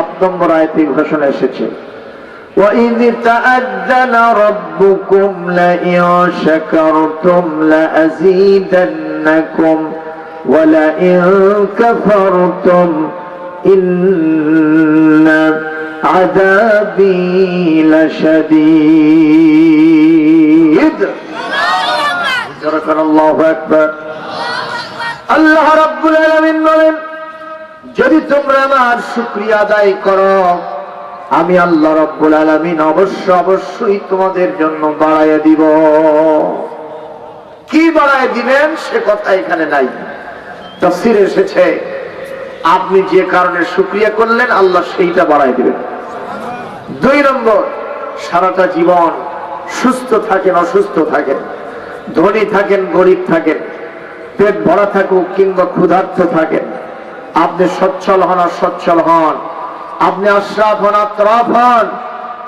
7 নম্বর আয়াতে ঘোষণা এসেছে, وَإِذْ تَأَذَّنَ رَبُّكُمْ لَئِنْ شَكَرْتُمْ لَأَزِيدَنَّكُمْ وَلَئِنْ كَفَرْتُمْ إِنَّ عَذَابِي لَشَدِيدٌ আল্লাহু আকবার। আল্লাহ রাব্বুল আলামিন বলেন, যদি তোমরা আমার শুকরিয়া আদায় করো, আমি আল্লাহ রাব্বুল আলামিন অবশ্যই তোমাদের জন্য বাড়াইয়া দিব। কি বাড়াইয়া দিবেন সে কথা এখানে নাই, তাফসীরে এসেছে আপনি যে কারণে শুকরিয়া করলেন আল্লাহ সেইটা বাড়াইয়া দিবেন। 2 নম্বর, সারাটা জীবন সুস্থ থাকেন অসুস্থ থাকেন, ধনী থাকেন গরিব থাকেন, পেট ভরা থাকুক কিংবা ক্ষুধার্ত থাকেন, আপনি সচ্ছল হন অসচ্ছল হন, আপনি আশরাফ হন আতরাফ হন,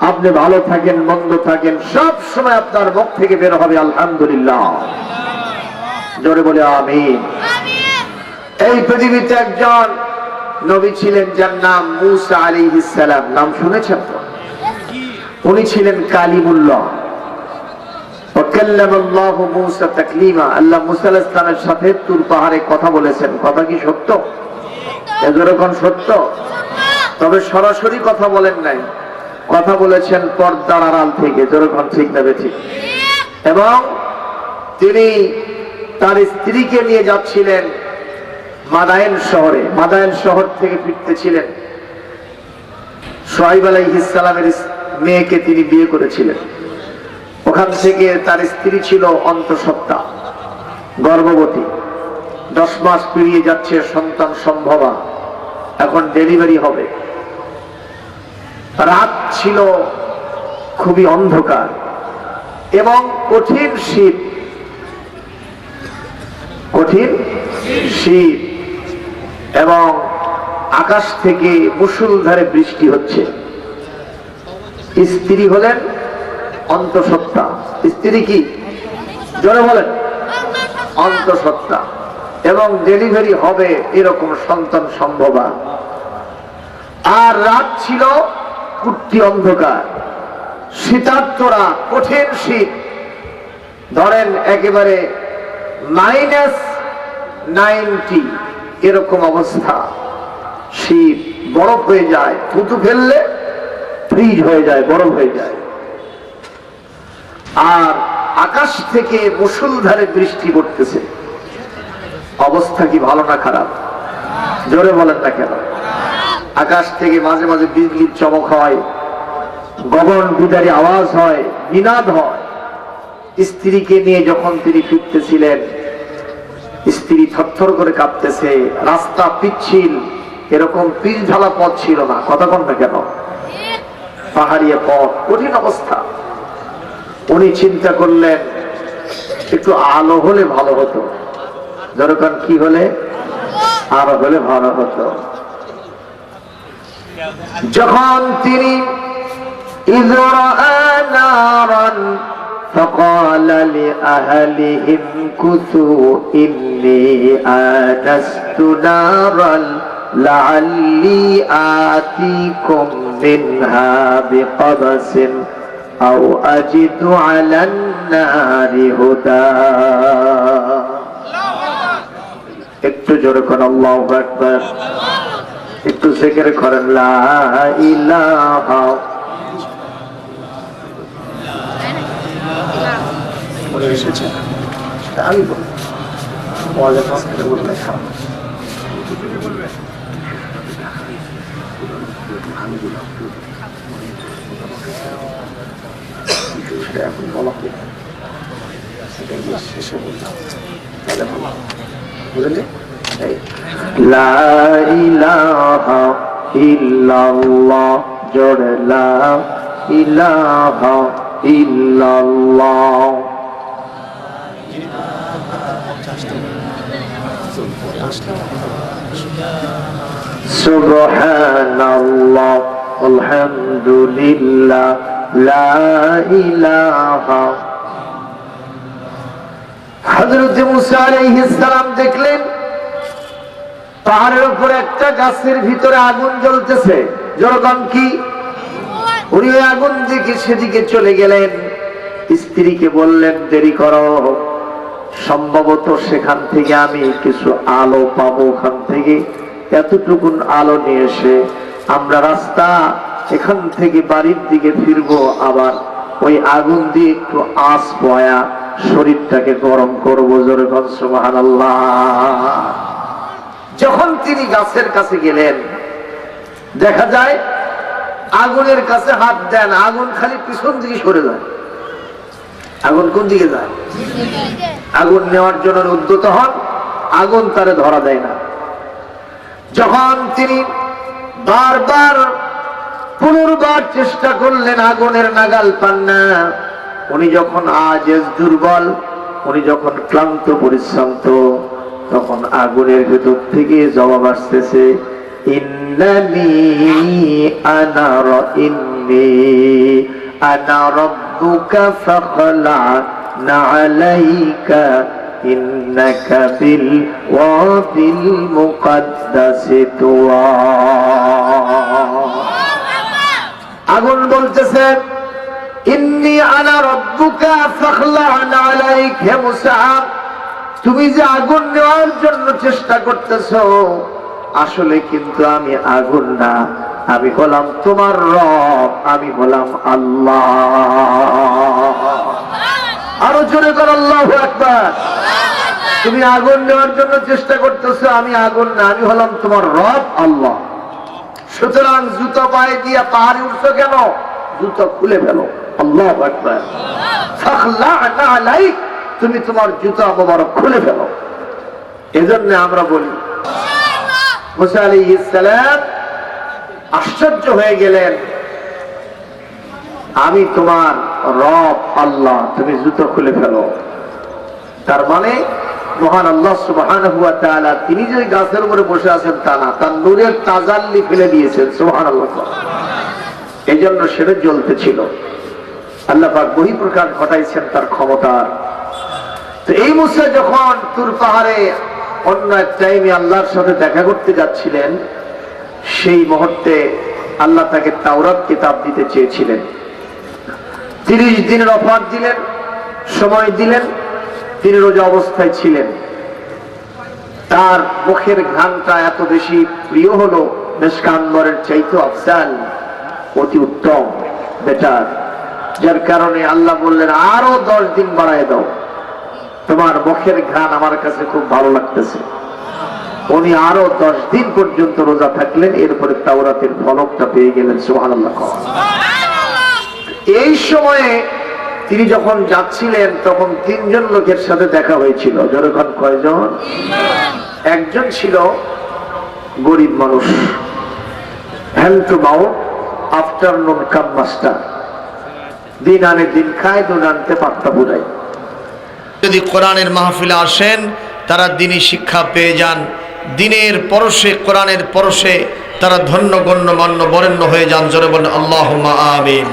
আপনি ভালো থাকেন মন্দ থাকেন, সব সময় আপনার মুখ থেকে বের হবে আলহামদুলিল্লাহ। জোরে বলে আমিন। এই পৃথিবীতে একজন নবী ছিলেন যার নাম মূসা আলাইহিস সালাম। নাম শুনেছেন তো? উনি ছিলেন কালিমুল্লাহ। ওয়াকাল্লামাল্লাহু মূসা তাকলিমা। আল্লাহ মূসা আলাইহিস সালামের সাথে তুর পাহাড়ে কথা বলেছেন। কথা কি সত্য? এরকম সত্য। তবে সরাসরি কথা বলেন নাই, কথা বলেছেন পর্দার আড়াল থেকে। যেরকম ঠিক না বেঠিক? এবং তিনি তার স্ত্রীকে নিয়ে যাচ্ছিলেন মাদায়েন শহরে। মাদায়েন শহর থেকে ফিরতেছিলেন। শুআয়ব আলাইহিস সালামের মেয়েকে তিনি বিয়ে করেছিলেন। ওখান থেকে তার স্ত্রী ছিল অন্তঃসত্ত্বা, গর্ভবতী, 10 মাস পেরিয়ে যাচ্ছে, সন্তান সম্ভবা, এখন ডেলিভারি হবে। রাত ছিল খুবই অন্ধকার এবং কঠিন শীত, এবং আকাশ থেকে মুষলধারে বৃষ্টি হচ্ছে। স্ত্রী হলেন অন্তঃসত্ত্বা। স্ত্রী কি? জোরে বলেন। অন্তঃসত্ত্বা, এবং ডেলিভারি হবে এরকম সন্তান সম্ভবা। আর রাত ছিল কুট্টি অন্ধকার, শীতার্তরা, কঠিন শীত, ধরেন একেবারে -90 এরকম অবস্থা। শীত, বরফ হয়ে যায়, থুতু ফেললে ফ্রিজ হয়ে যায়, বরফ হয়ে যায়। আর আকাশ থেকে মুষলধারে বৃষ্টি পড়তেছে। অবস্থা কি ভালো না খারাপ? জোরে বলেন না কেন? আকাশ থেকে মাঝে মাঝে বিজলির চমক হয়, গগন বিদারী আওয়াজ হয়, নিনাদ হয়। স্ত্রীকে নিয়ে যখন তিনি ফিরতেছিলেন, স্ত্রী থরথর করে কাঁপতেছে। রাস্তা পিচ্ছিল, এরকম পিচ ঢালা পথ ছিল না। কথা কন না কেন? পাহাড়িয়া পথ, কঠিন অবস্থা। উনি চিন্তা করলেন একটু আলো হলে ভালো হতো। যেরকম কি হলে? আলো হলে ভালো হতো। যখন তিনি إذ رأى نارا فقال لأهلهم كثوا إني آنست نارا لعلي آتيكم منها بقبس أو أجد على النار هدى একটু জোরে করুন আল্লাহু আকবার। একটু জিকির করেন লা ইলাহা। বলে এসেছে আমি বলি ওয়াজে ফাসকে বললে খারাপ। আমি বলি এখন বলা হবে সেটা শেষে বললাম তাহলে ভালো বুঝলি। লা ইলাহা ইল্লাল্লাহ, জোরে লা ইলাহা ইল্লাল্লাহ। সুবহানাল্লাহ আলহামদুলিল্লাহ লা ইলাহা। হযরত মুসা আলাইহিস সালাম দেখলেন পাহাড়ের উপরে একটা গাছের ভিতরে আগুন জ্বলতেছে। যখন কি উনি ওই আগুন দিকে সেদিকে চলে গেলেন, স্ত্রীকে বললেন দেরি করো, সম্ভবত সেখান থেকে আমি কিছু আলো পাবো, ওখান থেকে এতটুকুন আলো নিয়ে এসে আমরা রাস্তা এখান থেকে বাড়ির দিকে ফিরবো, আবার ওই আগুন দিয়ে একটু আঁচ বয়া শরীরটাকে গরম করবো। জোরে বল সুবহানাল্লাহ। যখন তিনি গাছের কাছে গেলেন, দেখা যায় আগুনের কাছে হাত দেন, আগুন খালি পিছন দিকে সরে যায়। আগুন কোন দিকে যায়? আগুন নেওয়ার জন্য উদ্যত হন, আগুন তারে ধরা দেয় না। যখন তিনি বারবার পুনর্বার চেষ্টা করলেন, আগুনের নাগাল পান না। উনি যখন আজেজ দুর্বল, উনি যখন ক্লান্ত পরিশ্রান্ত, তখন আগুনের ভেতর থেকে জবাব আসতেছে, ইন্নানি আনা রাব্বুকা ফাখলা আলাইকা ইন্নাকা বিল ওয়াদিল মুকদ্দাসি তুয়া। আগুন বলতেছে, ইন্নী আনা রাব্বুকা ফাখলা আলাইক, হে মুসা, তুমি যে আগুন নেওয়ার জন্য চেষ্টা করতেছো, আসলে কিন্তু আমি আগুন না, আমি হলাম তোমার রব, আমি হলাম আল্লাহ। আরো জোরে কর আল্লাহু আকবার। তুমি আগুন নেওয়ার জন্য চেষ্টা করতেছো, আমি আগুন না, আমি হলাম তোমার রব আল্লাহ। সুতরাং জুতো পায়ে দিয়ে পাহাড়ে উঠছো কেন? জুতো খুলে ফেলো। আল্লাহু আকবার। ফাখলা'না আলাইক, তুমি তোমার জুতা মোবারক খুলে ফেলো। এজন্য আমরা বলি, মুসা আলাইহিস সালাম আশ্চর্য হয়ে গেলেন, আমি তোমার রব আল্লাহ, তুমি জুতো খুলে ফেলো। তার মানে মহান আল্লাহ সুবহানাহু ওয়া তাআলা তিনি যে গাছের উপরে বসে আছেন তা না, তার নূরের তাজাল্লি ফেলে দিয়েছেন। সুবহানাল্লাহ। এই জন্য সেটা জ্বলতে ছিল। আল্লাহ পাক বহিঃপ্রকাশ ঘটাইছেন তার ক্ষমতার। তো এই মুসা যখন তুর পাহাড়ে অন্য এক টাইমে আল্লাহর সাথে দেখা করতে যাচ্ছিলেন, সেই মুহূর্তে আল্লাহ তাকে তাওরাত কিতাব দিতে চেয়েছিলেন। 30 দিনের অফার দিলেন, সময় দিলেন। তিনি রোজা অবস্থায় ছিলেন। তার মুখের ঘ্রাণটা এত বেশি প্রিয় হলো, মেশকাম্বরের চাইতে আফজাল, অতি উত্তম, বেটার, যার কারণে আল্লাহ বললেন আরো 10 দিন বাড়ায় দাও, তোমার মুখের ঘ্রাণ আমার কাছে খুব ভালো লাগতেছে। উনি আরো 10 দিন পর্যন্ত রোজা থাকলেন, এরপরে তাওরাতের ফলকটা পেয়ে গেলেন। সুবহানাল্লাহ। এই সময়ে তিনি যখন যাচ্ছিলেন, তখন 3 জন লোকের সাথে দেখা হয়েছিল। যখন কয়জন? একজন ছিল গরিব মানুষ, hand to mouth, afternoon come master, দিন আনে দিন খায়, দুন আনতে পাত্তা বুঝায়। যদি কোরআনের মাহফিলে আসেন, তারা দ্বীনি শিক্ষা পেয়ে যান, দিনের পরশে, কোরআনের পরশে তারা ধন্য গণ্য মান্য বরেণ্য হয়ে যান। জোরে বলেন আল্লাহুম্মা আমিন।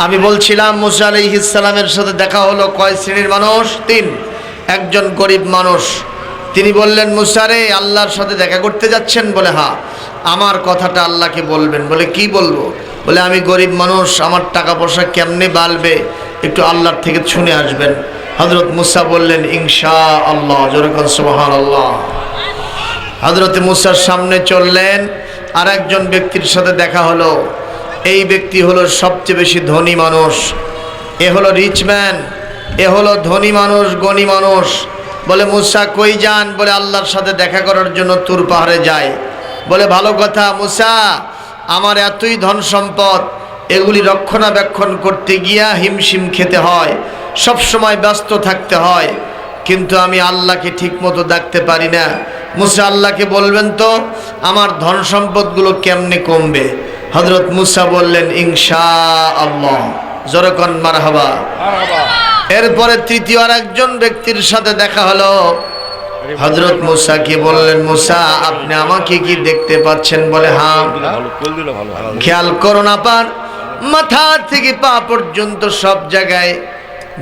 আমি বলছিলাম মুসা আলাইহিস সালামের সাথে দেখা হলো কয় শ্রেণীর মানুষ? 3। একজন গরিব মানুষ, তিনি বললেন, মুসা রে, আল্লাহর সাথে দেখা করতে যাচ্ছেন? বলে হ্যাঁ। আমার কথাটা আল্লাহকে বলবেন। বলে কি বলবো? বলে আমি গরিব মানুষ, আমার টাকা পয়সা কেমনে বাড়বে, একটু আল্লাহর থেকে শুনে আসবেন। হযরত মুসা বললেন ইনশাআল্লাহ। জোরে বলেন সুবহানাল্লাহ। হযরত মুসার সামনে চললেন, আর একজন ব্যক্তির সাথে দেখা হলো। এই ব্যক্তি হলো সবচেয়ে বেশি ধনী মানুষ, এ হলো রিচ ম্যান, এ হলো ধনী মানুষ, গণী মানুষ। বলে মুসা কই যান? বলে আল্লাহর সাথে দেখা করার জন্য তুর পাহাড়ে যায়। বলে ভালো কথা মুসা, আমার এতই ধন সম্পদ, এগুলি রক্ষণাবেক্ষণ করতে গিয়া হিমশিম খেতে হয়, সব সময় ব্যস্ত থাকতে হয়, কিন্তু আমি আল্লাহকে ঠিক মতো ডাকতে পারি না। মুসা আল্লাহকে বলবেন তো আমার ধন সম্পদগুলো কেমনে কমবে? হযরত মুসা বললেন ইনশাআল্লাহ। জোরে কোন মারহাবা। এরপরে তৃতীয় আর একজন ব্যক্তির সাথে দেখা হলো। হযরত মুসা কি বললেন, মুসা আপনি আমাকে কি দেখতে পাচ্ছেন? বলে হ্যাঁ। খেয়াল করুন, আপার মাথা থেকে পা পর্যন্ত সব জায়গায়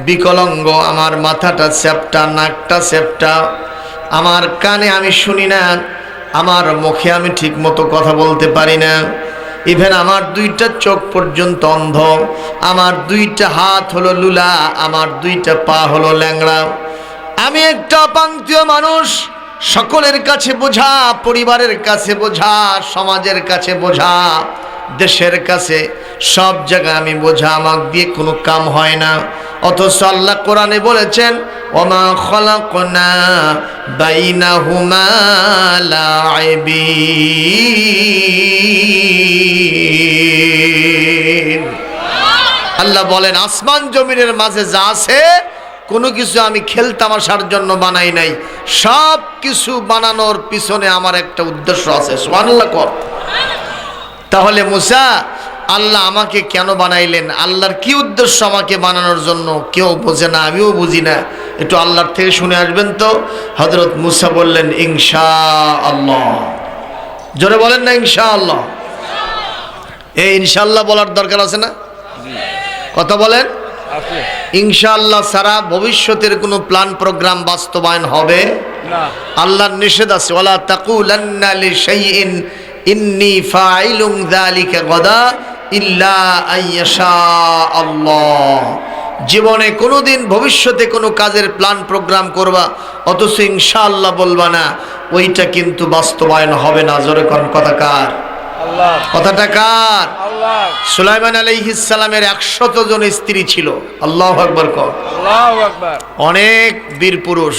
বিকলাঙ্গ, আমার মাথাটা চ্যাপ্টা, নাকটা চ্যাপ্টা, আমার কানে আমি শুনি না, আমার মুখে আমি ঠিক মতো কথা বলতে পারি না, ইভেন আমার দুইটা চোখ পর্যন্ত অন্ধ, আমার দুইটা হাত হলো লুলা, আমার দুইটা পা হলো ল্যাংড়া, আমি একটা অপাঙ্ক্তীয় মানুষ, সকলের কাছে বোঝা, পরিবারের কাছে বোঝা, সমাজের কাছে বোঝা, দেশের কাছে সব জায়গায় আমি বোঝা, আমাকে দিয়ে কোনো কাম হয় না। অথচ আল্লাহ কোরআনে বলেছেন ওমা খলাকনা বাইনাহুমা লাইবিন। আল্লাহ বলেন আসমান জমিনের মাঝে যা আছে কোনো কিছু আমি খেলতামাশার জন্য বানাই নাই, সব কিছু বানানোর পিছনে আমার একটা উদ্দেশ্য আছে। সুবহানাল্লাহ কর। তাহলে মুসা, আল্লাহ আমাকে কেন বানাইলেন, আল্লাহর কি উদ্দেশ্য আমাকে বানানোর জন্য কেউ বোঝে না, আমিও বুঝি না। একটু আল্লাহর থেকে শুনে আসবেন তো। হযরত মুসা বললেন ইনশাআল্লাহ। জোরে বলেন না ইনশাআল্লাহ। এই ইনশাআল্লাহ বলার দরকার আছে না? কথা বলেন। ইনশাআল্লাহ সারা ভবিষ্যতের কোনো প্ল্যান প্রোগ্রাম বাস্তবায়ন হবে না। আল্লাহর নিষেধ আছে ওয়ালা তাকুলান্না লিশাইইন ইন্নী ফাইলুম যালিকা গাদা ইল্লা আইয়াশা আল্লাহ। জীবনে কোনোদিন ভবিষ্যতে কোনো কাজের প্ল্যান প্রোগ্রাম করবা অথচ ইনশাআল্লাহ বলবা না, ওইটা কিন্তু বাস্তবায়ন হবে না। জোরে কোন কথা কার? আল্লাহ। কথাটা কার? আল্লাহ। সুলাইমান আলাইহিস সালামের 100 জন স্ত্রী ছিল। আল্লাহু আকবার কর। আল্লাহু আকবার। অনেক বীর পুরুষ,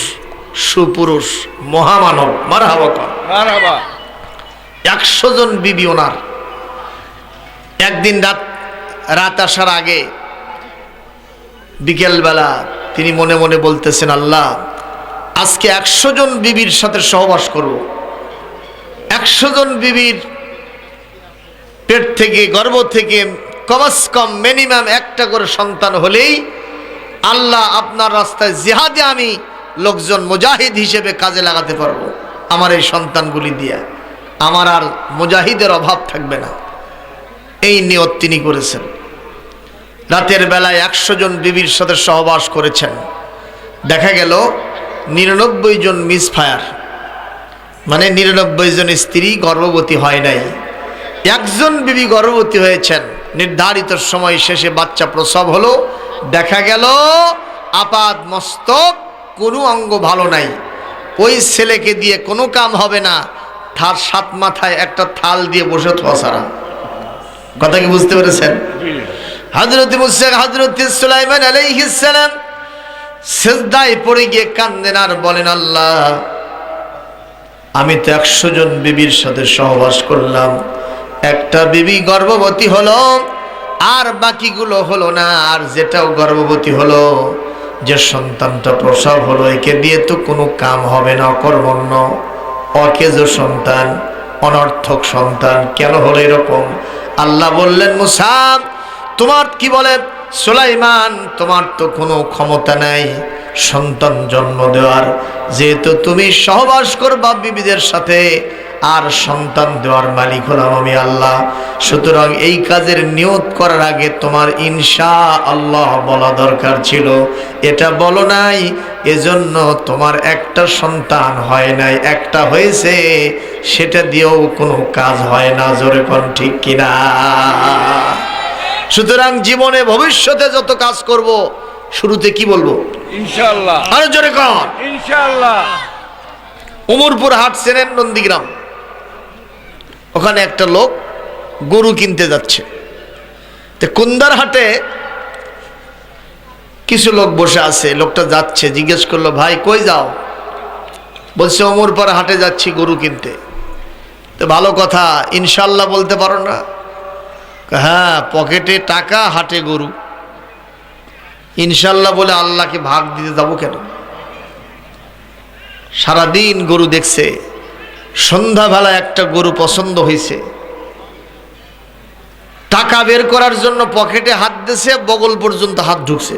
সুপুরুষ, মহামানব। মারহাবা কর। মারহাবা। 100 জন বিবি ওনার। একদিন রাত আসার আগে বিকেলবেলা তিনি মনে মনে বলতেছেন, আল্লাহ আজকে 100 জন বিবির সাথে সহবাস করব। 100 জন বিবির পেট থেকে, গর্ভ থেকে কমস কম মিনিমাম একটা করে সন্তান হলেই আল্লাহ আপনার রাস্তায় জিহাদে আমি লোকজন মুজাহিদ হিসেবে কাজে লাগাতে পারবো। আমার এই সন্তানগুলি দিয়ে আমার আর মুজাহিদের অভাব থাকবে না। এই নিয়ত তিনি করেছেন। রাতের বেলায় 100 জন বিবির সাথে সহবাস করেছেন। দেখা গেল 99 জন মিসফায়ার, মানে 99 জন স্ত্রী গর্ভবতী হয় নাই। একজন বিবি গর্ভবতী হয়েছেন। নির্ধারিত সময় শেষে বাচ্চা প্রসব হলো। দেখা গেল আপাদ মস্তক, কোনো অঙ্গ ভালো নাই। ওই ছেলেকে দিয়ে কোনো কাম হবে না, তার 7 মাথায় একটা থাল দিয়ে বসে থাকা ছাড়া। কথা কি বুঝতে পেরেছেন? হযরত মুসা, হযরত সুলাইমান আলাইহিস সালাম সিজদায় পড়ে গিয়ে কান্দেন আর বলেন, আল্লাহ আমি তো 100 জন বিবির সাথে সহবাস করলাম, একটা বিবি গর্ভবতী হলো আর বাকিগুলো হলো না। আর যেটাও গর্ভবতী হলো, যে সন্তানটা প্রসব হলো, একে দিয়ে তো কোনো কাম হবে না, অকর্মণ্য, অকেজ সন্তান, অনর্থক সন্তান। কেন হলো এরকম? আল্লাহ বললেন, মুসা তোমার কি বলে সুলাইমান, তোমার তো কোনো ক্ষমতা নাই সন্তান জন্ম দেওয়ার, যেহেতু তুমি সহবাস করবা বিবিদের সাথে, আর সন্তান দেওয়ার মালিক হলাম আমি আল্লাহ। সুতরাং এই কাজের নিয়ত করার আগে তোমার ইনশাআল্লাহ বলা দরকার ছিল, এটা বলো নাই, এজন্য তোমার একটা সন্তান হয় নাই, একটা হয়েছে, সেটা দিয়েও কোনো কাজ হয় না। জোরে কোন ঠিক কিনা? সুতরাং জীবনে ভবিষ্যতে যত কাজ করব শুরুতে কি বলবো? ইনশাআল্লাহ। আরো জোরে কোন ইনশাআল্লাহ। উমরপুর হাট চেনেন? নন্দীগ্রাম। ওখানে একটা লোক গরু কিনতে যাচ্ছে। তো কুন্দার হাটে কিছু লোক বসে আছে। লোকটা যাচ্ছে, জিজ্ঞেস করলো, ভাই কই যাও? বলছে উমরপুর হাটে যাচ্ছি গরু কিনতে। তো ভালো কথা, ইনশাআল্লাহ বলতে পারো না? হ্যাঁ, পকেটে টাকা, হাটে গরু। ইনশাআল্লাহ বলে আল্লাহকে ভাগ দিতে যাবো কেন? সারাদিন গরু দেখছে, সন্ধ্যাবেলা একটা গরু পছন্দ হয়েছে, টাকা বের করার জন্য পকেটে হাত দিয়েছে, বগল পর্যন্ত হাত ঢুকছে।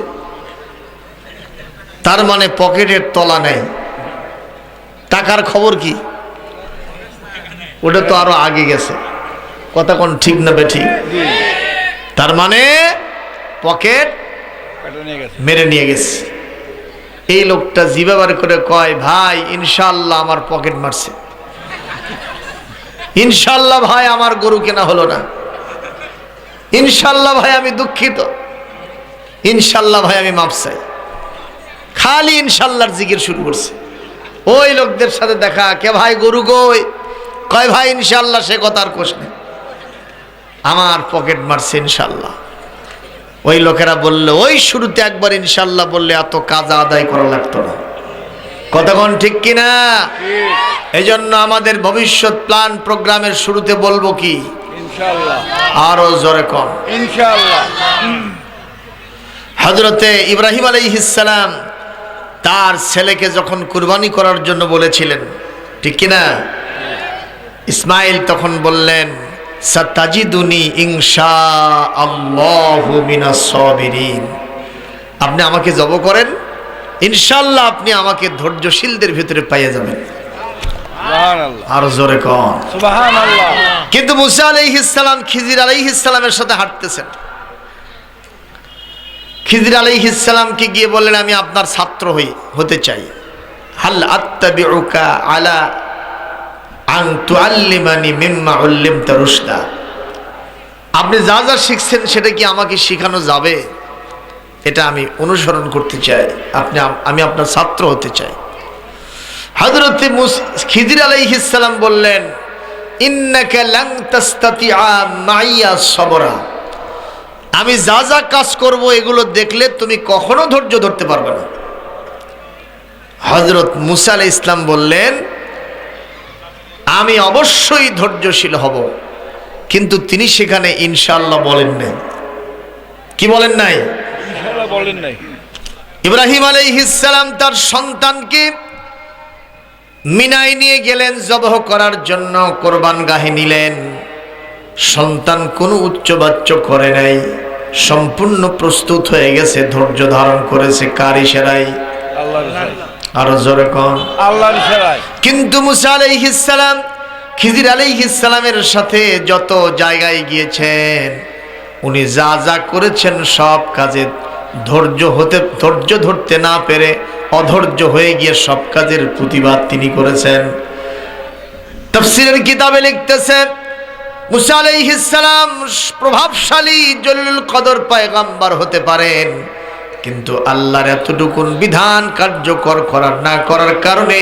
তার মানে পকেটের তলা নেই। টাকার খবর কি? ওটা তো আরো আগে গেছে। কথা কোন ঠিক না বেঠিক? তার মানে পকেট মেরে নিয়ে গেছে। এই লোকটা জিভা বার করে কয়, ভাই ইনশাআল্লাহ আমার পকেট মারছে, ইনশাআল্লাহ ভাই আমার গরু কেনা হলো না। ইনশাল্লাহ ভাই আমি দুঃখিত, ইনশাল্লাহ ভাই আমি মাফ চাই। খালি ইনশাল্লাহর জিকির শুরু করছে। ওই লোকদের সাথে দেখা, কে ভাই গরু কই, কয় ভাই ইনশাল্লাহ, সে কথার কোষ নেই, আমার পকেট মারছে ইনশাল্লাহ। ওই লোকেরা বলল, ওই শুরুতে একবার ইনশাল্লাহ বললে এত কাজা আদায় করা লাগতো না। কতক্ষণ ঠিক কিনা? এই জন্য আমাদের ভবিষ্যৎ প্ল্যান প্রোগ্রামের শুরুতে বলবো কি ইনশাআল্লাহ, আরো জোরে কম ইনশাআল্লাহ। হযরতে ইব্রাহিম আলাইহিস সালাম তার ছেলেকে যখন কুরবানি করার জন্য বলেছিলেন, ঠিক কিনা, ইসমাইল তখন বললেন সাতাজিদুনি ইনশাআল্লাহু মিনাস সাবিরিন। আপনি আমাকে জব করেন, ইনশাআল্লাহ আপনি আমাকে ধৈর্যশীলদের ভিতরে পেয়ে যাবেন। সুবহানাল্লাহ, আর জোরে কম সুবহানাল্লাহ। কিন্তু মুসা আলাইহিস সালাম খিজির আলাইহিস সালামের সাথে হাঁটতেছেন। খিজির আলাইহিস সালামকে গিয়ে বললেন, আমি আপনার ছাত্র হতে চাই। হাল আত্তাবিউকা আলা আন তুআল্লিমানি মিম্মা উল্লিমতা রুশদা। আপনি যা যা শিখছেন সেটা কি আমাকে শেখানো যাবে? এটা আমি অনুসরণ করতে চাই, আমি আপনার ছাত্র হতে চাই। হযরত খিজির আলাইহিস সালাম বললেন, ইন্নাকা লান তাস্তাতিআ মাইয়া সবরা। আমি যা যা কাজ করব এগুলো দেখলে তুমি কখনো ধৈর্য ধরতে পারবে না। হযরত মুসা আলাইহিস সালাম বললেন, আমি অবশ্যই ধৈর্যশীল হব। কিন্তু তিনি সেখানে ইনশাআল্লাহ বলেন নাই। কি বলেন নাই? ইনশাআল্লাহ বলেন নাই। ইব্রাহিম আলাইহিস সালাম তার সন্তানকে মিনায় নিয়ে গেলেন জবাহ করার জন্য, কোরবানগাহে নিলেন। সন্তান কোনো উচ্চবাচ্য করে নাই, সম্পূর্ণ প্রস্তুত হয়ে গেছে, ধৈর্য ধারণ করেছে। কার ইশারায়? আল্লাহর ইশারায়। আরো জোরে কোন? আল্লাহর ইশারায়। কিন্তু মুসা আলাইহিস সালাম খিজির আলাইহিস সালামের সাথে যত জায়গায় গিয়েছেন, উনি যা যা করেছেন সব কাজে ধৈর্য ধরতে না পেরে অধৈর্য হয়ে গিয়ে সব কাজের প্রতিবাদ তিনি করেছেন। তাফসীরের কিতাবে লিখতেছেন, মুসা আলাইহিস সালাম প্রভাবশালী জলিলুল কদর পয়গম্বর হতে পারেন, কিন্তু আল্লাহর এতটুকুন বিধান কার্যকর না করার কারণে,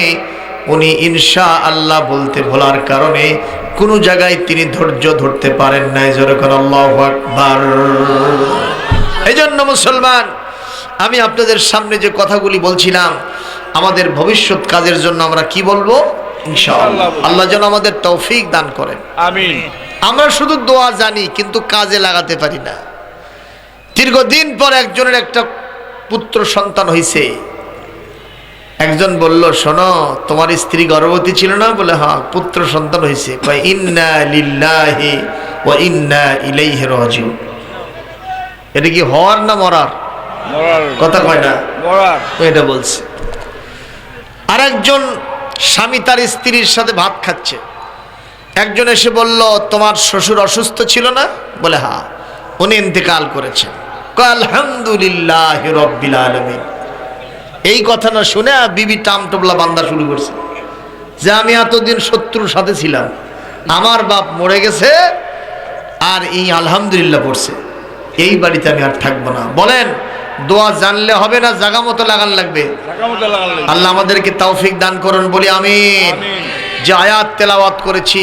উনি ইনশাআল্লাহ বলতে ভোলার কারণে কোনো জায়গায় তিনি ধৈর্য ধরতে পারেন নাই। যেরকম আল্লাহু আকবার। এই জন্য মুসলমান, আমি আপনাদের সামনে যে কথাগুলি বলছিলাম, আমাদের ভবিষ্যৎ কাজের জন্য আমরা কি বলবো? ইনশাআল্লাহ। আল্লাহ যেন আমাদের তৌফিক দান করেন, আমিন। আমরা শুধু দোয়া জানি কিন্তু কাজে লাগাতে পারি না। দীর্ঘদিন পর একজনের একটা পুত্র সন্তান হয়েছে। একজন বলল, শোনো, তোমার স্ত্রী গর্ভবতী ছিল না? বলে হ্যাঁ, পুত্র সন্তান হয়েছে। কয় ইন্না লিল্লাহি ওয়া ইন্না ইলাইহি রাজিউন। এটা কি হওয়ার না মরার কথা? কয় না, মরার। এটা বলছে। আর একজন স্বামী তার স্ত্রীর সাথে ভাত খাচ্ছে। একজন এসে বলল, তোমার শ্বশুর অসুস্থ ছিল না? বলে হ্যাঁ, উনি ইন্তেকাল করেছেন। কয় আলহামদুলিল্লাহি রাব্বিল আলামিন। এই কথা না শুনে বিবি টামটবলা বান্দা শুরু করছে যে আমি এতদিন শত্রুর সাথে ছিলাম, আমার বাপ মরে গেছে, আর এই আলহামদুলিল্লাহ পড়ছে, এই বাড়িতে আমি আর থাকবো না। বলেন, দোয়া জানলে হবে না, জায়গা মতো লাগান লাগবে? আল্লাহ আমাদেরকে তৌফিক দান করুন, বলি আমিন। যে আয়াত তেলাওয়াত করেছি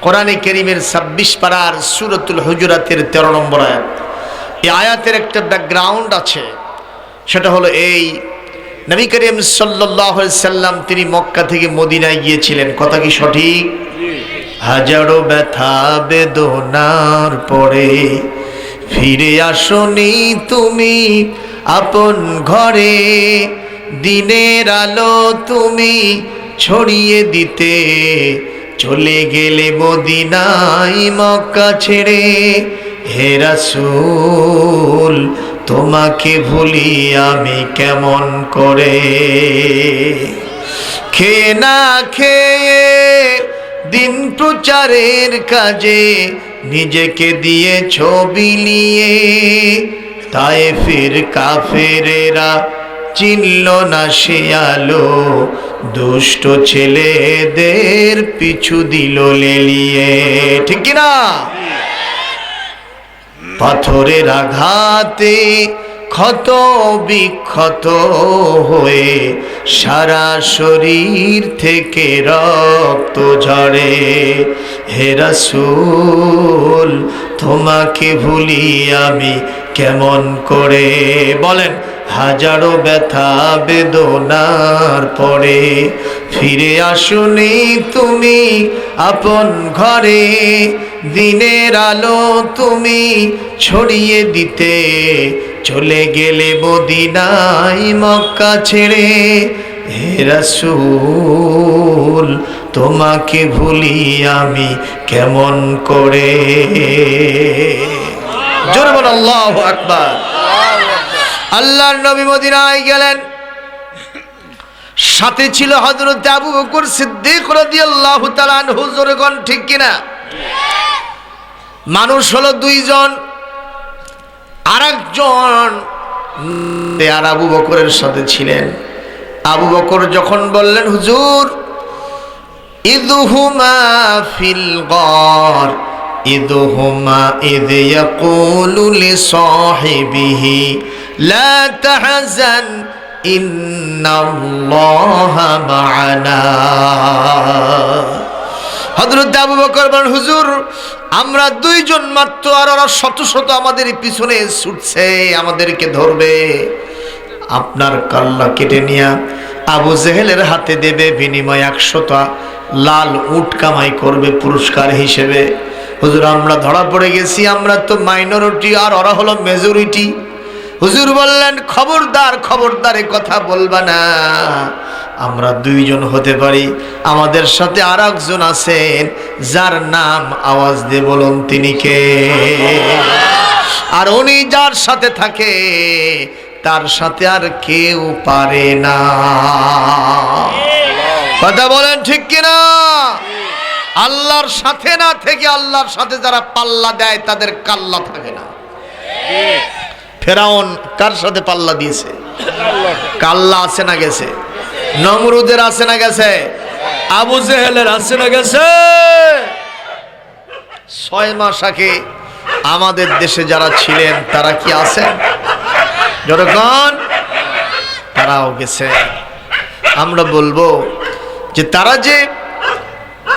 কোরআনে কারীমের 26 পারার সূরাতুল হুজুরাতের 13 নম্বর আয়াত। এই আয়াতের একটা ব্যাকগ্রাউন্ড আছে, সেটা হলো এই, নবী করিম সাল্লাল্লাহু আলাইহি সাল্লাম তিনি মক্কা থেকে মদিনায় গিয়েছিলেন। কথা কি সঠিক? হাজারো ব্যথা বেদনার পরে ফিরে আসনি তুমি আপন ঘরে, দিনের আলো তুমি ছড়িয়ে দিতে চলে গেলে মদিনায় মক্কা ছেড়ে। হে রাসূল, তোমাকে ভুলি আমি কেমন করে? খেয়ে না খেয়ে দিন প্রচারের কাজে নিজেকে দিয়ে ছবি নিয়ে, তায়েফের কাফেরেরা চিনল না সে আলো, দুষ্ট ছেলেদের পিছু দিল লেলিয়ে। ঠিক কিনা? পাথরের আঘাতে ক্ষত বিক্ষত হয়ে সারা শরীর থেকে রক্ত ঝরে। হে রাসূল তোমাকে ভুলি আমি কেমন করে, বলেন হাজারো ব্যথা বেদনার পরে ফিরে আসুনি তুমি আপন ঘরে, দিনের আলো তুমি ছড়িয়ে দিতে চলে গেলে মদিনায় মক্কা ছেড়ে। হে রাসূল তোমাকে ভুলি আমি কেমন করে। জোরে বল আল্লাহু আকবার। আল্লাহর নবী মদিনায় গেলেন, সাথে ছিল হযরত আবু বকর সিদ্দিক রাদিয়াল্লাহু তাআলা আনহু। জোরে কোন ঠিক কিনা? মানুষ হলো দুইজন, আরেকজন আর আবু বকরের সাথে ছিলেন। আবু বকর যখন বললেন হুজুর ইদহুমা ফিল গার, ইদহুমা ইদ ইয়াকুলু লিসাহিবিহি লা তাহজান ইন্নাল্লাহা মা'ানা। হযরত আবু বকর বলেন হুজুর আমরা দুইজন মাত্র, আর ওরা শত শত আমাদের পিছনে ছুটছে, আমাদেরকে ধরবে। আপনার কাল্লা কেটে নিয়ে আবু জেহেলের হাতে দেবে, বিনিময়ে 100টা লাল উট কামাই করবে পুরস্কার হিসেবে। হুজুর আমরা ধরা পড়ে গেছি, আমরা তো মাইনরিটি আর ওরা হলো মেজরিটি। হুজুর বললেন খবরদার খবরদার, কথা বলবা না। আমরা দুইজন হতে পারি, আমাদের সাথে আর একজন আছেন যার নাম আওয়াজ দিয়ে বলুন তিনি কে। আর উনি যার সাথে থাকে তার সাথে আর কেউ পারে না। কথা বলেন ঠিক কিনা? আল্লাহর সাথে না থেকে আল্লাহর সাথে যারা পাল্লা দেয় তাদের কাল্লা থাকে না। ফেরাউন কার সাথে পাল্লা দিয়েছে? কাল্লা আছে না গেছে? নমরুদের আছে না গেছে? আবু জেহেলের আছে না গেছে? 6 মাস আগে আমাদের দেশে যারা ছিলেন তারা কি আছেন? যখন তারাও গেছে। আমরা বলবো যে তারা যে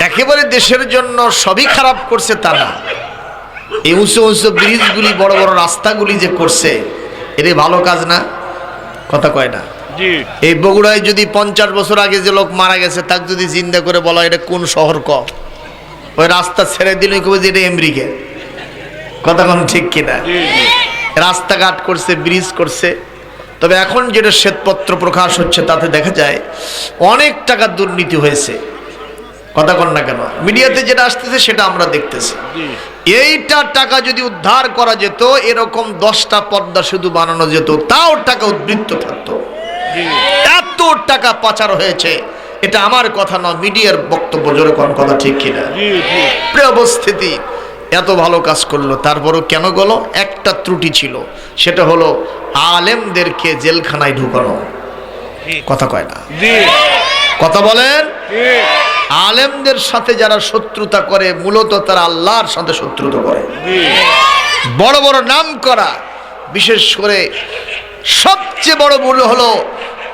একেবারে দেশের জন্য সবই খারাপ করছে তা না। এই উঁচু উঁচু ব্রিজগুলি, বড় বড় রাস্তাগুলি যে করছে, এটা ভালো কাজ না? কথা কয় না? এই বগুড়ায় যদি 50 বছর আগে যে লোক মারা গেছে তাকে যদি জিন্দা করে বলা এটা কোন শহর ক, ওই রাস্তা ছেড়ে দিলে কবে যে এটা আমেরিকা। কথা কোন ঠিক কিনা? রাস্তাঘাট করছে, ব্রিজ করছে। তবে এখন যেটা শ্বেতপত্র প্রকাশ হচ্ছে তাতে দেখা যায় অনেক টাকা দুর্নীতি হয়েছে। কথা কন না কেন? মিডিয়াতে যেটা আসতেছে সেটা আমরা দেখতেছি। এইটা টাকা যদি উদ্ধার করা যেত, এরকম 10টা পর্দা শুধু বানানো যেত, তাও টাকা উদ্বৃত্ত থাকতো। এত টাকা পাচার হয়েছে, এটা আমার কথা না, মিডিয়ার বক্তব্য। জোরে কোন কথা ঠিক কিনা? প্রিয় উপস্থিতি, এত ভালো কাজ করলো, তারপরও কেন গেল? একটা ত্রুটি ছিল, সেটা হলো আলেমদেরকে জেলখানায় ঢুকানো। কথা কয় না? কথা বলেন। আলেমদের সাথে যারা শত্রুতা করে মূলত তারা আল্লাহর সাথে শত্রুতা করে। বড় বড় নাম করা, বিশেষ করে সবচেয়ে বড় ভুল হলো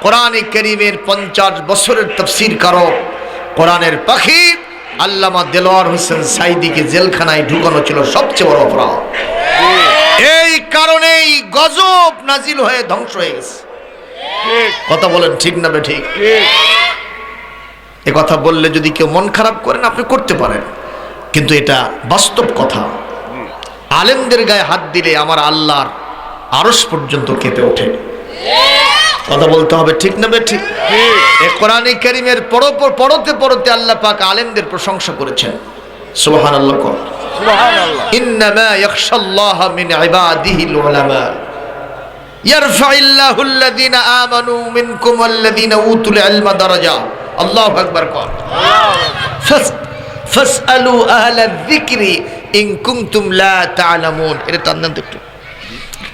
কোরআনে কারীমের 50 বছরের তাফসীর কারক, কোরআনের পাখি আল্লামা দেলোয়ার হোসেন সাইদিকে জেলখানায় ঢুকানো ছিল সবচেয়ে বড় অপরাধ। এই কারণেই গজব নাজিল হয়ে ধ্বংস হয়ে গেছে। কথা বলেন ঠিক না বেঠিক? এ কথা বললে যদি কেউ মন খারাপ করেন আপনি করতে পারেন, কিন্তু এটা বাস্তব কথা। আলেমদের গায়ে হাত দিলে আমার আল্লাহর আরশ পর্যন্ত কেঁপে ওঠে। কথা বলতে হবে ঠিক না বেঠিক? এই কোরআনে কারীমের পড়তে পড়তে আল্লাহ পাক আলেমদের প্রশংসা করেছেন। সুবহানাল্লাহ। সুবহানাল্লাহ। ইন্নামা ইয়াখশাল্লাহা মিন ইবাদিহিল উলামা ইয়ারফাইল্লাহু আল্লাযীনা আমানু মিনকুম ওয়াল্লাযীনা উতুল ইলমা দারাজা। আল্লাহু আকবার। কর ফাসআলু আহলা যিকরি ইন কুনতুম লা তা'লামুন। এটা টান দেন তো, একটু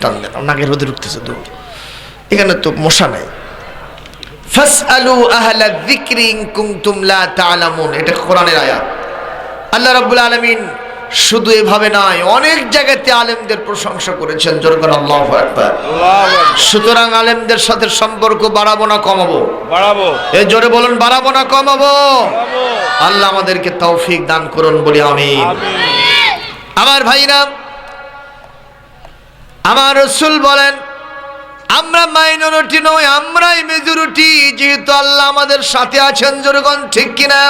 টান দেন, নাকের মধ্যে ঢুকতেছে তো, এখানে তো মশা নাই। ফাসআলু আহলা যিকরি ইন কুনতুম লা তা'লামুন, এটা কোরআনের আয়াত। আল্লাহ রাব্বুল আলামিন শুধু এভাবে নয়, অনেক জায়গাতে আলেমদের প্রশংসা করেছেন। জোরকার আল্লাহু আকবার। আল্লাহু আকবার। সুতরাং আলেমদের সাথে সম্পর্ক বাড়াবো না কমাবো? বাড়াবো। এ জোরে বলুন, বাড়াবো না কমাবো? বাড়াবো। আল্লাহ আমাদেরকে তৌফিক দান করুন, বলি আমিন। আমিন। আমার ভাইরা, আমার রাসূল বলেন আমরা মাইনরিটি নই, আমরাই মেজরিটি, যেহেতু আল্লাহ আমাদের সাথে আছেন। জোরগণ ঠিক কিনা?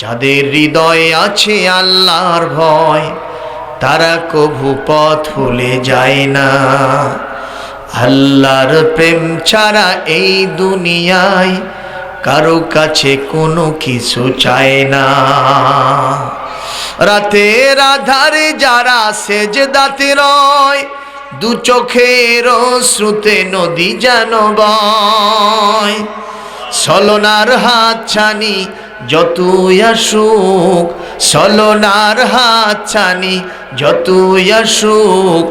যাদের হৃদয়ে আছে আল্লাহর ভয়, তারা কভু পথ ভুলে যায় না। আল্লাহর প্রেম ছাড়া এই দুনিয়ায় কারো কাছে কোনো কিছু চায় না। রাতের আধারে যারা সেজদাতে রয়, দু চোখের শ্রুতে নদী যেন বয়। ছলনার হাত ছানি যতই আসুক, ছলনার হাত ছানি যতই আসুক,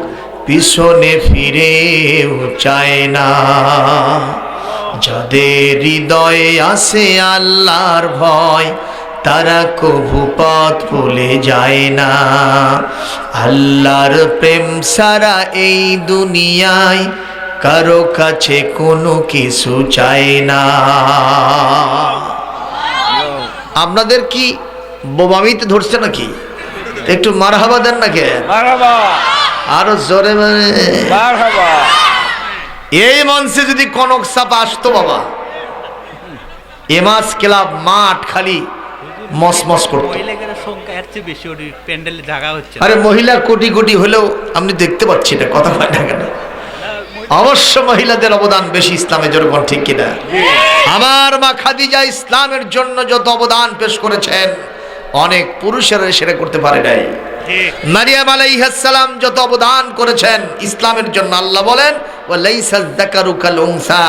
পিছনে ফিরেও চায় না। যাদের হৃদয়ে আছে আল্লাহর ভয়, তারা কভু পথ ভুলে যায় না। আল্লাহর প্রেম ছাড়া এই দুনিয়ায় কারো কাছে কোনো কিছু চায় না। আপনাদের কি বোমামিতে ধরছে নাকি? একটু মারহাবা দেন নাকি? মারহাবা। আরো জোরে মানে মারহাবা। এই মঞ্চে যদি কনক চাপা আসতো বাবা, এমাস ক্লাব মাঠ খালি মসমস করতো। মহিলাদের সংখ্যা এর চেয়ে বেশি, ওই প্যান্ডেলে জায়গা হচ্ছে। আরে মহিলা কোটি কোটি হলেও আপনি দেখতে পাচ্ছি না, কথা হয় না কেন? অবশ্য মহিলাদের অবদান বেশি ইসলামের জন্য, ঠিক কিনা? আমার মা খাদিজা ইসলামের জন্য যত অবদান পেশ করেছেন, অনেক পুরুষেরা সেটা করতে পারে নাই। মারিয়াম আলাইহিস সালাম যত অবদান করেছেন ইসলামের জন্য, আল্লাহ বলেন ওয়ালাইসা যাকারু কাল উনসা,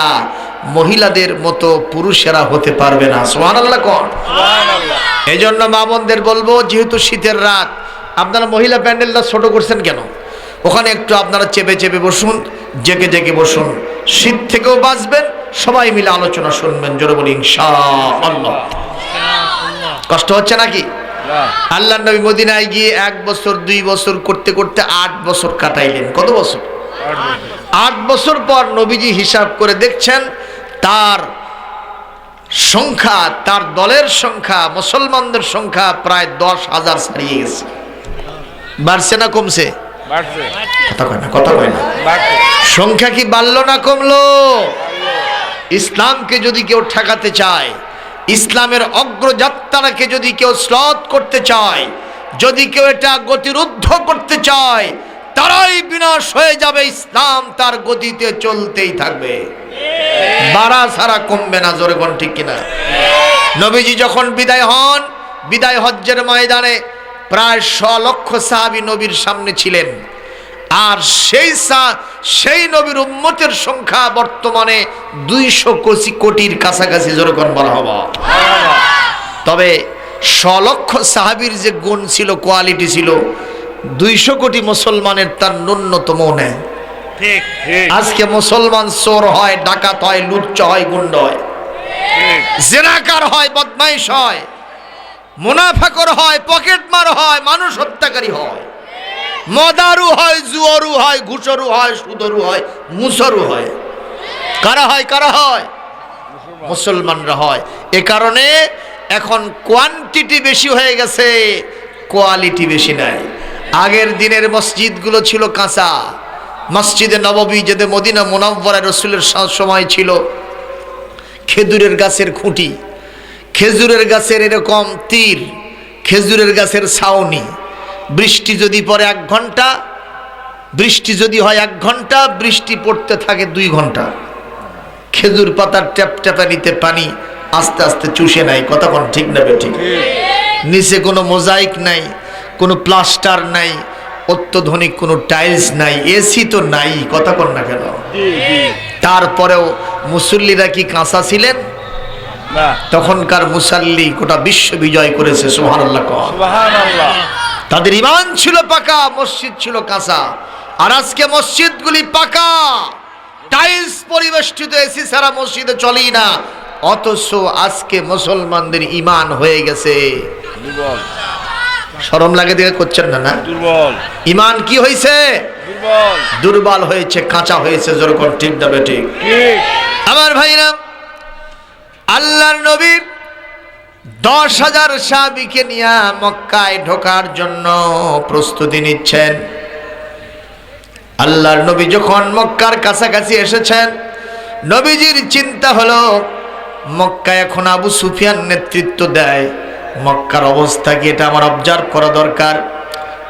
মহিলাদের মতো পুরুষেরা হতে পারবে না। সুবহানাল্লাহ কোন? সুবহানাল্লাহ। এই জন্য মা বোনদের বলবো, যেহেতু শীতের রাত, আপনারা মহিলা প্যান্ডেলটা ছোট করছেন কেন? ওখানে একটু আপনারা চেপে চেপে বসুন, জেগে জেগে বসুন, শীত থেকেও বাঁচবেন, সবাই মিলে আলোচনা শুনবেন। জোরে বলি ইনশাআল্লাহ। কষ্ট হচ্ছে নাকি? আল্লাহ নবী মদিনায় গিয়ে 1 বছর 2 বছর করতে করতে 8 বছর কাটাইলেন। কত বছর? 8 বছর পর নবীজি হিসাব করে দেখছেন তার সংখ্যা, তার দলের সংখ্যা, মুসলমানদের সংখ্যা প্রায় 10,000 ছাড়িয়ে গেছে। বাড়ছে না কমছে? বাড়ছে। কথা কয় না, কথা কয় না। বাড়ছে। সংখ্যা কি বাড়লো না কমলো? ইসলামকে যদি কেউ ঠেকাতে চায়, ইসলামের অগ্রযাত্রাকে যদি কেউ শ্লথ করতে চায়, যদি কেউ এটা গতিরুদ্ধ করতে চায়, তারাই বিনাশ হয়ে যাবে। ইসলাম তার গতিতে চলতেই থাকবে, বাড়া ছাড়া কমবে না। জোরে কোন ঠিক কিনা? নবীজি যখন বিদায় হন, বিদায় হজ্জের ময়দানে প্রায় 100 লক্ষ সাহাবী নবীর সামনে ছিলেন। আর সেই নবীর উম্মতের সংখ্যা বর্তমানে 200 কোটির কাছাকাছি। জোরে কোন বলা হবে। তবে 100 লক্ষ সাহাবীর যে গুণ ছিল, কোয়ালিটি ছিল, 200 কোটি মুসলমানের তার ন্যূনতম নেই। ঠিক। আজকে মুসলমান চোর হয়, ডাকাত হয়, লুচ্চ হয়, গুন্ড হয়, জেনাকার হয়, বদমাইশ হয়, মুনাফিকর হয়, পকেটমার হয়, মানুষ হত্যাকারী হয়, মদারু হয়, জুয়ারু হয়, ঘুষরু হয়, সুদরু হয়, মুসরু হয়। কারা হয়? কারা হয়? মুসলমানরা হয়। এ কারণে এখন কোয়ান্টিটি বেশি হয়ে গেছে, কোয়ালিটি বেশি নাই। আগের দিনের মসজিদগুলো ছিল কাঁচা। মসজিদে নববী যেতে মদিনা মুনাওয়ারা রাসূলের সময় ছিল খেজুরের গাছের খুঁটি, খেজুরের গাছের এরকম তীর, খেজুরের গাছের ছাউনি। বৃষ্টি যদি পড়ে 1 ঘন্টা, বৃষ্টি যদি হয় 1 ঘন্টা, বৃষ্টি পড়তে থাকে 2 ঘন্টা। খেজুর পাতার ট্যাপট্যাপানিতে পানি আস্তে আস্তে চুষে নেয়। কথা কোন ঠিক না ঠিক? নিচে কোনো মোজাইক নাই, কোনো প্লাস্টার নাই, অত্যাধুনিক কোনো টাইলস নাই, এসি তো নাই। কথা কোন না কেন? তারপরেও মুসল্লিরা কি কাঁচা ছিলেন? না। তখনকার মুসাল্লি গোটা বিশ্ব বিজয় করেছে। সুবহানাল্লাহ। সুবহানাল্লাহ। তাদের ঈমান ছিল পাকা, মসজিদ ছিল কাঁচা। আর আজকে মসজিদগুলি পাকা, টাইলস পরিবেষ্টিত, এসি ছাড়া মসজিদে চলেই না। অথচ আজকে মুসলমানদের ঈমান হয়ে গেছে দুর্বল। শরম লাগে দেখে করছেন না? না, দুর্বল, ইমান কি হয়েছে? দুর্বল, দুর্বল হয়েছে, কাঁচা হয়েছে। যেরকম ঠিক না বেঠিক? ঠিক। আমার ভাইরা, আল্লাহর নবী 10,000 সাহাবীকে নিয়ে মক্কায় ঢোকার জন্য প্রস্তুতি নিচ্ছেন। আল্লাহর নবী যখন মক্কার কাছাকাছি এসেছেন, নবীজির চিন্তা হলো মক্কায় এখন আবু সুফিয়ান নেতৃত্ব দেয়, মক্কার অবস্থা কি এটা আমার অবজার্ভ করা দরকার।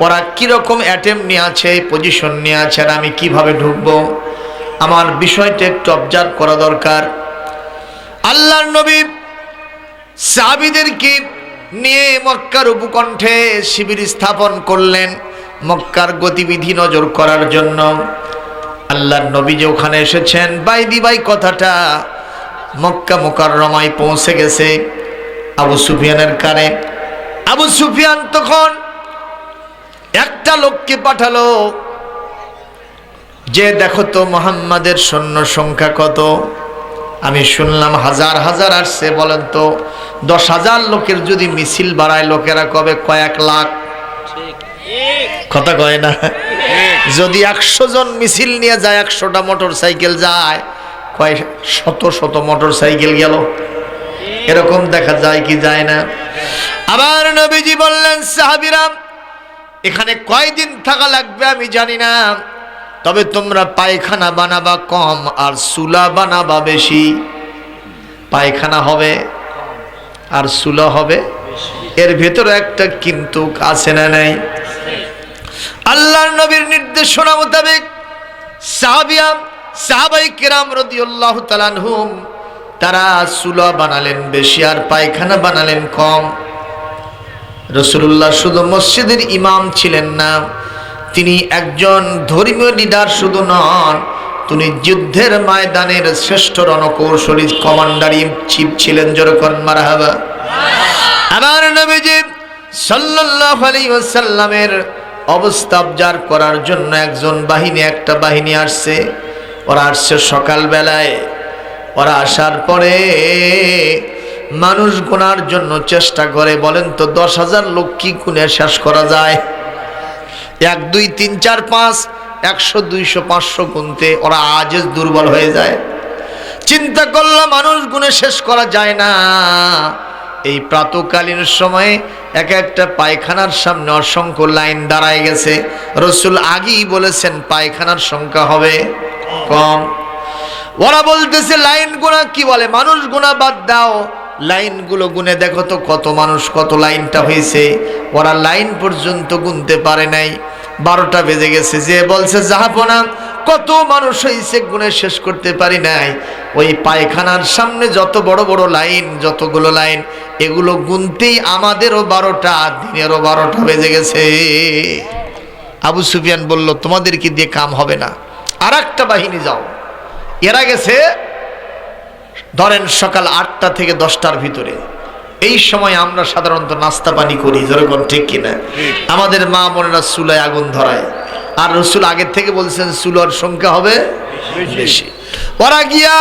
ওরা কিরকম অ্যাটেম্প নিয়ে আছে, পজিশন নিয়ে আছে, আর আমি কিভাবে ঢুকবো, আমার বিষয়টা একটু অবজার্ভ করা দরকার। আল্লাহর নবী সাহাবীদেরকে নিয়ে মক্কার উপকণ্ঠে শিবির স্থাপন করলেন মক্কার গতিবিধি নজর করার জন্য। আল্লাহর নবী যে ওখানে এসেছেন, বাইদি বাই কথাটা মক্কা মুকাররমায় পৌঁছে গেছে আবু সুফিয়ানের কানে। আবু সুফিয়ান তখন একটা লোককে পাঠালো যে দেখো তো মুহাম্মাদের সৈন্য সংখ্যা কত? আমি শুনলাম হাজার হাজার আসছে, বলেন তো 10,000 লোকের যদি মিছিল বাড়ায় লোকেরা কবে কয়েক লাখ, কথা কয় না? যদি 100 জন মিছিল নিয়ে যায়, 100টা মোটর সাইকেল যায়, কয় শত শত মোটর সাইকেল গেল, এরকম দেখা যায় কি যায় না? আবার নবীজি বললেন, সাহাবীরা এখানে কয়দিন থাকা লাগবে আমি জানি না, তবে তোমরা পায়খানা বানাবা কম আর চুলা বানাবা বেশি। পায়খানা হবে আর চুলা হবে, এর ভেতরে একটা কিন্তু আছে না নাই? আল্লাহর নবীর নির্দেশনা মোতাবেক সাহাবাই কেরাম রাদিয়াল্লাহু তাআলা আনহুম তারা চুলা বানালেন বেশি আর পায়খানা বানালেন কম। রাসূলুল্লাহ শুধু মসজিদের ইমাম ছিলেন না, তিনি একজন ধর্মীয় লিডার শুধু নন, তিনি যুদ্ধের ময়দানের শ্রেষ্ঠ রণকৌশলী কমান্ডার ইন চিফ ছিলেন। যেরকম মারহাবা। আমার নবীজি সাল্লাল্লাহু আলাইহি ওয়াসাল্লামের অবস্থা অবজার্ভ করার জন্য একটা বাহিনী আসছে। ওরা আসছে সকালবেলায়। ওরা আসার পরে মানুষ গোনার জন্য চেষ্টা করে। বলেন তো 10,000 লোক কি গুণে শেষ করা যায়? 1 2 3 4 5 100 200 500 গুনতে ওরা আজেজ দুর্বল হয়ে যায়। চিন্তা করলাম মানুষ গুণে শেষ করা যায় না। এই প্রাতকালীন সময়ে একটা পায়খানার সামনে অসংখ্য লাইন দাঁড়ায় গেছে। রাসূল আগেই বলেছেন পায়খানার সংখ্যা হবে কম। ওরা বলতেছে লাইন গোনা, কি বলে মানুষ গোনা বাদ দাও, লাইনগুলো গুনে দেখো তো কত মানুষ, কত লাইনটা হয়েছে। ওরা লাইন পর্যন্ত গুনতে পারে নাই। 12টা বেজে গেছে। যে বলছে জাহাপনা কত মানুষ হয়েছে গুনে শেষ করতে পারি নাই। ওই পায়খানার সামনে যত বড় বড় লাইন, যতগুলো লাইন, এগুলো গুনতেই আমাদেরও 12টা, দিনেরও 12টা বেজে গেছে। আবু সুফিয়ান বলল তোমাদের কি দিয়ে কাম হবে না, আর একটা বাহিনী যাও। এরা গেছে ধরেন সকাল 8টা থেকে 10টার ভিতরে। এই সময় আমরা সাধারণত নাস্তা পানি করি, যেরকম ঠিক কিনা? আমাদের মা বোনেরা চুলায় আগুন ধরায়, আর রাসূল আগের থেকে বলছেন চুলার সংখ্যা হবে বেশি। ওরা গিয়া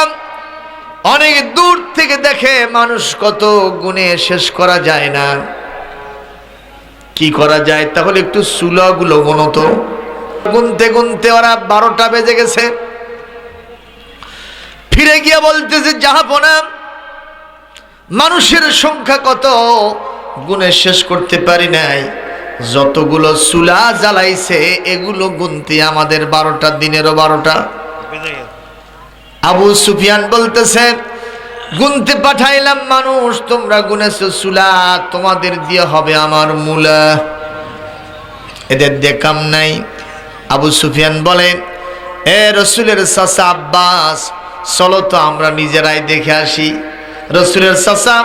অনেক দূর থেকে দেখে মানুষ কত, গুণে শেষ করা যায় না। কি করা যায়? তাহলে একটু চুলাগুলো গুনতো। গুনতে গুনতে ওরা 12টা বেজে গেছে। ফিরে গিয়ে বলতেছে জাহাপনা মানুষের সংখ্যা কত, গুণে শেষ করতে পারি নাই। যতগুলো চুলা জ্বালাইছে এগুলো গুনতে আমাদের 12টা, দিনেরও 12টা। আবু সুফিয়ান বলতেছে গুনতে পাঠাইলাম মানুষ, তোমরা গুনেছো চুলা, তোমাদের দিয়ে হবে আমার মূলা, এদের দিয়ে কাম নাই। আবু সুফিয়ান বলে এ রাসূলের চাচা আব্বাস, চলো তো আমরা নিজেরাই দেখে আসি। রাসূলের চাচা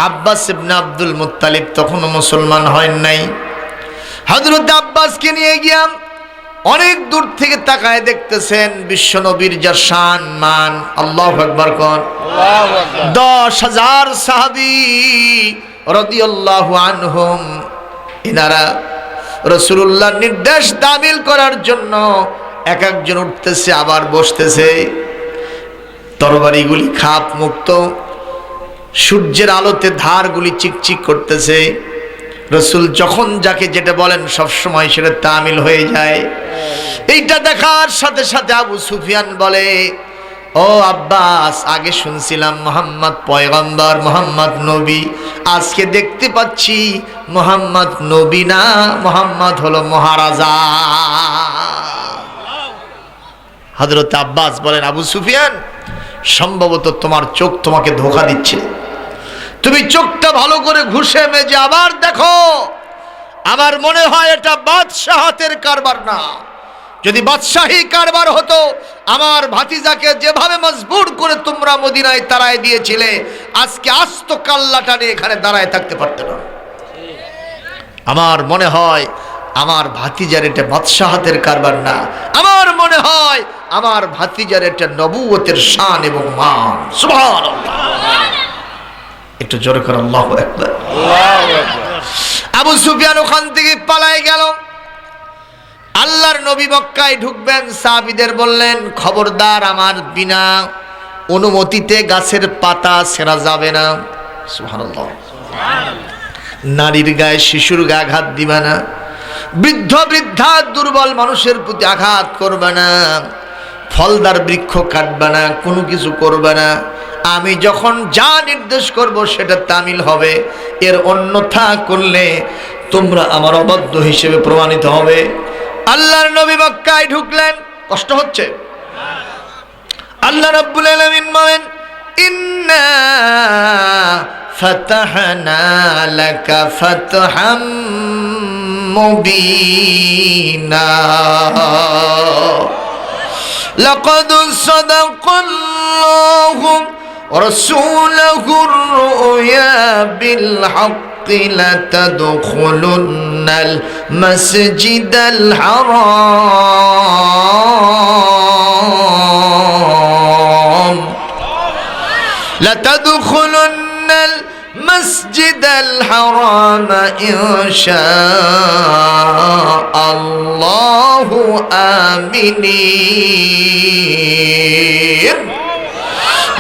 আব্বাস ইবনে আব্দুল মুত্তালিব তখনও মুসলমান হন নাই। হযরত আব্বাসকে নিয়ে গিয়া অনেক দূর থেকে তাকায় দেখতেছেন বিশ্ব নবীর যা শান মান। আল্লাহু আকবার কোন। 10,000 সাহাবী রাদিয়াল্লাহু আনহুম, এনারা রাসূলুল্লাহর নির্দেশ তামিল করার জন্য এক একজন উঠতেছে আবার বসতেছে। তরবারিগুলি খাপ মুক্ত, সূর্যের আলোতে ধারগুলি চিকচিক করতেছে। রসুল যখন যাকে যেটা বলেন সবসময় সেটা তামিল হয়ে যায়। এইটা দেখার সাথে সাথে আবু সুফিয়ান বলে, ও আব্বাস, আগে শুনছিলাম মোহাম্মদ পয়গম্বর, মোহাম্মদ নবী, আজকে দেখতে পাচ্ছি মোহাম্মদ নবী না, মোহাম্মদ হলো মহারাজা। হযরত আব্বাস বলেন, আবু সুফিয়ান, সম্ভবত তোমার চোখ তোমাকে ধোঁকা দিচ্ছে, তুমি চোখটা ভালো করে ঘুষে মেজে আবার দেখো। আমার মনে হয় এটা বাদশাহতের কারবার না। যদি বাদশাহী কারবার হতো, আমার ভাতিজাকে যেভাবে মজবুর করে তোমরা মদিনায় তাড়ায় দিয়েছিলে, আজকে আস্ত কাল্লাটা নিয়ে এখানে দাঁড়ায় থাকতে পারতে না। আমার মনে হয় আমার ভাতিজার এটা বাদশাহতের কারবার না, আমার মনে হয় আমার ভাতিজার এটা নবুয়তের শান এবং মান। সুবহানাল্লাহ, একটু জোরে করে আল্লাহু আকবার। আবু সুফিয়ান ওখান থেকে পালায় গেল। আল্লাহর নবী মক্কায় ঢুকবেন, সাহাবীদের বললেন, খবরদার, আমার বিনা অনুমতিতে গাছের পাতা ছেঁড়া যাবে না। সুবহানাল্লাহ। নারীর গায়ে, শিশুর গায়ে আঘাত দিবে না, বৃদ্ধ বৃদ্ধা দুর্বল মানুষের প্রতি আঘাত করবে না, ফলদার বৃক্ষ কাটবে না, কোনো কিছু করবে না। আমি যখন যা নির্দেশ করব সেটা তামিল হবে, এর অন্যথা করলে তোমরা আমার অবাধ্য হিসেবে প্রমাণিত হবে। আল্লাহর নবী মক্কায় ঢুকলেন। কষ্ট হচ্ছে? আল্লাহ রাব্বুল আলামিন বলেন, ইন্না ফাতাহনা লাকা ফাতহাম মুবিনা লাকাদ সাদাকাল্লাহু রাসূলুহুর রুয়া বিল হক লাতাদখুলুন্নাল মাসজিদাল হারাম লাতাদখুলুন্নাল মাসজিদাল হারাম ইনশাআল্লাহু আমিনিন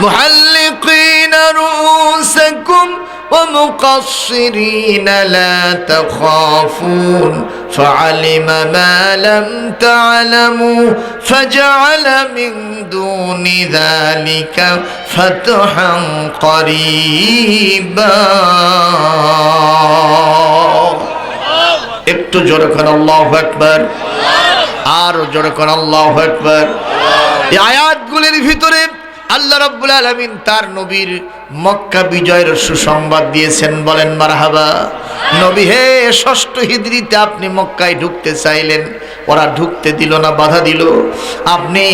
মুহাল্লিকিনা রুউসাকুম ومقصرين لا تخافون فعلم ما لم تعلموا فجعل من دون ذلك فتحا قريبا একটু জোরে করে আল্লাহু আকবার, আর জোরে করে আল্লাহু আকবার। এই আয়াতগুলির ভিতরে আল্লাহ রাব্বুল আলামিন তার নবীর মক্কা বিজয়ের সুসংবাদ দিয়েছেন। বলেন মারহাবা। নবী হে, ষষ্ঠ হিজরিতে আপনি মক্কায় ঢুকতে চাইলেন, ওরা ঢুকতে দিল না, বাধা দিল। আপনি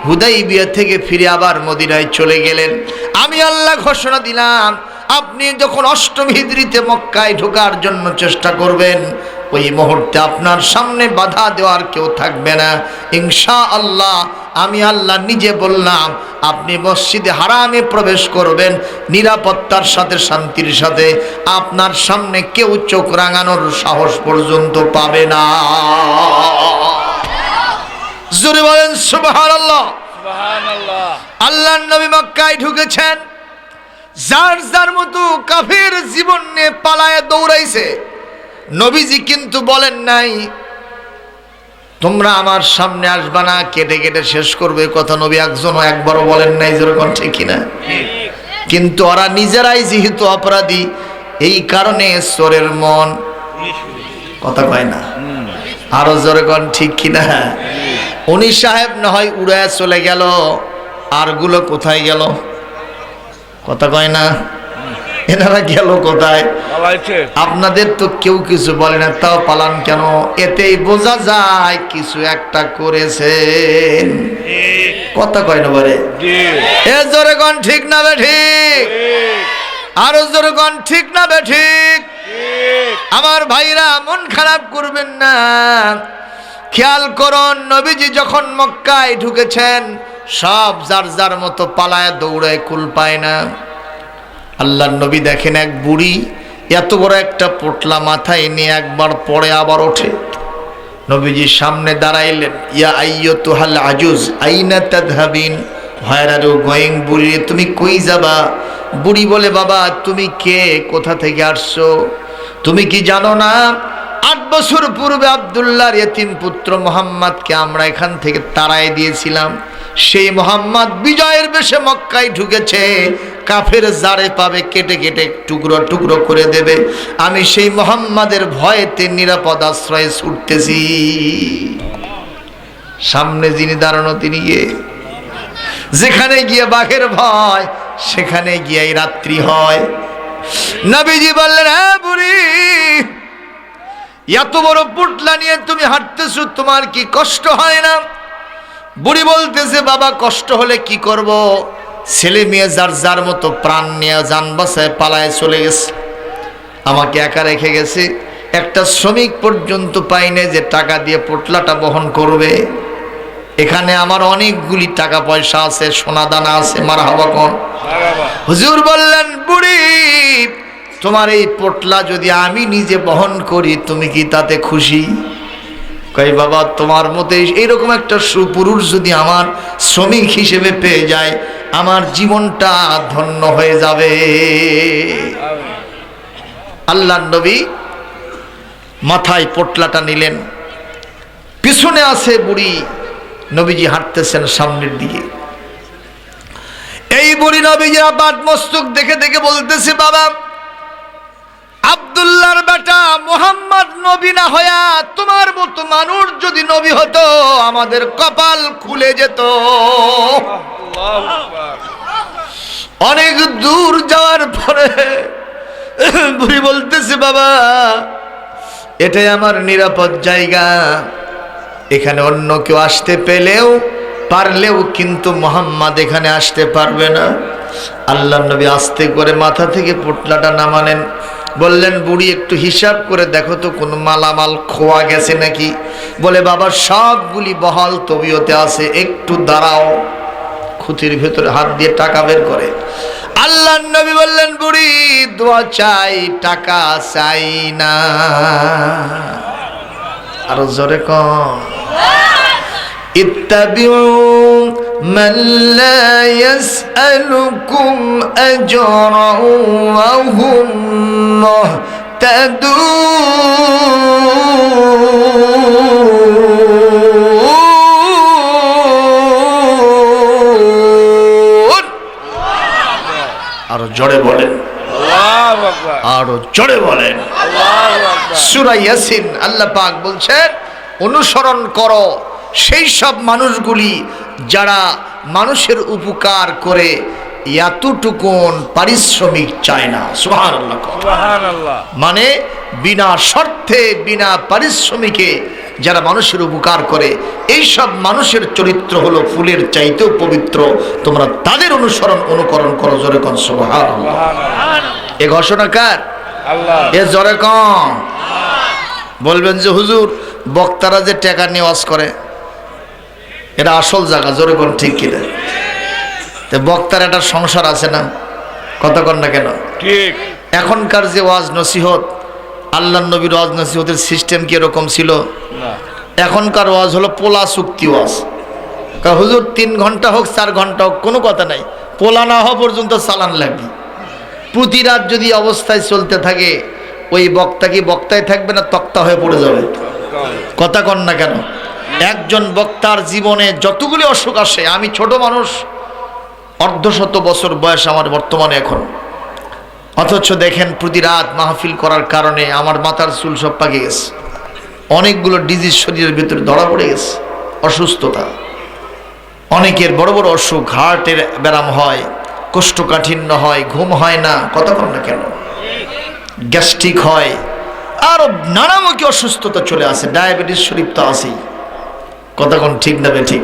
হুদাইবিয়া থেকে ফিরে আবার মদিনায় চলে গেলেন। আমি আল্লাহ ঘোষণা দিলাম, আপনি যখন অষ্টম হিজরিতে মক্কায় ঢোকার জন্য চেষ্টা করবেন, ওই মুহূর্তে আপনার সামনে বাধা দেওয়ার কেউ থাকবে না ইনশাআল্লাহ। আমি আল্লাহ নিজে বললাম, আপনি মসজিদে হারামে প্রবেশ করবেন নিরাপত্তার সাথে, শান্তির সাথে। আপনার সামনে কেউ চোখ রাঙানোর সাহস পর্যন্ত পাবে না। জোরে বলেন সুবহানাল্লাহ। সুবহানাল্লাহ। আল্লাহর নবী মক্কায় ঢুকেছেন, যার যার মতো কাফের জীবন নিয়ে পালায়ে দৌড়াইছে। নবীজি কিন্তু বলেন নাই, তোমরা আমার সামনে আসবা না, কেটে কেটে শেষ করবে। কথা নবী একজনও একবারও বলেন নাই, যেরকম ঠিক কিনা? কিন্তু ওরা নিজেরাই যেহেতু অপরাধী, এই কারণে চোরের মন কথা কয় না। আরো যেরকম ঠিক কিনা? উনি সাহেব না হয় উড়ায় চলে গেল, আর গুলো কোথায় গেল? কথা কয় না। এনারা গেল কোথায়? আপনাদের তো কেউ কিছু বলে না, তাও পালান কেন? এতেই বোঝা যায় কিছু একটা করেছেন। কথা কয় না বলে? এ জোরে কোন ঠিক না বে ঠিক? আরো জোরে কোন ঠিক না বে ঠিক? আমার ভাইরা, মন খারাপ করবেন না। খেয়াল করুন, নবীজি যখন মক্কায় ঢুকেছেন, সব যার যার মতো পালায় দৌড়ায়, কুল পায় না। আল্লাহর নবী দেখেন এক বুড়ি এত বড় একটা পোটলা মাথায় নিয়ে একবার পড়ে আবার ওঠে। নবীজির সামনে দাঁড়াইলেন, ইয়া আইয়্যতুহাল আজুজ আইনা তাযহাবিন, হোয়ার আর ইউ গোয়িং? বুড়ি, তুমি কই যাবা? বুড়ি বলে, বাবা তুমি কে, কোথা থেকে আসছো? তুমি কি জানো না 8 বছর পূর্বে আব্দুল্লাহর ইতিম পুত্র মুহাম্মদকে আমরা এখান থেকে তাড়াই দিয়েছিলাম। সেই মুহাম্মদ বিজয়ের বেশে মক্কায় ঢুকেছে, কাফের যারে পাবে কেটে কেটে টুকরো টুকরো করে দেবে। আমি সেই মুহাম্মাদের ভয়েতে নিরাপদ আশ্রয়ে ছুটতেছি। সামনে যিনি দাঁড়ানো তিনি গিয়ে, যেখানে গিয়ে বাঘের ভয় সেখানে গিয়ে রাত্রি হয়। নবীজি বললেন, হ্যাঁ বুড়ি, এত বড় পুটলা নিয়ে তুমি হাঁটতেছো, তোমার কি কষ্ট হয় না? বুড়ি বলতেছে, বাবা কষ্ট হলে কি করব, ছেলে মেয়ে যার যার মতো প্রাণ নিয়ে যান বাসায় পালায় চলে গেছে, আমাকে একা রেখে গেছে। একটা শ্রমিক পর্যন্ত পাই না যে টাকা দিয়ে পোটলাটা বহন করবে। এখানে আমার অনেকগুলি টাকা পয়সা আছে, সোনা দানা আছে, মারহাবা কোন। হুজুর বললেন, বুড়ি তোমার এই পোটলা যদি আমি নিজে বহন করি তুমি কি তাতে খুশি? কই বাবা, তোমার মতে এইরকম একটা সুপুরুষ যদি আমার শ্রমিক হিসেবে পেয়ে যায় আমার জীবনটা ধন্য হয়ে যাবে। আল্লাহর নবী মাথায় পোটলাটা নিলেন, পিছনে আছে বুড়ি। নবীজি হাঁটতেছেন সামনের দিকে। এই বুড়ি নবীজি আপাত মস্তক দেখে দেখে বলতেছে, বাবা আব্দুল্লাহর বেটা মুহাম্মদ নবী না হয়া তোমার মতো মানুষ যদি নবী হতো আমাদের কপাল খুলে যেত। অনেক দূর যাওয়ার পরে বুড়ি বলতেছে, বাবা এটাই আমার নিরাপদ জায়গা, এখানে অন্য কেউ আসতে পেলেও পারলেও কিন্তু মুহাম্মদ এখানে আসতে পারবে না। আল্লাহর নবী আস্তে করে মাথা থেকে পোটলাটা নামালেন, বললেন, বুড়ি একটু হিসাব করে দেখো তো কোনো মালামাল খোয়া গেছে নাকি। বলে, বাবা সবগুলি বহাল তবিয়তে আছে, একটু দাঁড়াও। খুঁতির ভেতরে হাত দিয়ে টাকা বের করে। আল্লাহর নবী বললেন, বুড়ি দোয়া চাই, টাকা চাই না। আরো জোরে কম। ইত্তাবিউ মান লা ইয়াসআলুকুম আজরান ওয়া হুম মুহতাদুন। আরো জোরে বলেন, আরো জোরে বলেন। সূরা ইয়াসিন আল্লাহ পাক বলছেন, অনুসরণ করো সেই সব মানুষগুলি যারা মানুষের উপকার করে এতটুকুন পারিশ্রমিক চায় না। সুবহানাল্লাহ। মানে বিনা শর্তে বিনা পারিশ্রমিকে যারা মানুষের উপকার করে, এই সব মানুষের চরিত্র হলো ফুলের চাইতেও পবিত্র। তোমরা তাদের অনুকরণ করো। জোরে কোন সুবহানাল্লাহ। এ ঘোষণা কার? আল্লাহ। এ জোরে কম। বলবেন যে হুজুর বক্তারা যে টাকা নিয়ে ওয়াজ করে এটা আসল জায়গা, জোরে কোন ঠিক কিনা? তো বক্তার একটা সংসার আছে না, কথা কন না কেন? ঠিক। এখনকার যে ওয়াজ নসিহত, আল্লাহর নবীর ওয়াজ নসিহতের সিস্টেম কি এরকম ছিল? এখনকার ওয়াজ হলো পোলা চুক্তি ওয়াজ। হুজুর 3 ঘন্টা হোক 4 ঘন্টা হোক কোনো কথা নাই, পোলা না হওয়া পর্যন্ত চালান লাগবে। প্রতি রাত যদি অবস্থায় চলতে থাকে ওই বক্তা কি বক্তায় থাকবে না তক্তা হয়ে পড়ে যাবে? কথা কন না কেন? একজন বক্তার জীবনে যতগুলি অসুখ আসে, আমি ছোট মানুষ, 150 বছর বয়স আমার বর্তমানে এখন, অথচ দেখেন প্রতি রাত মাহফিল করার কারণে আমার মাথার চুল সব পাকে গেছে, অনেকগুলো ডিজিজ শরীরের ভিতরে ধরা পড়ে গেছে, অসুস্থতা। অনেকের বড় বড় অসুখ, হার্টের ব্যারাম হয়, কোষ্ঠকাঠিন্য হয়, ঘুম হয় না, কথা কন না কেন, গ্যাস্ট্রিক হয়, আরো নানামুখী অসুস্থতা চলে আসে, ডায়াবেটিস শরীফ তো আছেই, কথা কোন ঠিক না ঠিক?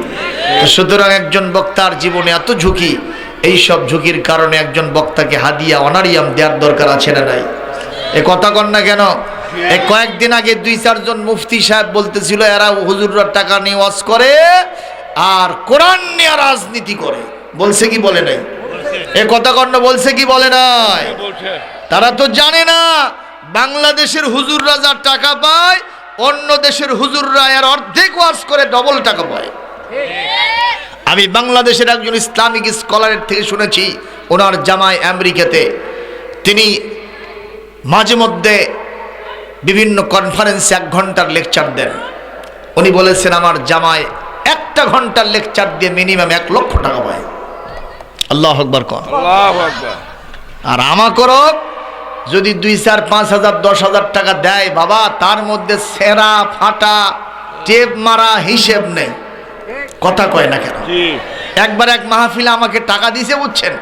সুতরাং একজন বক্তার জীবনে এত ঝুঁকি, এই সব ঝুঁকির কারণে একজন বক্তাকে হাদিয়া অনারিয়াম দেওয়ার দরকার আছে না নাই? এ কথা কন না কেন? এই কয়েকদিন আগে 2-4 জন মুফতি সাহেব বলতেছিল এরা হুজুররা টাকা নিয়ে ওয়াজ করে আর কোরআন নিয়ে রাজনীতি করে। বলছে কি বলে নাই? এ কথা কন না, বলছে কি বলে নাই? তারা তো জানে না বাংলাদেশের হুজুররা যা টাকা পায় অন্য দেশের হুজুররা এর অর্ধেক ওয়াজ করে ডবল টাকা পায়। আমি বাংলাদেশের একজন ইসলামিক স্কলারের থেকে শুনেছি, ওনার জামাই আমেরিকাতে, তিনি মাঝে মধ্যে বিভিন্ন কনফারেন্সে 1 ঘন্টার লেকচার দেন। উনি বলেছেন আমার জামাই 1 ঘন্টার লেকচার দিয়ে মিনিমাম 1 লক্ষ টাকা পায়। আল্লাহু আকবার কর। আল্লাহু আকবার। আর আমাকেও যদি 2, 4, 5 হাজার 10 হাজার টাকা দেয় বাবা, তার মধ্যে সেরা ফাটা টেপ মারা হিসেব নেই। কথা কয় না কেন? জি। একবার এক মাহফিলে আমাকে টাকা দিয়েছে, বুঝছেন,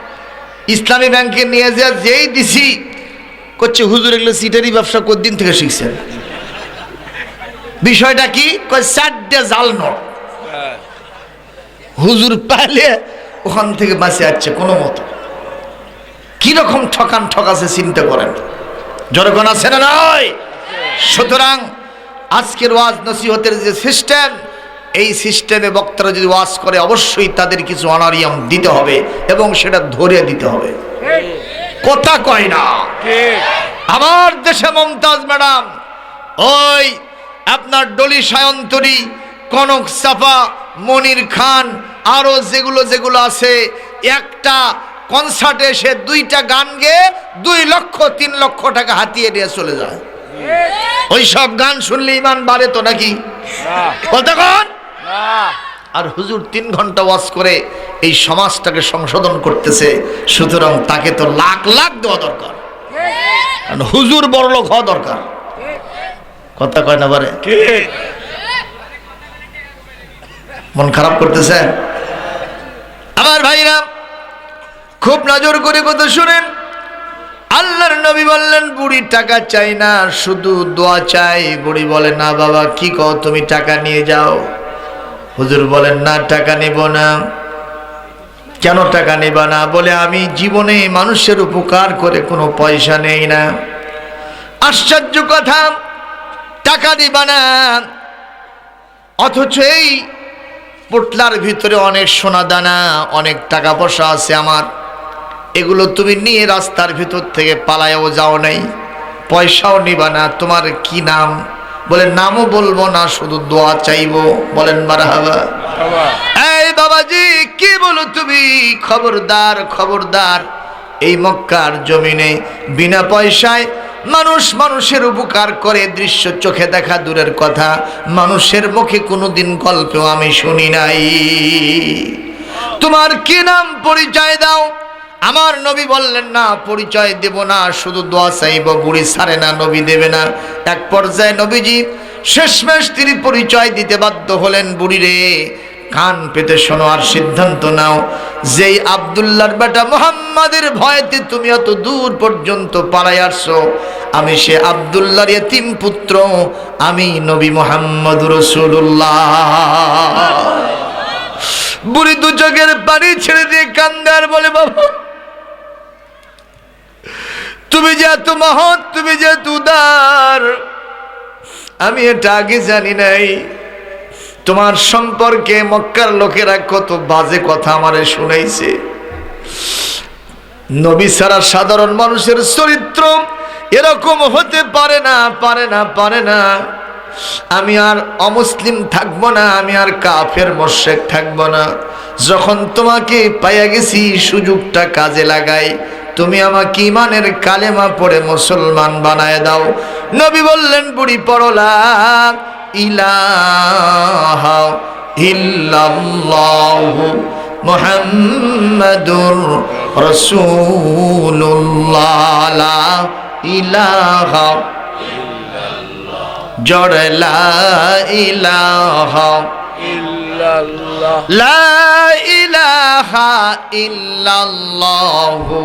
ইসলামী ব্যাংকে নিয়ে যেই দিছি করছে হুজুর এগুলো সিটারি ব্যবসা কতদিন থেকে শিখছেন? বিষয়টা কি? কয় 4টে জাল নোট। হুজুর পাইলে ওখান থেকে বাঁচে আসছে কোনো মতো। কিরকম ঠকাছে চিন্তা করেন। জনগণ আছে না নয়? সুতরাং আজকের ওয়াজ নসিহতের যে সিস্টেম, এই সিস্টেমে বক্তারা যদি ওয়াজ করে অবশ্যই তাদের কিছু অনারিয়াম দিতে হবে এবং সেটা ধরে দিতে হবে। কথা কয় না? ঠিক। আমার দেশে মমতাজ ম্যাডাম, ওই আপনার ডলি সায়ন্তরী, কনক সাফা, মনির খান, আরো যেগুলো আছে, একটা কনসার্টে এসে 2টা গান গেয়ে 2 লক্ষ 3 লক্ষ টাকা হাতিয়ে নিয়ে চলে যায়। ওই সব গান শুনলে ইমান বাড়ে তো নাকি? কতক্ষণ? আর হুজুর 3 ঘন্টা ওয়াজ করে এই সমাজটাকে সংশোধন করতেছে। সুতরাং তাকে তো লাখ লাখ দেওয়া দরকার, কারণ হুজুর বড়লোক হওয়া দরকার। কথা কয় না বারে? ঠিক। মন খারাপ করতেছেন আমার ভাইরা? খুব নজর করে কথা শুনেন। আল্লাহর নবী বললেন বুড়ি টাকা চাই না, শুধু দোয়া চাই। বুড়ি বলে না বাবা, কি কও তুমি, টাকা নিয়ে যাও। হুজুর বলেন না, টাকা নিব না। কেন টাকা নিবা না? বলে আমি জীবনে মানুষের উপকার করে কোনো পয়সা নেই না। আশ্চর্য কথা, টাকা দিবা না, অথচ এই পোটলার ভিতরে অনেক সোনা দানা, অনেক টাকা পয়সা আছে আমার, এগুলো তুমি নিয়ে রাস্তার ভিতর থেকে পালায়ও যাও নাই, পয়সাও নিবা না। তোমার কি নাম? বলে নামও বলবো না, শুধু দোয়া চাইবো। বলেন মারহাবা। এই বাবাজি, কি বলো তুমি? খবরদার খবরদার, এই মক্কার জমিনে বিনা পয়সায় মানুষের উপকার করে দৃশ্য চোখে দেখা দূরের কথা, মানুষের মুখে কোনোদিন গল্পেও আমি শুনি নাই। তোমার কি নাম? পরিচয় দাও। আমার নবী বললেন না, পরিচয় দেব না, শুধু দোয়া চাইব। বুড়ি ছাড়ে না, নবী দেবে না। এক পর্যায়ে নবীজি শেষমেশ তিনি পরিচয় দিতে বাধ্য হলেন। বুড়ি রে, কান পেতে শোনো আর সিদ্ধান্ত নাও, যেই আব্দুল্লাহর বেটা মুহাম্মাদের ভয়েতে তুমি এত দূর পর্যন্ত পালাই আসছো, আমি সে আব্দুল্লাহর ইতিম পুত্র, আমি নবী মুহাম্মদ রাসূলুল্লাহ। বুড়ি 2 চোখের পানি ছেড়ে দিয়ে কান্দে আর বলে বাবা, তুমি যে এত মহৎ, তুমি যে এত উদার, আমি এটা আগে জানি নাই। তোমার সম্পর্কে মক্কার লোকেরা কত বাজে কথা আমারে শুনাইছে। নবী ছাড়া সাধারণ মানুষের চরিত্র এরকম হতে পারে না, পারে না, পারে না। আমি আর অমুসলিম থাকবো না, আমি আর কাফের মুশরিক থাকবো না। যখন তোমাকে পাইয়া গেছি, সুযোগটা কাজে লাগাই, তুমি আমাকে ঈমানের কালেমা পড়ে মুসলমান বানায় দাও। নবী বললেন বুড়ি, পড়ো লা ইলাহা ইল্লাল্লাহু মুহাম্মাদুর রাসূলুল্লাহ। লা ইলাহা জড় লা ইলাহা ইল্লাল্লাহ। লা ইলাহা ইল্লাল্লাহু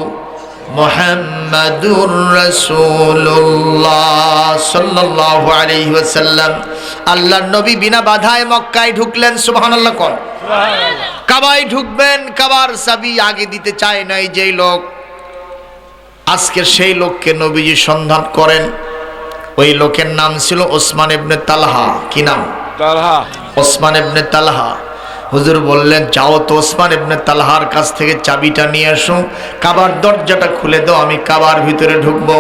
মুহাম্মাদুর রাসূলুল্লাহ সাল্লাল্লাহু আলাইহি ওয়াসাল্লাম। আল্লাহর নবী বিনা বাধায় মক্কায় ঢুকলেন। সুবহানাল্লাহ কোন? কাবায় ঢুকবেন, কাবার চাবি আগে দিতে চায় নাই যেই লোক, আজকে সেই লোককে নবীজি সন্ধান করেন। ওই লোকের নাম ছিল ওসমান ইবনে তালহা। কি নাম? তালহা। ওসমান ইবনে তালহা। হুজুর বললেন যাও তো ওসমান ইবনে তালহার কাছ থেকে চাবিটা নিয়ে আসো, কাবার দরজাটা খুলে দাও, আমি কাবার ভিতরে ঢুকবো।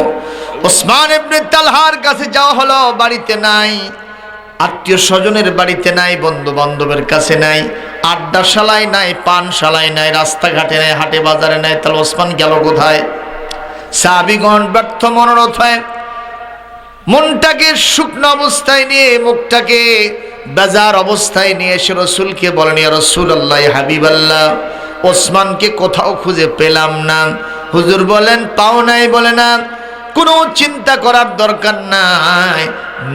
ওসমান ইবনে তালহার কাছে যাওয়া হলো, বাড়িতে নাই, আত্মীয় স্বজনের বাড়িতে নাই, বন্ধু বান্ধবের কাছে নাই, আড্ডাশালায় নাই, পানশালায় নাই, রাস্তাঘাটে নাই, হাটে বাজারে নাই। তাহলে ওসমান গেল কোথায়? সাহাবীগণ ব্যর্থ মনোরথ হয় মনটাকে শুকনো অবস্থায় নিয়ে, মুখটাকে বেজার অবস্থায় নিয়ে এসে রসুলকে বলেন, ইয়া রাসূলুল্লাহ, হাবিবাল্লাহ, ওসমানকে কোথাও খুঁজে পেলাম না। হুজুর বলেন, পাও নাই? বলে না, কোনো চিন্তা করার দরকার নাই,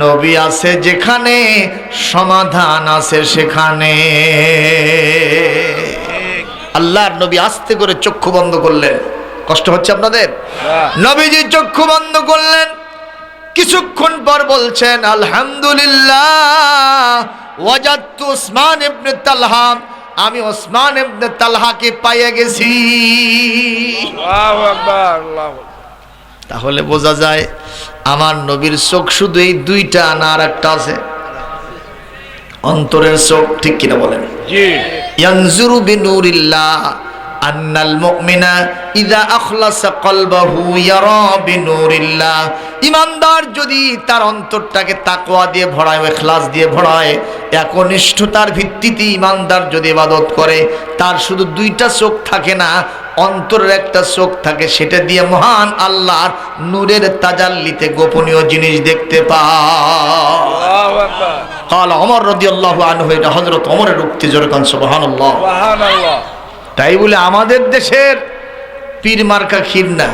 নবী আছে যেখানে সমাধান আছে সেখানে। আল্লাহর নবী আস্তে করে চক্ষু বন্ধ করলেন। কষ্ট হচ্ছে আপনাদের? নবীজি চক্ষু বন্ধ করলেন, কিছুক্ষণ পর বলছেন, আলহামদুলিল্লাহ, ওয়াজাদতু উসমান ইবনে তালহা, আমি ওসমান ইবনে তালহাকে পেয়ে গেছি। আল্লাহু আকবার, আল্লাহু আকবার। তাহলে বোঝা যায় আমার নবীর চোখ শুধু এই দুইটা না, আর একটা আছে অন্তরের চোখ, ঠিক কিনা বলেন? জি। ইয়ানজুরু বিনুরিল্লাহ আন্নাল মুমিনা ইযা আখলাসা কলবাহু ইয়ারা বিনুরিল্লাহ। ঈমানদার যদি তার অন্তরটাকে তাকওয়া দিয়ে ভরায়, ইখলাস দিয়ে ভরায়, একনিষ্ঠতার ভিত্তিতে ঈমানদার যদি ইবাদত করে, তার শুধু দুইটা চোখ থাকে না, অন্তরের একটা চোখ থাকে, সেটা দিয়ে মহান আল্লাহর নূরের তাজাল্লিতে গোপনীয় জিনিস দেখতে পায়। আল্লাহু আকবার, قال عمر رضي الله عنه, এটা হযরত ওমরের উক্তি, জোরে কান সুবহানাল্লাহ। সুবহানাল্লাহ। তাই বলে আমাদের দেশের পীর মার্কা ক্ষীর না,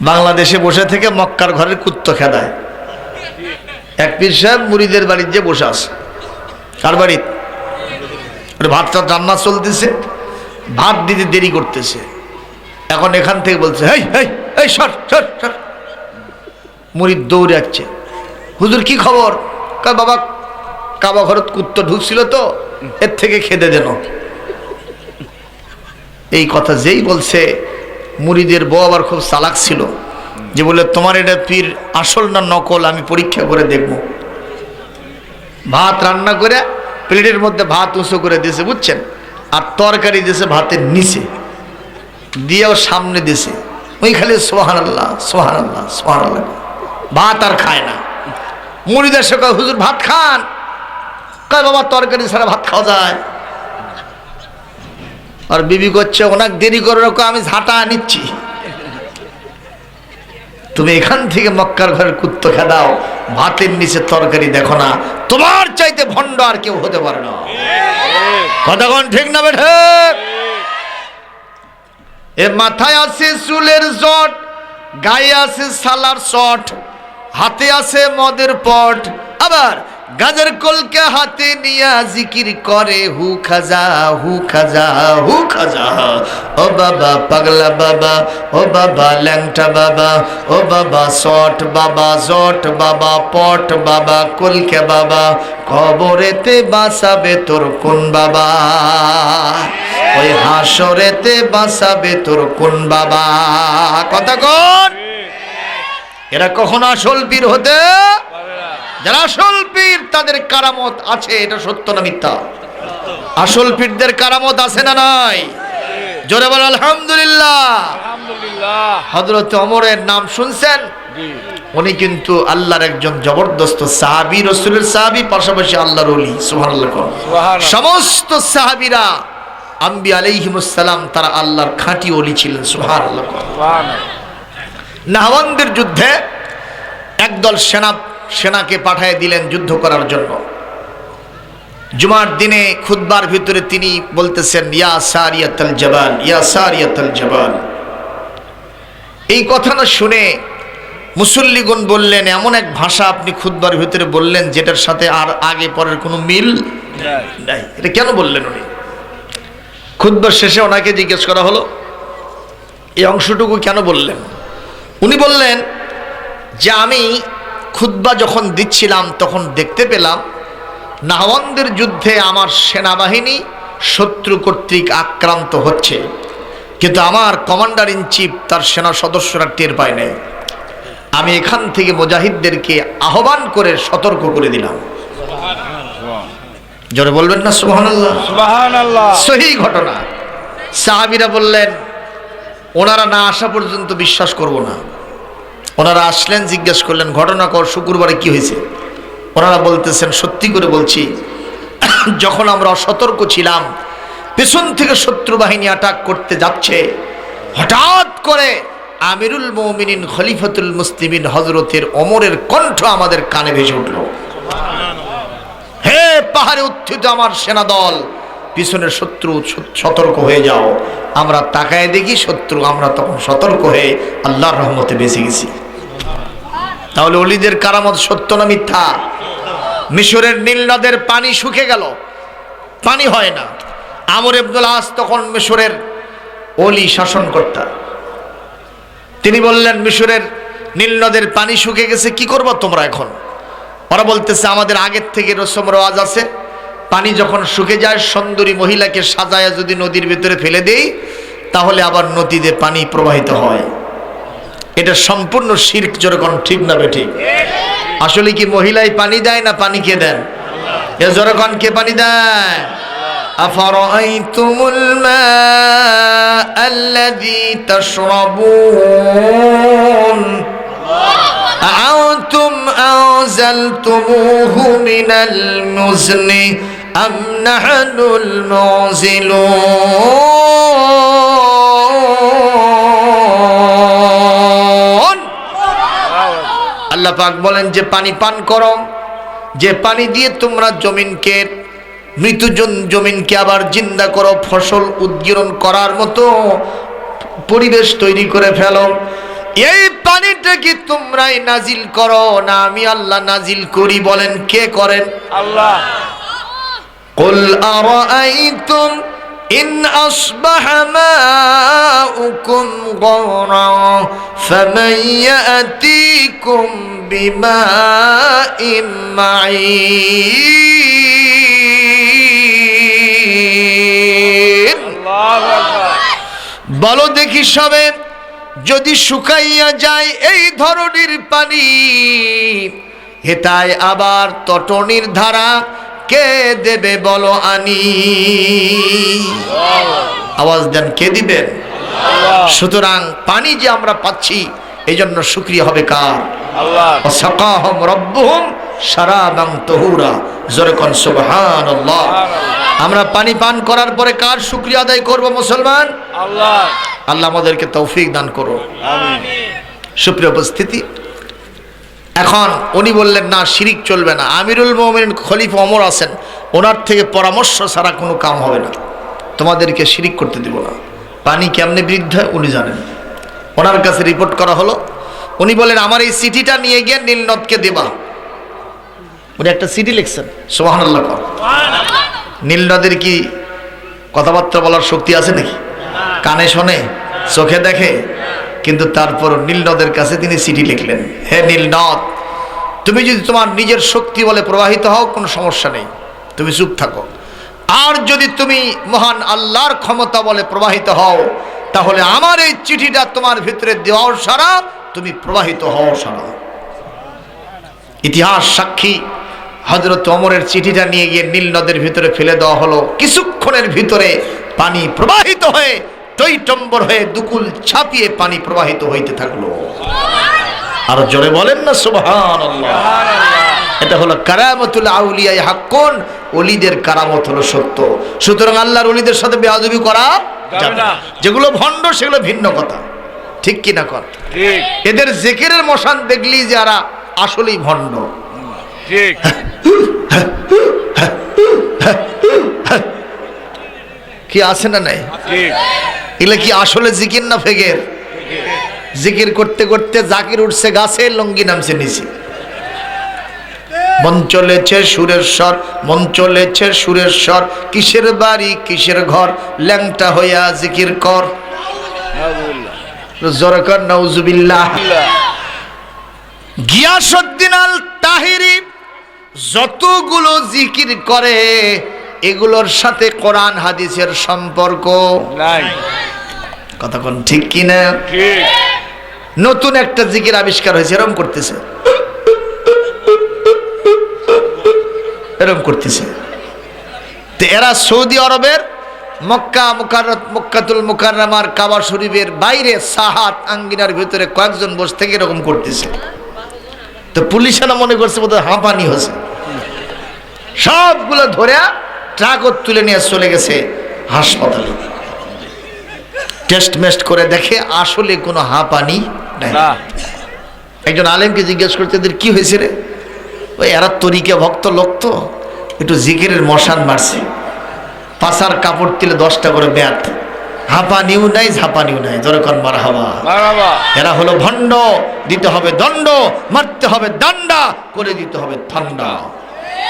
বাংলাদেশে বসে থেকে মক্কার ঘরের কুত্তো খেদায়। এক পীর সাহেব মুরিদের বাড়িতে যে বসে আছে, কার বাড়িতে? ভাতটা রান্না চলতেছে, ভাত দিতে দেরি করতেছে, এখন এখান থেকে বলছে, হেই হেই এই সর সর সর। মুরিদ দৌড়ে যাচ্ছে, হুজুর কি খবর? কয়, বাবা কাবা ঘরত কুত্তো ঢুকছিল তো, এর থেকে খেদে দেন। এই কথা যেই বলছে, মুরিদের বউ আবার খুব চালাক ছিল, যে বলে, তোমার এটা পীর আসল না নকল আমি পরীক্ষা করে দেখব। ভাত রান্না করে প্লেটের মধ্যে ভাত উঁচু করে দিয়েছে, বুঝছেন, আর তরকারি দিয়েছে ভাতের নিচে, দিয়েও সামনে দিয়েছে, ওই খালি সুবহানাল্লাহ সুবহানাল্লাহ সুবহানাল্লাহ, ভাত আর খায় না। মুরিদের সে কয়, হুজুর ভাত খান। কয়, বাবা তরকারি ছাড়া ভাত খাওয়া যায়? আর বিবি করছে, অনেক দেরি করে রাখো, আমি ঝাঁটা নিচ্ছি। তুমি এখান থেকে মক্কার ঘরের কুত্তো খেদাও, ভাতের নিচে তরকারি দেখো না, তোমার চাইতে ভণ্ড আর কেউ হতে পারে না। কথা কোন ঠিক না বেঠে? এ মাথায় আছে চুলের জট, গায়ে আছে সালার শট, হাতে আছে মদের পট, আবার গাজর কলকে হাতে নিয়া জিকির করে, হু খাজা হু খাজা হু খাজা। ও বাবা পাগলা বাবা, ও বাবা ল্যাংটা বাবা, ও বাবা শট বাবা, জট বাবা, পট বাবা, কলকে বাবা, কবরেতে বাসাবে তোর কোন বাবা, ওই হাসরেতে বাসাবে তোর কোন বাবা। কথা কোন? এরা কখনো আসল পীর হতে? যারা আসল পীর তাদের কারামত আছে, এটা সত্য না মিথ্যা? আসল পীরদের কারামত আছে না নাই? জোরে বল আলহামদুলিল্লাহ। আলহামদুলিল্লাহ। হযরত ওমরের নাম শুনছেন? জি। উনি কিন্তু আল্লাহর একজন জবরদস্ত সাহাবী, রাসূলের সাহাবী, পাশাপাশি আল্লাহর ওলি। সুবহানাল্লাহ। সুবহানাল্লাহ। সমস্ত সাহাবীরা আম্বিয়া আলাইহিমুস সালাম, তারা আল্লাহর খাঁটি ওলি ছিলেন। সুবহানাল্লাহ। সুবহানাল্লাহ। নাহওয়ানদের যুদ্ধে একদল সেনাকে পাঠিয়ে দিলেন যুদ্ধ করার জন্য। জুমার দিনে খুতবার ভিতরে তিনি বলতেছেন, ইয়া সারিয়াতুল জাবাল, ইয়া সারিয়াতুল জাবাল। এই কথাটা শুনে মুসল্লিগণ বললেন, এমন এক ভাষা আপনি খুতবার ভিতরে বললেন যেটার সাথে আর আগে পরের কোনো মিল নাই, এটা কেন বললেন? উনি খুতবার শেষে ওনাকে জিজ্ঞেস করা হলো, এই অংশটুকু কেন বললেন? উনি বললেন যে, আমি খুতবা যখন দিচ্ছিলাম তখন দেখতে পেলাম নাহওয়ানদের যুদ্ধে আমার সেনাবাহিনী শত্রু কর্তৃক আক্রান্ত হচ্ছে, কিন্তু আমার কমান্ডার ইন চিফ তার সেনা সদস্যরা টের পায় নাই। আমি এখান থেকে মুজাহিদদেরকে আহ্বান করে সতর্ক করে দিলাম। জোরে বলবেন না সুবহানাল্লাহ? সুবহানাল্লাহ। সহি ঘটনা। সাহাবীরা বললেন, ওনারা না আসা পর্যন্ত বিশ্বাস করব না। ওনারা আসলেন, জিজ্ঞেস করলেন, ঘটনা কর, শুক্রবারে কি হয়েছে? ওনারা বলতেছেন, সত্যি করে বলছি, যখন আমরা অসতর্ক ছিলাম, পেছন থেকে শত্রু বাহিনী অ্যাটাক করতে যাচ্ছে, হঠাৎ করে আমিরুল মুমিনিন খলিফাতুল মুসলিমিন হযরতের ওমরের কণ্ঠ আমাদের কানে ভেসে উঠল, হে পাহাড়ে উত্থিত আমার সেনাদল, পিছনের শত্রু সতর্ক হয়ে যাও। আমরা তাকায় দেখি শত্রু, আমরা তখন সতর্ক হয়ে আল্লাহর রহমতে বেঁচে গেছি। তাহলে ওলিদের কারামত সত্য না মিথ্যা? মিশরের নীল নদের পানি শুকিয়ে গেল, পানি হয় না। আমর ইবনুল আস তখন মিশরের ওলি শাসনকর্তা, তিনি বললেন মিশরের নীল নদের পানি শুকিয়ে গেছে, কি করবো তোমরা এখন? ওরা বলতেছে আমাদের আগের থেকে রসম রেওয়াজ আছে, পানি যখন শুকিয়ে যায় সুন্দরী মহিলাকে সাজায়া যদি নদীর ভিতরে ফেলে দেই তাহলে আবার নদীতে পানি প্রবাহিত হয়। এটা সম্পূর্ণ শিরক। যেরকম ঠিক না বেঠিক? আসলে কি মহিলাই পানি দেয় না পানি কে দেন? এ যেরকম কে পানি দেয়? আফারাআইতুমুল মাআল্লাযী তাশরাবুন আআনতুম আনজালতুমূহু মিনাল মুজনি আম নাহনুল মুনজিলুন। আল্লাহ পাক বলেন যে পানি পান করো, যে পানি দিয়ে তোমরা জমিনকে, মৃত জমিনকে আবার জিন্দা করো, ফসল উদ্গীরণ করার মতো পরিবেশ তৈরি করে ফেলো। এই পানিটা কি তোমরাই নাজিল করো না আমি আল্লাহ নাজিল করি? বলেন কে করেন? আল্লাহ। কুল আরাআইতুম ইন আসবাহা মাউকুম গাওরা ফামান ইয়াতিকুম বিমাইন মাঈন। আল্লাহু আকবার। বলো দেখি সবে, যদি শুকাইয়া যায় এই ধরনের পানি, হেতায় আবার তটনির ধারা কে দেবে বলো আনি? আওয়াজ দেন, কে দিবেন? সুতরাং পানি যে আমরা পাচ্ছি এই জন্য শুকরিয়া হবে কার? আল্লাহ। ওয়াসাকাহুম রাব্বুহুম শারাবান তাহুরা। জোরে কোন সুবহানাল্লাহ। আমরা পানি পান করার পরে কার শুকরিয়া আদায় করব মুসলমান? আল্লাহ। আল্লাহ আমাদেরকে তৌফিক দান করো। আমিন। সুপ্রিয় উপস্থিতি, এখন উনি বললেন না শিরিক চলবে না। আমিরুল মুমিনিন খলিফা ওমর আছেন, ওনার থেকে পরামর্শ ছাড়া কোনো কাম হবে না, তোমাদেরকে শিরিক করতে দিব না। পানি কেমনে বৃদ্ধি হয় উনি জানেন। ওনার কাছে রিপোর্ট করা হলো, উনি বলেন আমার এই চিঠিটা নিয়ে গিয়ে নীলনদকে দেবা। উনি একটা চিঠি লিখছেন, সুবহানাল্লাহ। নীলনদের কি কথাবার্তা বলার শক্তি আছে নাকি? কানে শোনে, চোখে দেখে, কিন্তু তারপর নীলনদের কাছে তিনি চিঠি লিখলেন, হে নীলনদ, তুমি যদি তোমার নিজের শক্তি বলে প্রবাহিত হও কোনো সমস্যা নেই, তুমি চুপ থাকো। আর যদি তুমি মহান আল্লাহর ক্ষমতা বলে প্রবাহিত হও তাহলে আমার এই চিঠিটা তোমার ভিতরে দেওয়ার সারা তুমি প্রবাহিত হও সারা। ইতিহাস সাক্ষী, হযরত ওমরের চিঠিটা নিয়ে গিয়ে নীলনদের ভিতরে ফেলে দেওয়া হলো। কিছুক্ষণের ভিতরে পানি প্রবাহিত হয়ে টইটম্বর হয়ে দুকুল ছাপিয়ে পানি প্রবাহিত হইতে থাকলো। আর জোরে বলেন না সুবহানাল্লাহ। এটা হলো কারামাতুল আউলিয়া হাক্কুন, ওলিদের কারামত হলো সত্য। সুতরাং আল্লাহর ওলিদের সাথে বেয়াদবি করা যাবে না। যেগুলো ভণ্ড সেগুলো ভিন্ন কথা, ঠিক কি না কর? ঠিক। এদের জিকিরের মশান দেখলি যারা আসলেই ভণ্ড। ঠিক। কি আছে না নাই? ঠিক। এগুলো কি আসলে জিকির না ফেকের? জিকির করতে করতে জাকির উঠছে গাছে, লঙ্গি নামছে নিচে। মন চলেছে সুরেশ্বর, মন চলেছে সুরেশ্বর, কিসের বাড়ি কিসের ঘর, ল্যাংটা হইয়া জিকির কর। জোরে কর নাউজুবিল্লাহ। গিয়াসউদ্দিন আল তাহিরি যতগুলো জিকির করে এগুলোর সাথে কোরআন হাদিসের সম্পর্ক নাই। কথা কোন ঠিক কিনা? ঠিক। নতুন একটা জিকির আবিষ্কার হয়েছে, এরকম করতেছে, এরকম করতেছে। তো এরা সৌদি আরবের মক্কাতুল মুকাররমার কাবা শরীফের বাইরে সাহাত আঙ্গিনার ভিতরে কয়েকজন বসে থেকে এরকম করতেছে। তো পুলিশেরা মনে করছে বোধহয় হাঁপানি হয়েছে, সবগুলো ধরে ট্রাকত তুলে নিয়ে চলে গেছে হাসপাতালে। টেস্ট মেস্ট করে দেখে আসলে কোনো হাঁপানি নাই। না একজন আলেমকে জিজ্ঞেস করতে এদের কি হয়েছে রে? ওই এরা তরিকা ভক্ত লোক তো, একটু জিকিরের মশান মারছে, পাশার কাপড় দিলে 10টা করে ব্যাত, হাঁপানিও নাই ঝাঁপানিও নাই, যখন মার হাওয়া। মারহাবা। এরা হলো ভণ্ড, দিতে হবে দণ্ড, মারতে হবে দান্ডা, করে দিতে হবে ঠান্ডা।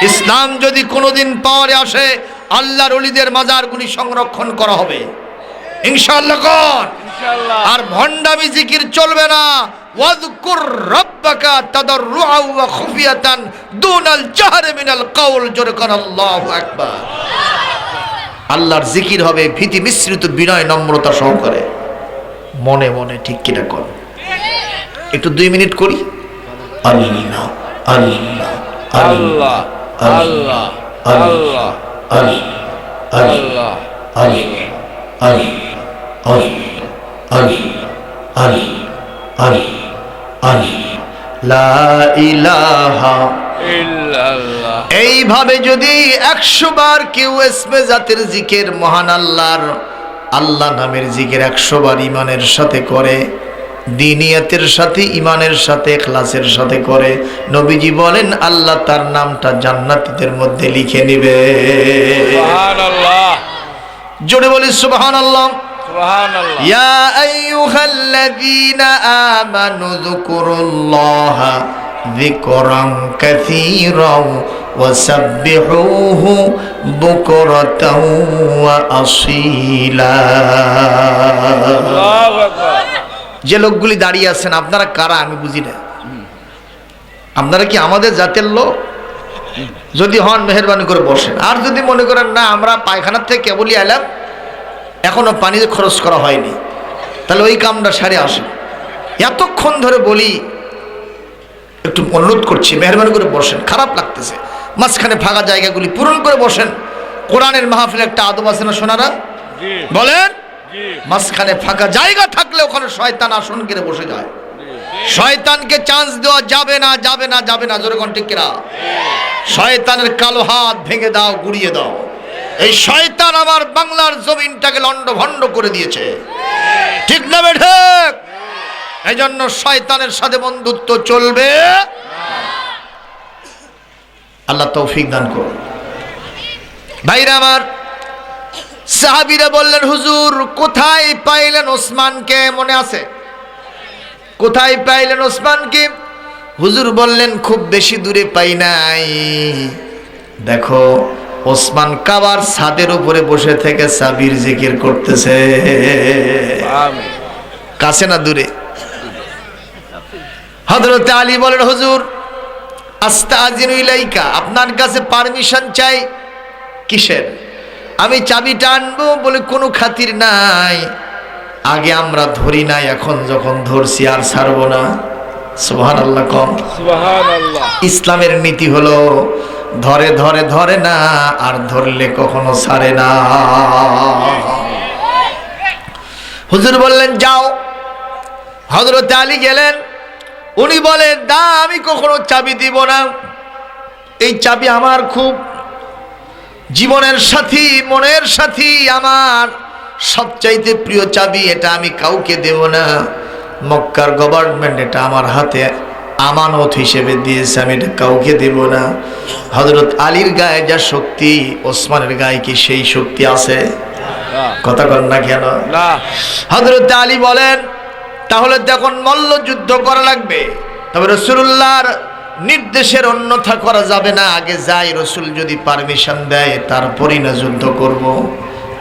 ইসলাম যদি কোনোদিন পাওয়ারে আসে, আল্লাহর ওলিদের মাজারগুলি সংরক্ষণ করা হবে ইনশাআল্লাহ। কোন ইনশাআল্লাহ। আর ভণ্ডামি জিকির চলবে না। ওয়াযকুর রাব্বাকা তাদাররুআ ওয়া খুফিয়াতান দুনাল জাহরি মিনাল কাউল। জোরে কোন আল্লাহু আকবার। আল্লাহর জিকির হবে ভীতি মিশ্রিত বিনয় নম্রতা সহকারে, মনে মনে। ঠিক কিনা কর? একটু 2 মিনিট করি। আল্লাহ আল্লাহ আল্লাহ আল্লাহ আল্লাহ আল্লাহ লা ইলাহা। ইল্লাল্লাহ। এইভাবে যদি 100 বার কেউ ইসমে জাতের জিকির, মহান আল্লাহর আল্লাহ নামের জিকির 100 বার ইমানের সাথে করে, দিনিয়াতের সাথে, ইমানের সাথে, ইখলাসের সাথে করে, নবীজি বলেন আল্লাহ তার নামটা জান্নাতীদের মধ্যে লিখে নেবে। সুবহানাল্লাহ। জোরে বলি সুবহানাল্লাহ। সুবহানাল্লাহ। ইয়া আইয়ুহাল্লাযীনা আমানু যকুরুল্লাহা যিকরান কাসীরাও ওয়াসাব্বিহুহু বুকরাতাও ওয়া আসীলা। আল্লাহু আকবার। যে লোকগুলি দাঁড়িয়ে আছেন, আপনারা কারা আমি বুঝি না। আপনারা কি আমাদের জাতের লোক? যদি হন মেহেরবানি করে বসেন। আর যদি মনে করেন না আমরা পায়খানার থেকে কেবলই এলাম, এখনো পানি খরচ করা হয়নি, তাহলে ওই কামটা সারে আসেন। এতক্ষণ ধরে বলি, একটু অনুরোধ করছি মেহেরবানি করে বসেন, খারাপ লাগতেছে। মাঝখানে ফাঁকা জায়গাগুলি পূরণ করে বসেন। কোরআনের মাহফিল একটা আদব আছে না শোনারা? জি বলেন। জি মাঝখানে ফাঁকা জায়গা থাকলে ওখানে শয়তান আসন কেড়ে বসে যায়। শয়তানকে চান্স দেওয়া যাবে না, যাবে না, যাবে না। জোরে কোন ঠিক কিনা? শয়তানের কালো হাত ভেঙে দাও, গুড়িয়ে দাও। এই শয়তান আমার বাংলার জমিনটাকে লন্ডভন্ড করে দিয়েছে, ঠিক না বেঠে? এই জন্য শয়তানের সাথে বন্ধুত্ব চলবে। আল্লাহ তৌফিক দান করুন। ভাইরা আমার, সাহাবীরা বললেন হুজুর কোথায় পাইলেন ওসমানকে? মনে আছে? কোথায় পাইলেন ওসমানকে? হুজুর বললেন খুব বেশি দূরে পাই নাই। দেখো ওসমান কাবার ছাদের উপরে বসে থেকে সাবির জিকির করতেছে। আমিন। কাছে না দূরে? হযরত আলী বলেন হুজুর আস্তাযিনু ইলাইকা, আপনার কাছে পারমিশন চাই। কিসের? আমি চাবিটা আনবো। বলে কোনো খাতির নাই, আগে আমরা ধরি নাই, এখন যখন ধরছি আর ছাড়বো না। সুবহানাল্লাহ কম। সুবহানাল্লাহ। ইসলামের নীতি হলো ধরে ধরে ধরে না, আর ধরলে কখনো ছাড়ে না। হুজুর বললেন যাও। হযরত আলী গেলেন। উনি বলেন না, আমি কখনো চাবি দিব না। এই চাবি আমার খুব জীবনের সাথী, মনের সাথী, আমার সবচাইতে প্রিয় চাবি। এটা আমি কাউকে দেব না। মক্কার গভর্নমেন্ট এটা আমার হাতে আমানত হিসেবে দিয়েছে, আমি এটা কাউকে দেব না। হযরত আলীর গায়ে যা শক্তি, ওসমানের গায়ে কি সেই শক্তি আছে? কথা কন না কেন? না। হযরত আলী বলেন তাহলে যখন মল্ল যুদ্ধ করা লাগবে, তবে রাসূলুল্লাহর নির্দেশের অন্যথা করা যাবে না। আগে যাই, রাসূল যদি পারমিশন দেয় তারপরই না যুদ্ধ করব।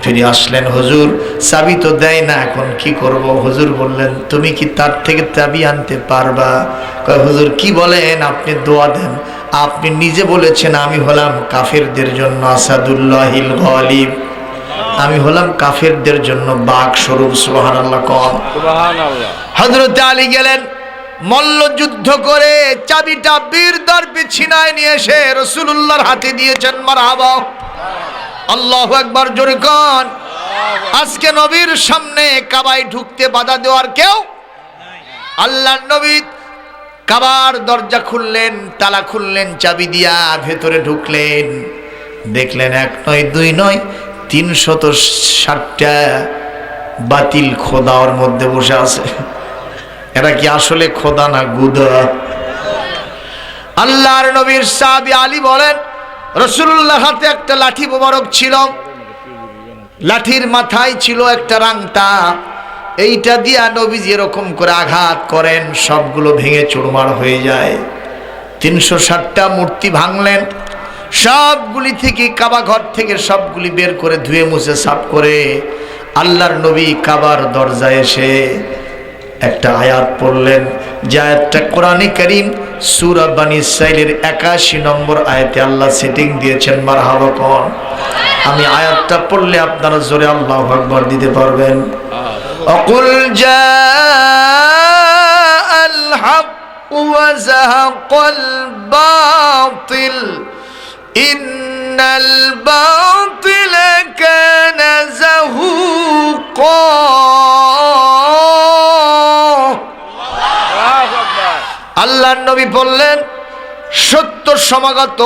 ফিরে আসলেন। হুজুর চাবি তো দেয় না, এখন কি করব? হুজুর বললেন তুমি কি তার থেকে চাবি আনতে পারবা? কয় হুজুর কি বলেন? আপনি দোয়া দেন। আপনি নিজে বলেছেন আমি হলাম কাফেরদের জন্য আসাদুল্লাহিল গালিব, আমি হলাম কাফেরদের জন্য বাঘ স্বরূপ। সুবহানাল্লাহ কম। সুবহানাল্লাহ। হযরত আলী গেলেন, মল্ল যুদ্ধ করে চাবিটা বীর দর্পে ছিনায় নিয়ে এসে রাসূলুল্লাহর হাতে দিয়েছেন। মারহাবা, আল্লাহু আকবার, জোরে কোন। আজকে নবীর সামনে কাবায় ঢুকতে বাধা দেওয়ার কেউ? আল্লাহর নবী কাবার দরজা খুললেন, তালা খুললেন, চাবি দিয়া ভেতরে ঢুকলেন। দেখলেন 1 নয় 2 নয় 360টা বাতিল খোদার মধ্যে বসে আছে। এরা কি আসলে খোদা না গুদা? আল্লাহর নবীর সাহাবী আলী বলেন, রাসূলুল্লাহর হাতে একটা লাঠি মোবারক ছিল, লাঠির মাথায় ছিল একটা রাংতা, এইটা দিয়া নবীজি এরকম করে আঘাত করেন, সবগুলো ভেঙে চুরমার হয়ে যায়। 360টা মূর্তি ভাঙলেন, সবগুলি থেকে কাবা ঘর থেকে সবগুলি বের করে ধুয়ে মুছে সাফ করে আল্লাহর নবী কাবার দরজায় এসে একটা আয়াত পড়লেন, যে আয়াতটা কোরআনে কারীম সূরা বনী ইসরাঈলের 81 নম্বর আয়াতে আল্লাহ সেটিং দিয়েছেন। মারহাবা কোন। আমি আয়াতটা পড়লে আপনারা জোরে আল্লাহু আকবার দিতে পারবেন। অকুল জাআল হক ওয়া যাহাকাল বাতিল ইন্নাল বাতিলা কানা যাহুকা। আল্লাহর নবী বললেন, সত্য সমাগত,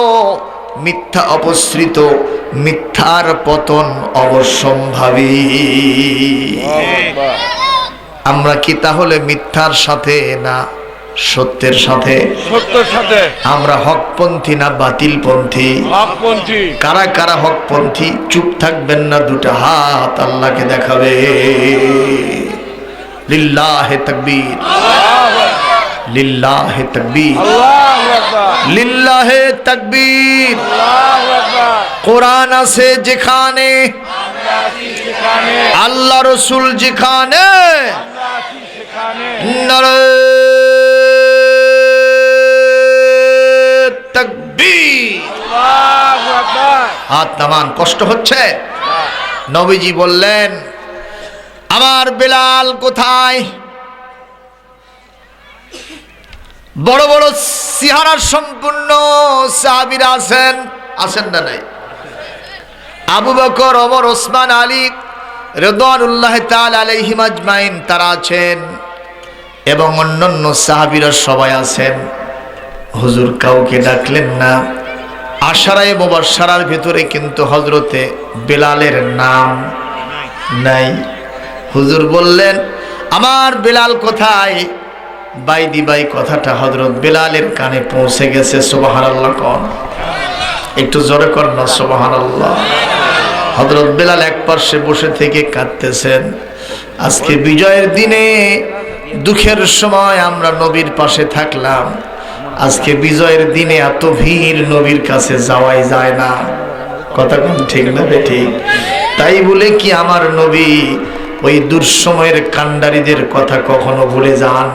মিথ্যা অপসৃত, মিথ্যার পতন অবশ্যম্ভাবী। আমরা কি তাহলে মিথ্যার সাথে না সত্যের সাথে? সত্যের সাথে। আমরা হকপন্থী না বাতিলপন্থী? হকপন্থী। কারা কারা হকপন্থী? চুপ থাকবেন না, দুটো হাত আল্লাহকে দেখাবে। লিল্লাহে তাকবীর, লিল্লাহে তাকবীর, আল্লাহু আকবার, লিল্লাহে তাকবীর। আল্লাহু আকবার। কোরআন আছে যেখানে, আমরা আছি সেখানে, আল্লাহ রসুল যেখানে, আমরা আছি সেখানে। নারে তাকবীর। আল্লাহু আকবার। হাত নামান। কষ্ট হচ্ছে? নবীজি বললেন, আমার বেলাল কোথায়? বড় বড় চেহারা সম্পূর্ণ সাহাবীরা আছেন, আছেন না নাই? আবু বকর, ওমর, ওসমান, আলী রিদওয়ানুল্লাহ তাআলা আলাইহিম আজমাইন তারা আছেন, এবং অন্যান্য সাহাবীরা সবাই আছেন। হুজুর কাউকে ডাকলেন না। আশারায়ে মুবাশশারার ভিতরে কিন্তু হযরতে বেলালের নাম নাই। হুজুর বললেন, আমার বেলাল কোথায়? বাইদি বাই কথাটা হযরত বেলালের কানে পৌঁছে গেছে। সুবহানাল্লাহ কোন। একটু জোরে কর না সুবহানাল্লাহ। হযরত বেলাল এক পাশে বসে থেকে কাঁদতেছেন। আজকে বিজয়ের দিনে, দুঃখের সময় আমরা নবীর পাশে থাকলাম, আজকে বিজয়ের দিনে এত ভিড়, নবীর কাছে যাওয়াই যায় না। কথা কোন ঠিক না ঠিক? তাই বলে কি আমার নবী ওই দুঃসময়ের কান্ডারীদের কথা কখনো ভুলে যান?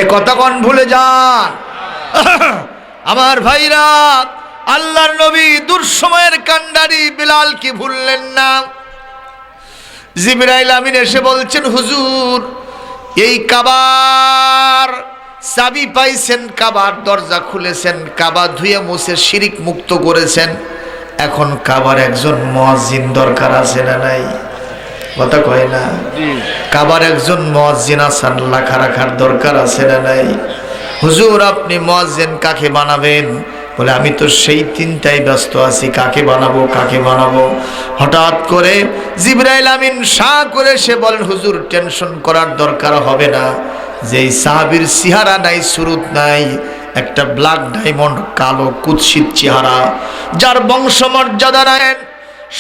এ কথা কোন ভুলে যান? আমার ভাইরা, আল্লাহর নবী দুঃসময়ের কান্ডারী বেলাল কি ভুললেন না? জিবরাইল আমিন এসে বলছেন, হুজুর এই কাবার চাবি পাইছেন, কাবার দরজা খুলেছেন, কাবা ধুয়ে মুছে শিরিক মুক্ত করেছেন, এখন কাবার একজন মুয়াজ্জিন দরকার আছে না নাই? কথা কয় না? কাবার একজন মুয়াজ্জিন আসান লেখা রাখার দরকার আছে না নাই? হুজুর আপনি মুয়াজ্জিন কাকে বানাবেন? বলে আমি তো সেই চিন্তায় ব্যস্ত আছি, কাকে বানাবো কাকে বানাবো। হঠাৎ করে জিবরাইল আমিন শাহ করে সে বলেন, হুজুর টেনশন করার দরকার হবে না, যেই সাহাবীর চেহারা নাই, সুরত নাই, একটা ব্ল্যাক ডায়মন্ড, কালো কুৎসিত চেহারা, যার বংশমর্যাদা নাই,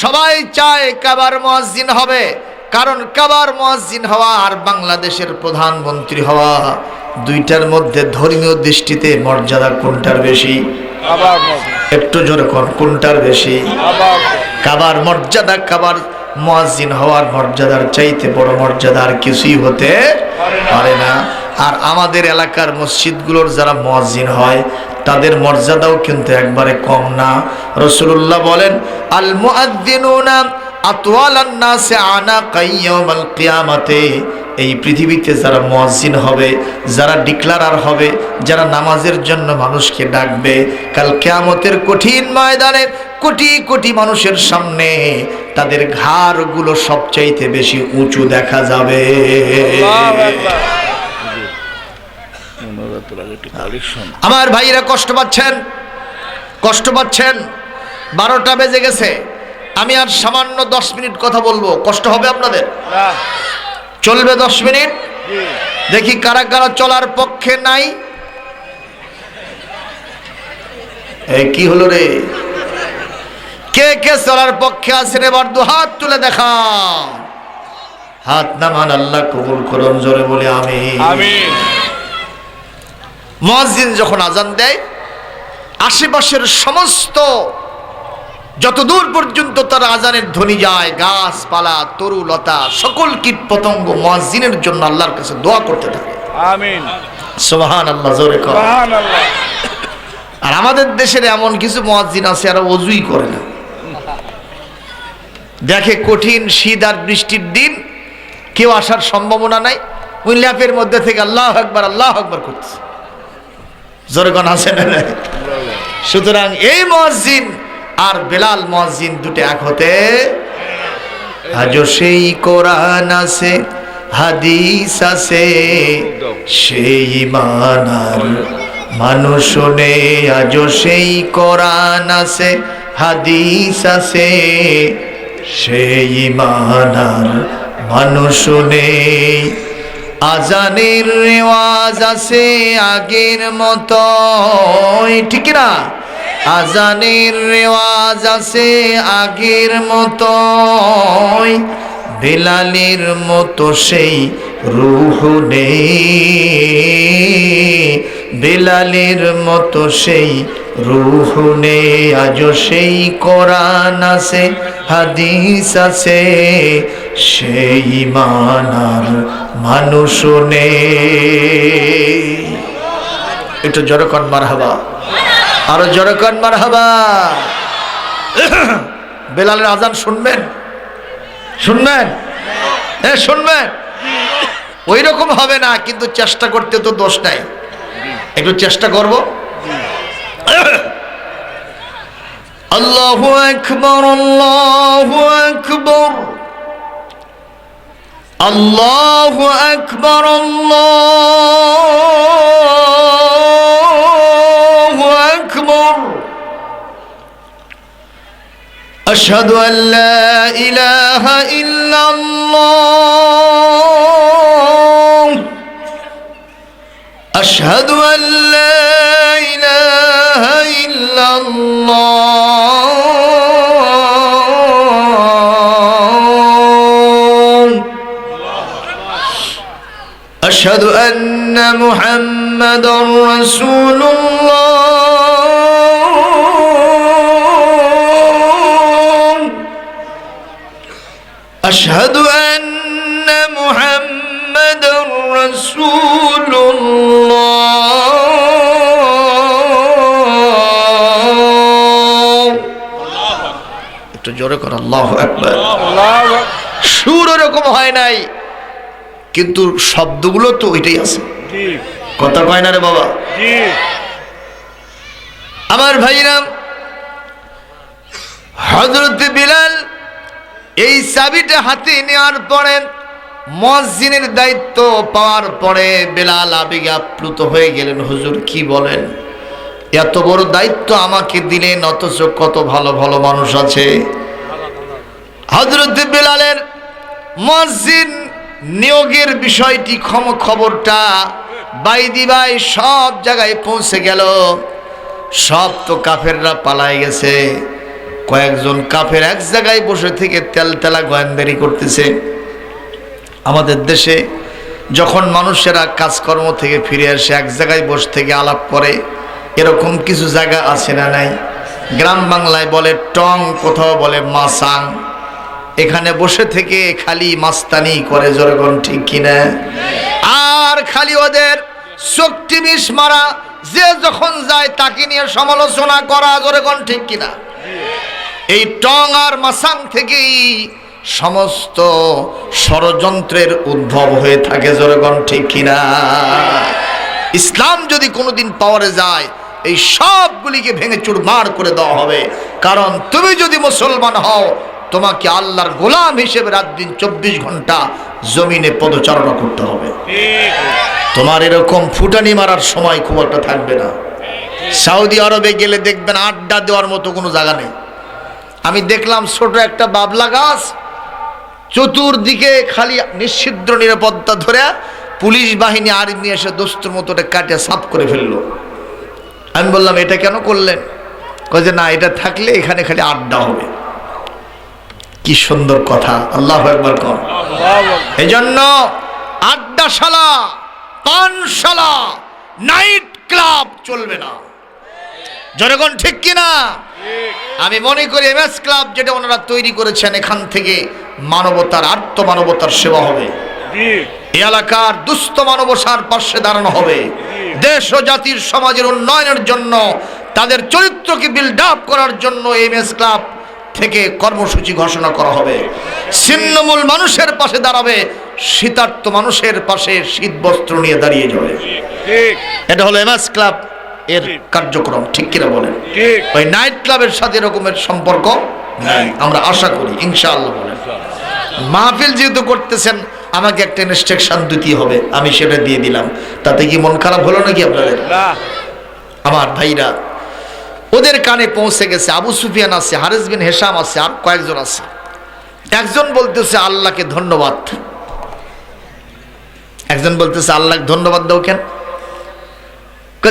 সবাই চায় কাবার মুয়াজ্জিন হবে। কারণ কাবার মুয়াজ্জিন হওয়া আর বাংলাদেশের প্রধানমন্ত্রী হওয়া, দুইটার মধ্যে ধর্মীয় দৃষ্টিতে মর্যাদা কোনটার বেশি? একটু জোরে কোন, কোনটার বেশি? কাবার মর্যাদা, কাবার মুয়াজ্জিন হওয়ার মর্যাদার চাইতে বড় মর্যাদা আর কিছুই হতে পারে না। আর আমাদের এলাকার মসজিদগুলোর যারা মুয়াজ্জিন হয়, তাদের মর্যাদাও কিন্তু একবারে কম না। রাসূলুল্লাহ বলেন, আল মুআদ্দিনুনা আতওয়ালান নাসি আনাকা ইয়াউমাল কিয়ামাতে। এই পৃথিবীতে যারা মুয়াজ্জিন হবে, যারা ডিক্লারার হবে, যারা নামাজের জন্য মানুষকে ডাকবে, কাল কিয়ামতের কঠিন ময়দানে কোটি কোটি মানুষের সামনে তাদের ঘাড়গুলো সবচাইতে বেশি উঁচু দেখা যাবে। আমার ভাইরা কষ্ট পাচ্ছেন, কষ্ট পাচ্ছেন। 12টা বেজে গেছে, আমি আর সামান্য 10 মিনিট কথা বলবো, কষ্ট হবে আপনাদের? না। চলবে 10 মিনিট? জি। দেখি কারা কারা চলার পক্ষে নাই। এই কি হলো রে? কে কে চলার পক্ষে আছেন এবার দু হাত তুলে দেখা। হাত নামান, আল্লাহ কবুল করুন, জোরে বলে আমিন। আমিন। মুয়াজ্জিন যখন আজান দেয়, আশেপাশের সমস্ত যত দূর পর্যন্ত তার আজানের ধ্বনি যায়, গাছপালা, তরু লতা, সকল কীট পতঙ্গ মুয়াজ্জিনের জন্য আল্লাহর কাছে দোয়া করতে থাকে। আমিন। সুবহানাল্লাহ, জোরে কর। সুবহানাল্লাহ। আর আমাদের দেশের এমন কিছু মুয়াজ্জিন আছে আর ওযুই করে না। দেখে কঠিন শীত আর বৃষ্টির দিন, কেউ আসার সম্ভাবনা নাই, ওই ল্যাপের মধ্যে থেকে আল্লাহু আকবার আল্লাহু আকবার করছে। জোরে কোন আছে না? সুতরাং এই মুয়াজ্জিন আর বেলাল মুয়াজ্জিন দুটো এক হতে, আজও সেই কোরআন আছে, হাদিস আছে, সেই ঈমান আর মানুষ নেই। আজও সেই কোরআন আছে, হাদিস আছে, সেই ঈমান আর মানুষ নেই। আজানের রেওয়াজ আছে আগের মতো, ঠিক না? আজানের রেওয়াজ আছে আগের মতো, বেলালের মতো সেই রূহ নেই, বেলালের মতো সেই রূহ নেই। আজও সেই কোরআন আছে, হাদিস আছে, সেই ঈমান আর মানুষ নেই। একটু জোরে কর মারহাবা, আরো জোরে কর মারহাবা। বেলালের আজান শুনবেন? শুনবেন? হ্যাঁ শুনবেন। ওই রকম হবে না, কিন্তু চেষ্টা করতে তো দোষ নাই, একটু চেষ্টা করব। আল্লাহু আকবার, আল্লাহু আকবার, আল্লাহু আকবার, আল্লাহু আকবার। আশহাদু আল্লা ইলাহা ইল্লাল্লাহ, আশহাদু আল্লা ইলাহা ইল্লাল্লাহ, আশহাদু আন্না মুহাম্মাদার রাসূলুল্লাহ, আশহাদু আন্না মুহাম্মাদার রাসূলুল্লাহ। একটু জোরে কর আল্লাহু আকবার। আল্লাহু সুর এরকম হয় নাই, কিন্তু শব্দগুলো তো ওইটাই আছে। জি। কথা কয় না রে বাবা? জি। আমার ভাইরা, হযরত বিলাল এই চাবিটা হাতে নেওয়ার পরে, মুয়াজ্জিনের দায়িত্ব পাওয়ার পরে বেলাল আবেগে আপ্লুত হয়ে গেলেন। হুজুর কি বলেন, এত বড় দায়িত্ব আমাকে দিলেন, অথচ কত ভালো ভালো মানুষ আছে। হযরত বেলালের মুয়াজ্জিন নিয়োগের বিষয়টি খবরটা বাইদি ভাই সব জায়গায় পৌঁছে গেল। সব তো কাফেররা পালায় গেছে, কয়েকজন কাফের এক জায়গায় বসে থেকে তেলতেলা গোয়েন্দারি করতেছে। আমাদের দেশে যখন মানুষেরা কাজকর্ম থেকে ফিরে আসে এক জায়গায় বসে থেকে আলাপ করে, এরকম কিছু জায়গা আছে না নাই? গ্রাম বাংলায় বলে টং, কোথাও বলে মাসাং। এখানে বসে থেকে খালি মাস্তানি করে, জোরগণ ঠিক কিনা? আর খালি ওদের চোখটি বিষ মারা, যে যখন যায় তাকে নিয়ে সমালোচনা করা, জোরগণ ঠিক কিনা? এই টং আর মাসাং থেকেই সমস্ত ষড়যন্ত্রের উদ্ভব হয়ে থাকে, জোরগণ ঠিক কিনা? ইসলাম যদি কোনোদিন পাওয়ারে যায়, এই সবগুলিকে ভেঙে চুরমার করে দেওয়া হবে। কারণ তুমি যদি মুসলমান হও, তোমাকে আল্লাহর গোলাম হিসেবে রাত দিন 24 ঘন্টা জমিনে পদচারণা করতে হবে। তোমার এরকম ফুটানি মারার সময় খুব একটা থাকবে না। সৌদি আরবে গেলে দেখবেন আড্ডা দেওয়ার মতো কোনো জায়গা নেই। আমি দেখলাম ছোট একটা বাবলা গাছ, চতুর্দিকে খালি নিষিদ্ধ নিরাপত্তা ধরে পুলিশ বাহিনী আর্মি এসে দোস্তের মতো কাটে সাফ করে ফেললো। আমি বললাম এটা কেন করলেন? কয় যে না, এটা থাকলে এখানে খালি আড্ডা হবে। কি সুন্দর কথা, আল্লাহু আকবার কর। এই জন্য আড্ডাশালা, পানশালা, নাইট ক্লাব চলবে না। জনগণ ঠিক কিনা? আমি মনে করি এমএস ক্লাব যেটা ওনারা তৈরি করেছেন, এখান থেকে মানবতার, আত্মমানবতার সেবা হবে, এই এলাকার দুস্থ মানবতার পাশে দাঁড়ানো হবে, দেশ ও জাতির সমাজের উন্নয়নের জন্য, তাদের চরিত্রকে বিল্ড আপ করার জন্য এমএস ক্লাব থেকে কর্মসূচি ঘোষণা করা হবে। ছিন্নমূল মানুষের পাশে দাঁড়াবে, শীতার্ত মানুষের পাশে শীত বস্ত্র নিয়ে দাঁড়িয়ে যাবে। এটা হলো এমএস ক্লাব এর কার্যক্রম। ঠিক কিনা বলেন? ওই নাইট ক্লাবের সাথে এরকমের সম্পর্ক নাই, আমরা আশা করি ইনশাআল্লাহ। বলেন মাহফিল যেহেতু করতেছেন, আমাকে একটা ইনস্ট্রাকশন দিতে হবে, আমি সেটা দিয়ে দিলাম। তাতে কি মন খারাপ হলো নাকি আপনাদের? আমার ভাইরা, ওদের কানে পৌঁছে গেছে। আবু সুফিয়ান আছে, হারিস বিন হেশাম আছে, আর কয়েকজন আছে। একজন বলতেছে আল্লাহকে ধন্যবাদ, একজন বলতেছে আল্লাহকে ধন্যবাদ দাও কেন?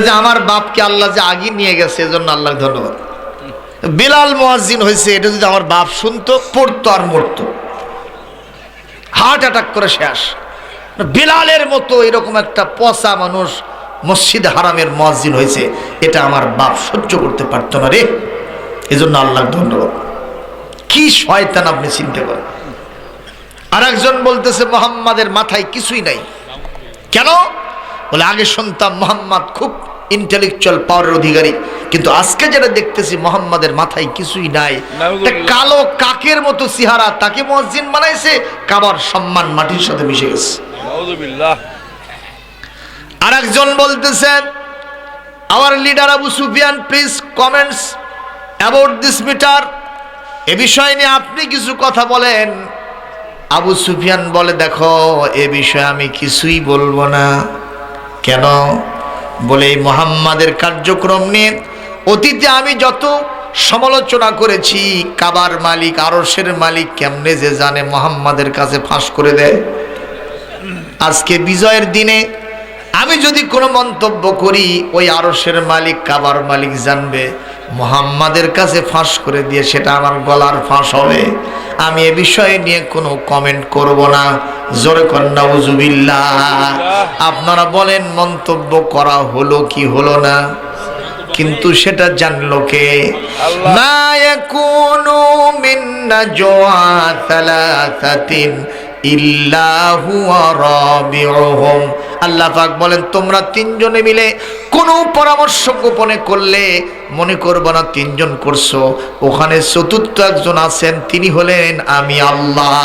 যে আমার বাপকে আল্লাহ যে আগে নিয়ে গেছে, এজন্য আল্লাহকে ধন্যবাদ। বিলাল মুয়াজ্জিন হয়েছে, এটা যদি আমার বাপ শুনতো, পড়তো আর মরতো, হার্ট অ্যাটাক করে শেষ। বিলালের মতো এরকম একটা পচা মানুষ মসজিদ হারামের মুয়াজ্জিন হয়েছে, এটা আমার বাপ সহ্য করতে পারতো না রে, এজন্য আল্লাহকে ধন্যবাদ। কি শয়তান আপনি চিন্তা করেন। আর একজন বলতেছে মুহাম্মাদের মাথায় কিছুই নাই। কেন? বলে আগে শুনতাম মুহাম্মদ খুব ইন্টেলেকচুয়াল পাওয়ারের অধিকারী, কিন্তু আজকে যেটা দেখতেছি মুহাম্মাদের মাথায় কিছুই নাই। কালো কাকের মতো চেহারা, তাকে মুয়াজ্জিন বানাইছে, কাবার সম্মান মাটির সাথে মিশে গেছে। আর একজন বলতেছেন our leader Abu Sufian, please comments about this matter. এ বিষয় নিয়ে আপনি কিছু কথা বলেন। আবু সুফিয়ান বলে দেখো, এ বিষয়ে আমি কিছুই বলবো না। কেন? বলে এই মুহাম্মাদের কার্যক্রম নিয়ে অতীতে আমি যত সমালোচনা করেছি, কাবার মালিক, আরশের মালিক কেমনে যে জানে, মুহাম্মাদের কাছে ফাঁস করে দেয়। আজকে বিজয়ের দিনে আমি যদি কোনো মন্তব্য করি, ওই আরশের মালিক, কাবার মালিক জানবে, মুহাম্মাদের কাছে ফাঁস করে দিয়ে সেটা আমার গলার ফাঁস হবে। আমি এ বিষয়ে নিয়ে কোনো কমেন্ট করব না। জোরে করেন নাউজুবিল্লাহ। আপনারা বলেন মন্তব্য করা হলো কি হলো না? কিন্তু সেটা জানলো কে? মা ইয়াকুনু মিন নাজওয়া সালাসাতিন ইল্লা হুয়া রাবিউহুম। আল্লাহ পাক বলেন তোমরা তিনজনে মিলে কোনো পরামর্শ গোপনে করলে মনে করবে না তিনজন করছো, ওখানে চতুর্থ একজন আছেন, তিনি হলেন আমি আল্লাহ।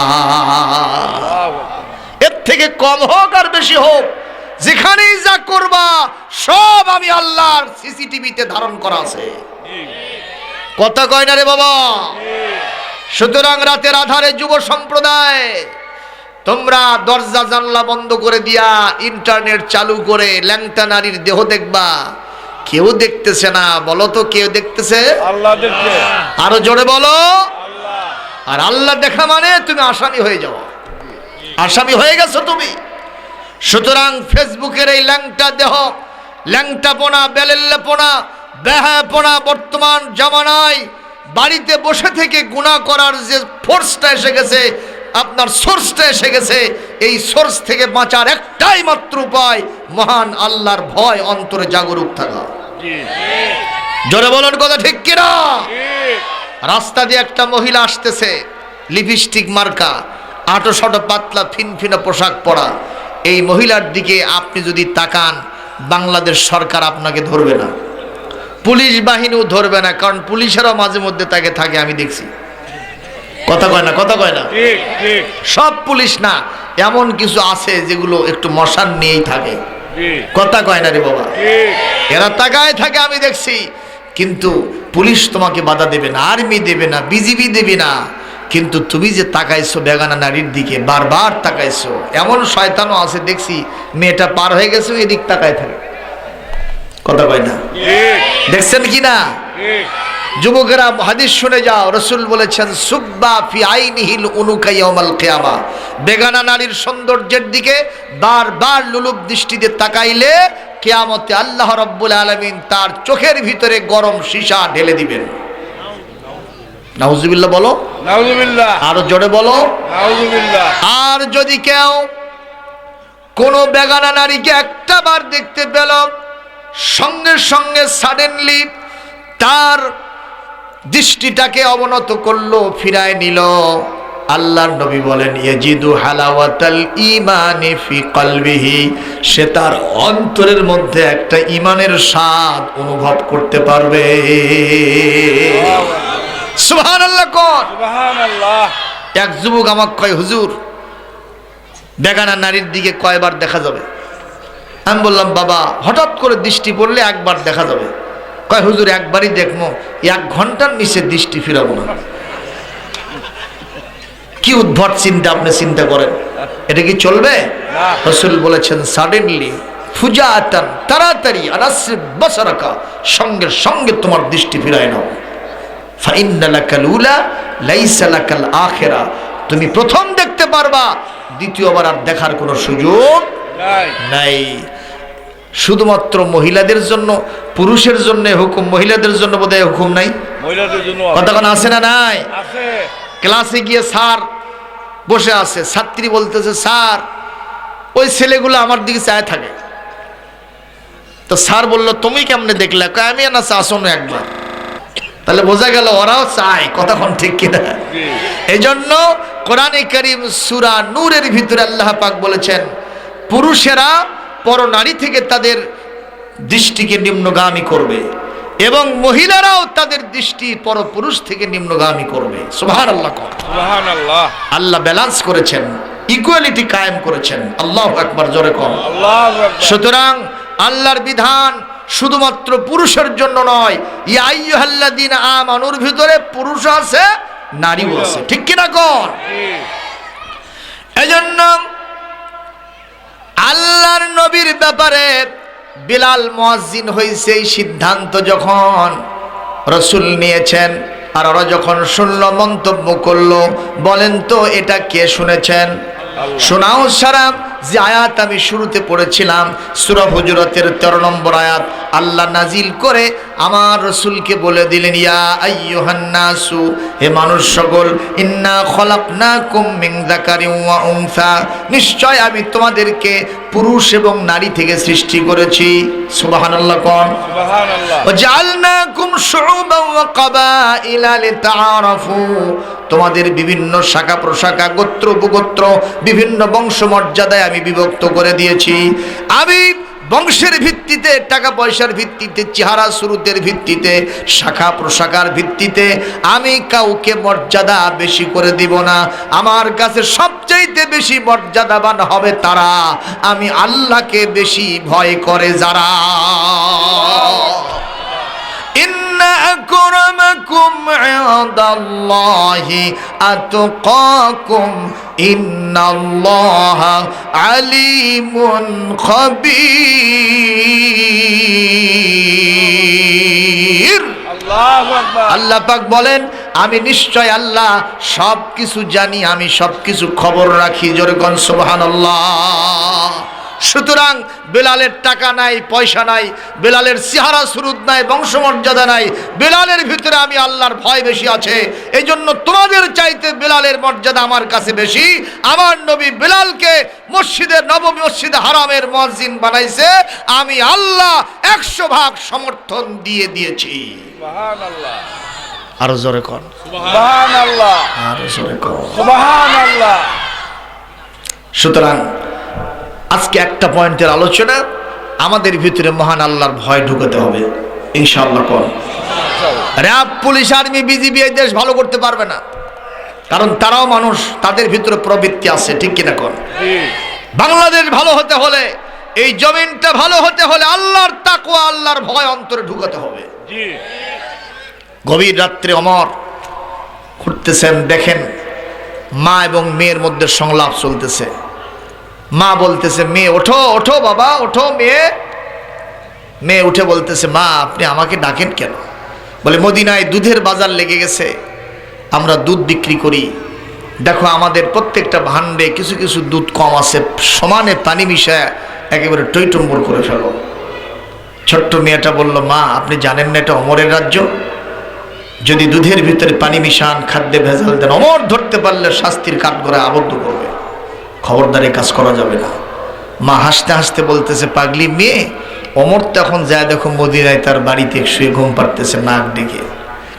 এর থেকে কম হোক আর বেশি হোক, যেখানেই যা করবা সব আমি আল্লাহর সিসিটিভিতে ধারণ করা আছে। কথা কয় না রে বাবা? সুতরাং রাতের আধারে যুব সম্প্রদায়, তোমরা দরজা জানলা বন্ধ করে দিয়া ইন্টারনেট চালু করে ল্যাংটা নারীর দেহ দেখবা। কেউ দেখতেছে না, বলো তো কেউ দেখতেছে? আল্লাহ দেখছে। আরো জোরে বলো। আর আল্লাহ দেখা মানে তুমি আসামি হয়ে যাও, আসামি হয়ে গেছো তুমি। সুতরাং ফেসবুকের এই ল্যাংটা দেহ, ল্যাংটাপোনা, বেলেল্লাপোনা, বেহাপোনা বর্তমান জামানায় বাড়িতে বসে থেকে গুনাহ করার যে ফোর্সটা এসে গেছে, আপনার সোর্সটা এসে গেছে, এই সোর্স থেকে বাঁচার একটাই মাত্র উপায়, মহান আল্লাহর ভয় অন্তরে জাগরুক থাকা। জোরে বলুন কথা ঠিক কিনা? রাস্তা দিয়ে একটা মহিলা আসতেছে, লিপস্টিক মার্কা, আটো শটো পাতলা ফিনফিনা পোশাক পরা। এই মহিলার দিকে আপনি যদি তাকান, বাংলাদেশ সরকার আপনাকে ধরবে না, পুলিশ বাহিনীও ধরবে না, কারণ পুলিশেরও মাঝে মধ্যে তাকে থাকে, আমি দেখছি। কথা কয় না? কথা কয় না? সব পুলিশ না, এমন কিছু আছে যেগুলো একটু মশান নিয়েই থাকে। কথা কয় না রে বাবা? এরা তাকায় থাকে, আমি দেখছি। কিন্তু পুলিশ তোমাকে বাধা দেবে না, আর্মি দেবে না, বিজিবি দেবে না, কিন্তু তুমি যে তাকাইছো বেগানা নারীর দিকে, বারবার তাকাইছো। এমন শয়তানও আছে দেখছি, মেয়েটা পার হয়ে গেছে, এদিক তাকায় থাকে। কথা কয় না? দেখছেন কি না? যুবকেরা হাদিস শুনে যাও, রাসূল বলেছেন সুব্বা ফি আইনিহিল উনুকা ইয়াউমাল কিয়ামা, বেগানা নারীর সৌন্দর্যের দিকে বারবার লোলুপ দৃষ্টিতে তাকাইলে কিয়ামতে আল্লাহ রাব্বুল আলামিন তার চোখের ভিতরে গরম সীসা ঢেলে দিবেন। নাউজুবিল্লাহ বলো, নাউজুবিল্লাহ, আরো জোরে বলো নাউজুবিল্লাহ। আর যদি কেউ কোনো বেগানা নারীকে একটা বার দেখতে পেল, সঙ্গে সঙ্গে সাডেনলি তার দৃষ্টিটাকে অবনত করলো, ফিরায় নিল, আল্লাহর নবী বলেন ইয়াজিদু হালাওয়াতাল ঈমানি ফি কলবিহি, সে তার অন্তরের মধ্যে একটা ঈমানের স্বাদ অনুভব করতে পারবে। সুবহানাল্লাহ কোন? সুবহানাল্লাহ। এক যুবক আমাকে কয়, হুজুর বেগানা নারীর দিকে কয়বার দেখা যাবে? আমি বললাম, বাবা হঠাৎ করে দৃষ্টি পড়লে একবার দেখা যাবে। কয়, হুজুর একবারই দেখবো, 1 ঘন্টার নিচে দৃষ্টি ফিরাবো না। কি উদ্ভট চিন্তা আপনি চিন্তা করেন, এটা কি চলবে? রাসূল বলেছেন সাডেনলি ফুজাতান, তাড়াতাড়ি আনাসিব বাসারাকা, সঙ্গে সঙ্গে তোমার দৃষ্টি ফিরায় নাও। ফাইন্না লাকাল উলা লাইসা লাকাল আখিরা, তুমি প্রথম দেখতে পারবা, দ্বিতীয়বার আর দেখার কোনো সুযোগ নাই। শুধুমাত্র মহিলাদের জন্য, পুরুষের জন্য হুকুম, মহিলাদের জন্য বোধহয় হুকুম নাই? মহিলাদের জন্য কথা কোন আছে না নাই? আছে। ক্লাসে গিয়ে স্যার বসে আছে, ছাত্রী বলতেছে, স্যার ওই ছেলেগুলো আমার দিকে চায় থাকে। তো স্যার বলল, তুমি কেমনে দেখলে? কয়, আমি না চাষনো একবার। তাহলে বোঝা গেল ওরাও চায়, কথা কোন ঠিক কিনা? এই জন্য কোরআনে কারীম সূরা নূরের ভিতরে আল্লাহ পাক বলেছেন, পুরুষেরা পর নারী থেকে তাদের দৃষ্টিকে নিম্নগামী করবে এবং মহিলারাও তাদের দৃষ্টি পর পুরুষ থেকে নিম্নগামী করবে। সুবহানাল্লাহ। সুবহানাল্লাহ। আল্লাহ ব্যালেন্স করেছেন, ইকুয়ালিটি কায়েম করেছেন। আল্লাহু আকবার, জোরে কর আল্লাহু আকবার। সুতরাং আল্লাহর বিধান শুধুমাত্র পুরুষের জন্য নয়, ইয়া আইয়ুহাল্লাযীনা আমানুর ভিতরে পুরুষ আছে, নারীও আছে, ঠিক কিনা কোন? এজন্য আল্লাহর নবীর ব্যাপারে বিলাল মুয়াজ্জিন হয়েছে এই সিদ্ধান্ত যখন রাসূল নিয়েছেন, আর ওরা যখন শুনল, মন্তব্য করলো, বলেন তো এটা কে শুনেছেন? শোনাও সারা যে আয়াত আমি শুরুতে পড়েছিলাম, সূরা হুজুরাতের 13 নম্বর আয়াত, আল্লাহ নাজিল করে আমার রাসূলকে বলে দিলেন, ইয়া আইয়ুহান নাসু, হে মানুষ সকল, ইন্না খলাকনাকুম মিন যাকারিন ওয়া উনসা, নিশ্চয় আমি তোমাদেরকে পুরুষ এবং নারী থেকে সৃষ্টি করেছি। সুবহানাল্লাহ কোন? সুবহানাল্লাহ। ওয়াজআলনাকুম শুউবান ওয়া কাবাইলা লিতাআরাফু, তোমাদের বিভিন্ন শাখা প্রশাখা, গোত্র উপগোত্র, বিভিন্ন বংশ মর্যাদায় আমি বিভক্ত করে দিয়েছি। আমি বংশের ভিত্তিতে, টাকা পয়সার ভিত্তিতে, চেহারা সুরতের ভিত্তিতে, শাখা প্রশাখার ভিত্তিতে আমি কাউকে মর্যাদা বেশি করে দিব না। আমার কাছে সবচাইতে বেশি মর্যাদাবান হবে তারা, আমি আল্লাহকে বেশি ভয় করে যারা। ইন্না আকরামাকুম ইনদাল্লাহি আতকাকুম ইন্নাল্লাহা আলিমুন খাবীর। আল্লাহু আকবার। আল্লাহ পাক বলেন, আমি নিশ্চয় আল্লাহ সব কিছু জানি, আমি সব কিছু খবর রাখি। জোরে কোন সুবহানাল্লাহ। সুতরাং বেলালের টাকা নাই, পয়সা নাই, বেলালের চেহারা সুরুত নাই, বংশমর্যাদা নাই, বেলালের ভিতরে আমি আল্লাহর ভয় বেশি আছে। এই জন্য তোমাদের চাইতে বেলালের মর্যাদা আমার কাছে বেশি। আমার নবী বেলালকে মসজিদের নববী, মসজিদে হারামের মুয়াজ্জিন বানাইছে, আমি আল্লাহ 100 ভাগ সমর্থন দিয়ে দিয়েছি। সুবহানাল্লাহ। আরো জোরে কর সুবহানাল্লাহ। আরো জোরে কর। সুবহানাল্লাহ। সুতরাং আজকে একটা পয়েন্টের আলোচনা, আমাদের ভিতরে মহান আল্লাহর ভয় ঢুকাতে হবে ইনশাআল্লাহ। কোন? র‍্যাব, পুলিশ, আর্মি, বিজিবি এই দেশ ভালো করতে পারবে না, কারণ তারাও মানুষ, তাদের ভিতরে প্রবৃত্তি আছে, ঠিক কিনা কোন? বাংলাদেশ ভালো হতে হলে, এই জমিনটা ভালো হতে হলে আল্লাহর তাকওয়া, আল্লাহর ভয় অন্তরে ঢুকাতে হবে। গভীর রাত্রে ওমর ঘুরতেছেন, দেখেন মা এবং মেয়ের মধ্যে সংলাপ চলতেছে। মা বলতেছে, মেয়ে ওঠো, ওঠো বাবা, ওঠো মেয়ে। মেয়ে উঠে বলতেছে, মা আপনি আমাকে ডাকেন কেন? বলে মদিনায় দুধের বাজার লেগে গেছে, আমরা দুধ বিক্রি করি, দেখো আমাদের প্রত্যেকটা ভাণ্ডে কিছু কিছু দুধ কম আছে, সমানে পানি মিশায় একেবারে টইটম্বর করে ফেলো। ছোট্ট মেয়েটা বলল, মা আপনি জানেন না এটা ওমরের রাজ্য, যদি দুধের ভিতরে পানি মিশান, খাদ্যে ভেজাল দেন, ওমর ধরতে পারলে শাস্তির কাঠগড়ায় আবদ্ধ করবে, খবরদারি কাজ করা যাবে না। মা হাসতে হাসতে বলতেছে, পাগলি মেয়ে, ওমর তখন যায় দেখো মদিনায় তার বাড়িতে শুয়ে ঘুম পাড়তেছে নাক ডেকে।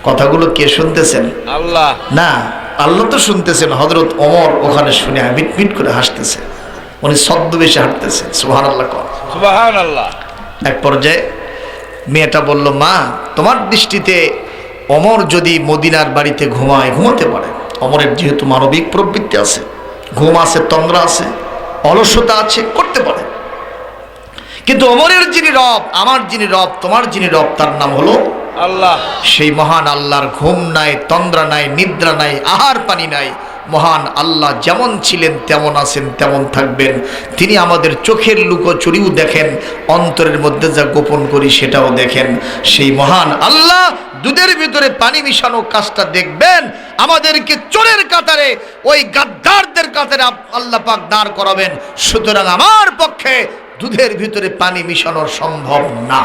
কথাগুলো কে শুনতেছেন? আল্লাহ। না, আল্লাহ তো শুনতেছেন। হযরত ওমর ওখানে শুনে মিট মিট করে হাসতেছে, উনি ছদ্মবেশে হাঁটতেছে। সুবহানাল্লাহ। সুবহানাল্লাহ। এক পর্যায়ে মেয়েটা বলল, মা তোমার দৃষ্টিতে ওমর যদি মদিনার বাড়িতে ঘুমায়, ঘুমাতে পারে, ওমরের যেহেতু মানবিক প্রবৃত্তি আছে, ঘুম আছে, তন্দ্রা আছে, অলসতা আছে, করতে পারে, কিন্তু ওমরের যিনি রব, আমার যিনি রব, তোমার যিনি রব, তার নাম হলো আল্লাহ। সেই মহান আল্লাহর ঘুম নাই, তন্দ্রা নাই, নিদ্রা নাই, আহার পানি নাই। মহান আল্লাহ যেমন ছিলেন তেমন আছেন, তেমন থাকবেন। তিনি আমাদের চোখের লুকোচুরিও দেখেন, অন্তরের মধ্যে যা গোপন করি সেটাও দেখেন। সেই মহান আল্লাহ দুধের ভিতরে পানি মিশানো কাজটা দেখবেন, আমাদেরকে চোরের কাতারে, ওই গাদ্দারদের কাতারে আল্লাহ পাক দাঁড় করাবেন। সুতরাং আমার পক্ষে দুধের ভিতরে পানি মিশানো সম্ভব না।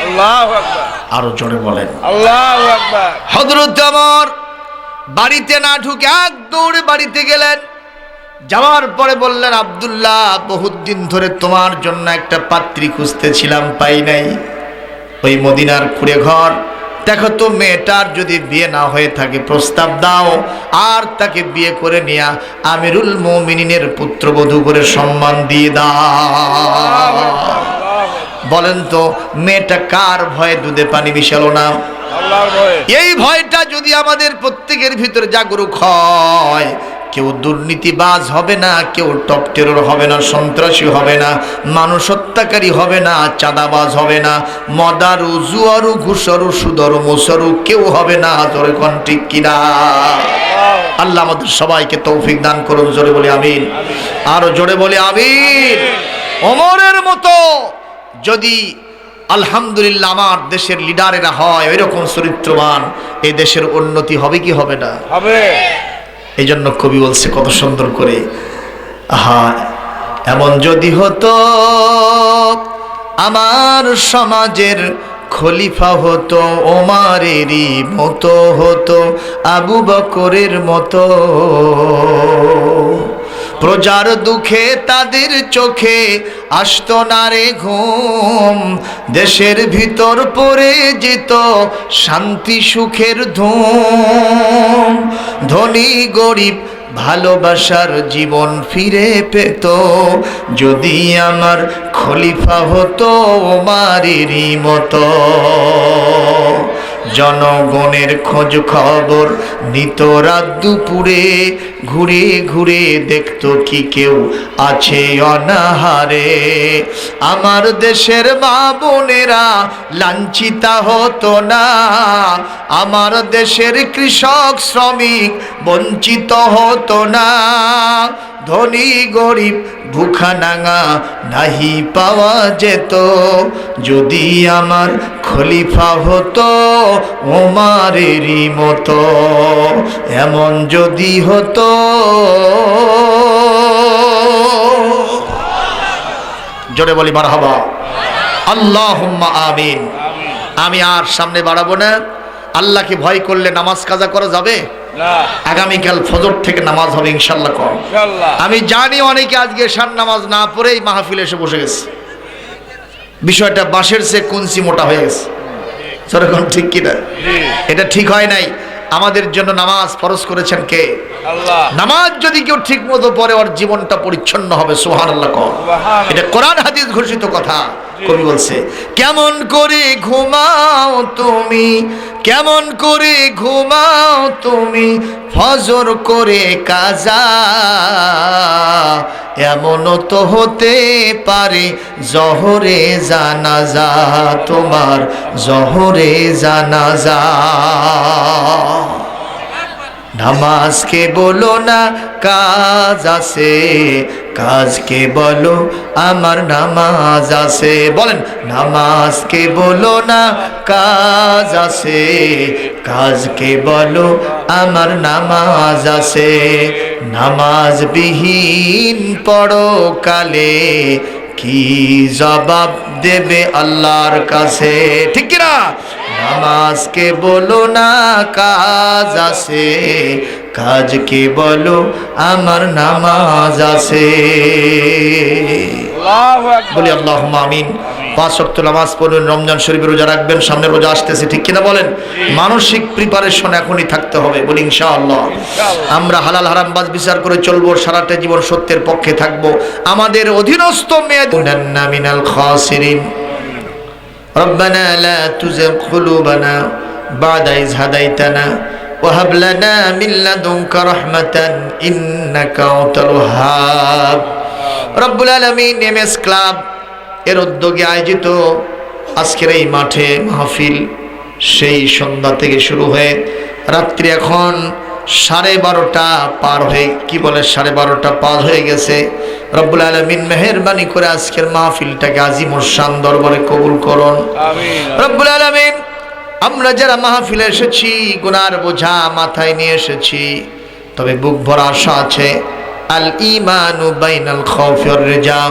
আল্লাহু আকবার। আরো জোরে বলেন আল্লাহু আকবার। হযরত ওমর বাড়িতে না ঢুকে এক দৌড়ে বাড়িতে গেলেন। যাওয়ার পরে বললেন, আব্দুল্লাহ বহুত দিন ধরে তোমার জন্য একটা পাত্রী খুঁজতেছিলাম, পাই নাই। ওই মদিনার কুড়ে ঘর দেখো তো, মেয়েটার যদি বিয়ে না হয়ে থাকে প্রস্তাব দাও, আর তাকে বিয়ে করে নিয়ে আমিরুল মুমিনিনের পুত্রবধূ করে সম্মান দিয়ে দাও। বলেন তো মেয়েটা কার ভয়ে দুধে পানি মিশালো না? আল্লাহর ভয়ে। এই ভয়টা যদি আমাদের প্রত্যেকের ভিতরে জাগরুক হয়, কেউ দুর্নীতিবাজ হবে না, কেউ টপ টেরর হবে না, সন্ত্রাসী হবে না, মানুষ হত্যাকারী হবে না, চাঁদাবাজ হবে না, মদারু, জুয়ারু, ঘুষারু, সুদরু, মুসরু কেউ হবে না। জোরে কোন ঠিক কিনা? আল্লাহ আমাদের সবাইকে তৌফিক দান করুন। জোরে বলি আমিন। আরো জোরে বলি আমিন। ওমরের মতো যদি আলহামদুলিল্লাহ আমার দেশের লিডারেরা হয় ওইরকম চরিত্রবান, এই দেশের উন্নতি হবে কি হবে না? হবে। এই জন্য কবি বলছে কত সুন্দর করে, আহা এমন যদি হতো আমার সমাজের খলিফা হতো, ওমরেরই মতো হতো, আবু বকরের মতো, প্রজার দুঃখে তাদের চোখে আসতো না রে ঘুম, দেশের ভিতর পড়ে যেত শান্তি সুখের ধুম, ধনী গরিব ভালোবাসার জীবন ফিরে পেত, যদি আমার খলিফা হতো ওমরেরই মতো। জনগণের খোঁজ খবর নিত রাত দুপুরে, ঘুরে ঘুরে দেখতো কি কেউ আছে অনাহারে, আমার দেশের মা বোনেরা লাঞ্ছিতা হতো না, আমার দেশের কৃষক শ্রমিক বঞ্চিত হতো না, ধনী গরিব ভুখা নাঙা নাহি পাওয়া যেত, যদি আমার খলিফা হতো ওমরেরই মতো, এমন যদি হতো। জোরে বলি মারহাবা। আল্লাহুম্মা আমিন। আমি আর সামনে বাড়াবো না। আল্লাহকে ভয় করলে নামাজ কাজা করা যাবে না। আগামীকাল ফজর থেকে নামাজ হবে ইনশাল্লাহ। কম ইনশাআল্লাহ। আমি জানি অনেকে আজকে এশার নামাজ না পড়েই মাহফিলে এসে বসে গেছে, বিষয়টা বাঁশের চেয়ে কুঞ্চি মোটা হয়ে গেছে। সেরকম ঠিক কিনা? এটা ঠিক হয় নাই। আমাদের জন্য নামাজ ফরজ করেছেন কে? আল্লাহ। নামাজ যদি কেউ ঠিক মতো পড়ে ওর জীবনটা পরিচ্ছন্ন হবে। সুবহানাল্লাহ। এটা কোরআন হাদিস ঘোষিত কথা। কবি বলছে, কেমন করে ঘুমাও তুমি, কেমন করে ঘুমাও তুমি, ফজর করে কাজা, এমনও তো হতে পারে জহরে জানাজা, তোমার জহরে জানাজা। নামাজকে বলো না কাজ আছে, কাজকে বলো আমার নামাজ আছে। বলেন, নামাজকে বলো না কাজ আছে, কাজকে বলো আমার নামাজ আছে। নামাজ বিহীন পরকালে কি জবাব দেবে আল্লাহর কাছে? ঠিক কিনা? নামাজকে বলো না কাজ আছে, কাজকে বলো আমার নামাজ আছে। আল্লাহু আকবার। বলি আল্লাহুম্মা আমিন। 5 ওয়াক্ত নামাজ পড়বেন, রমজান শরীফের রোজা রাখবেন, সামনে রোজা আসতেছে, ঠিক কিনা বলেন? মানসিক প্রিপারেশন এখনই থাকতে হবে, বলি ইনশাআল্লাহ। আমরা হালাল হারাম বাজ বিচার করে চলবো, সারাটা জীবন সত্যের পক্ষে থাকবো। আমাদের অধীনস্থ মেয়েদের মিনাল খাসিরিন। ربنا لا تزغ قلوبنا بعد إذ هديتنا وهب لنا من لدنك رحمة إنك أنت الوهاب। রব্বুল আলামিন এমএস ক্লাব এর উদ্যোগে আয়োজিত আজকের এই মাঠে মাহফিল সেই সন্ধ্যা থেকে শুরু হয়ে রাত্রি এখন 12:30 পার হয়ে, কি বলে 12:30 পার হয়ে গেছে। রব্বুল আলামিন মেহেরবানি করে আজকের মাহফিলটাকে আজিমুর শান দরবারে কবুল করুন, আমিন। রব্বুল আলামিন। আমরা যারা মাহফিলে এসেছি গুনার বোঝা মাথায় নিয়ে এসেছি, তবে বুক ভরা আশা আছে। আল ঈমানু বাইনাল খাউফি ওয়ার রিজা,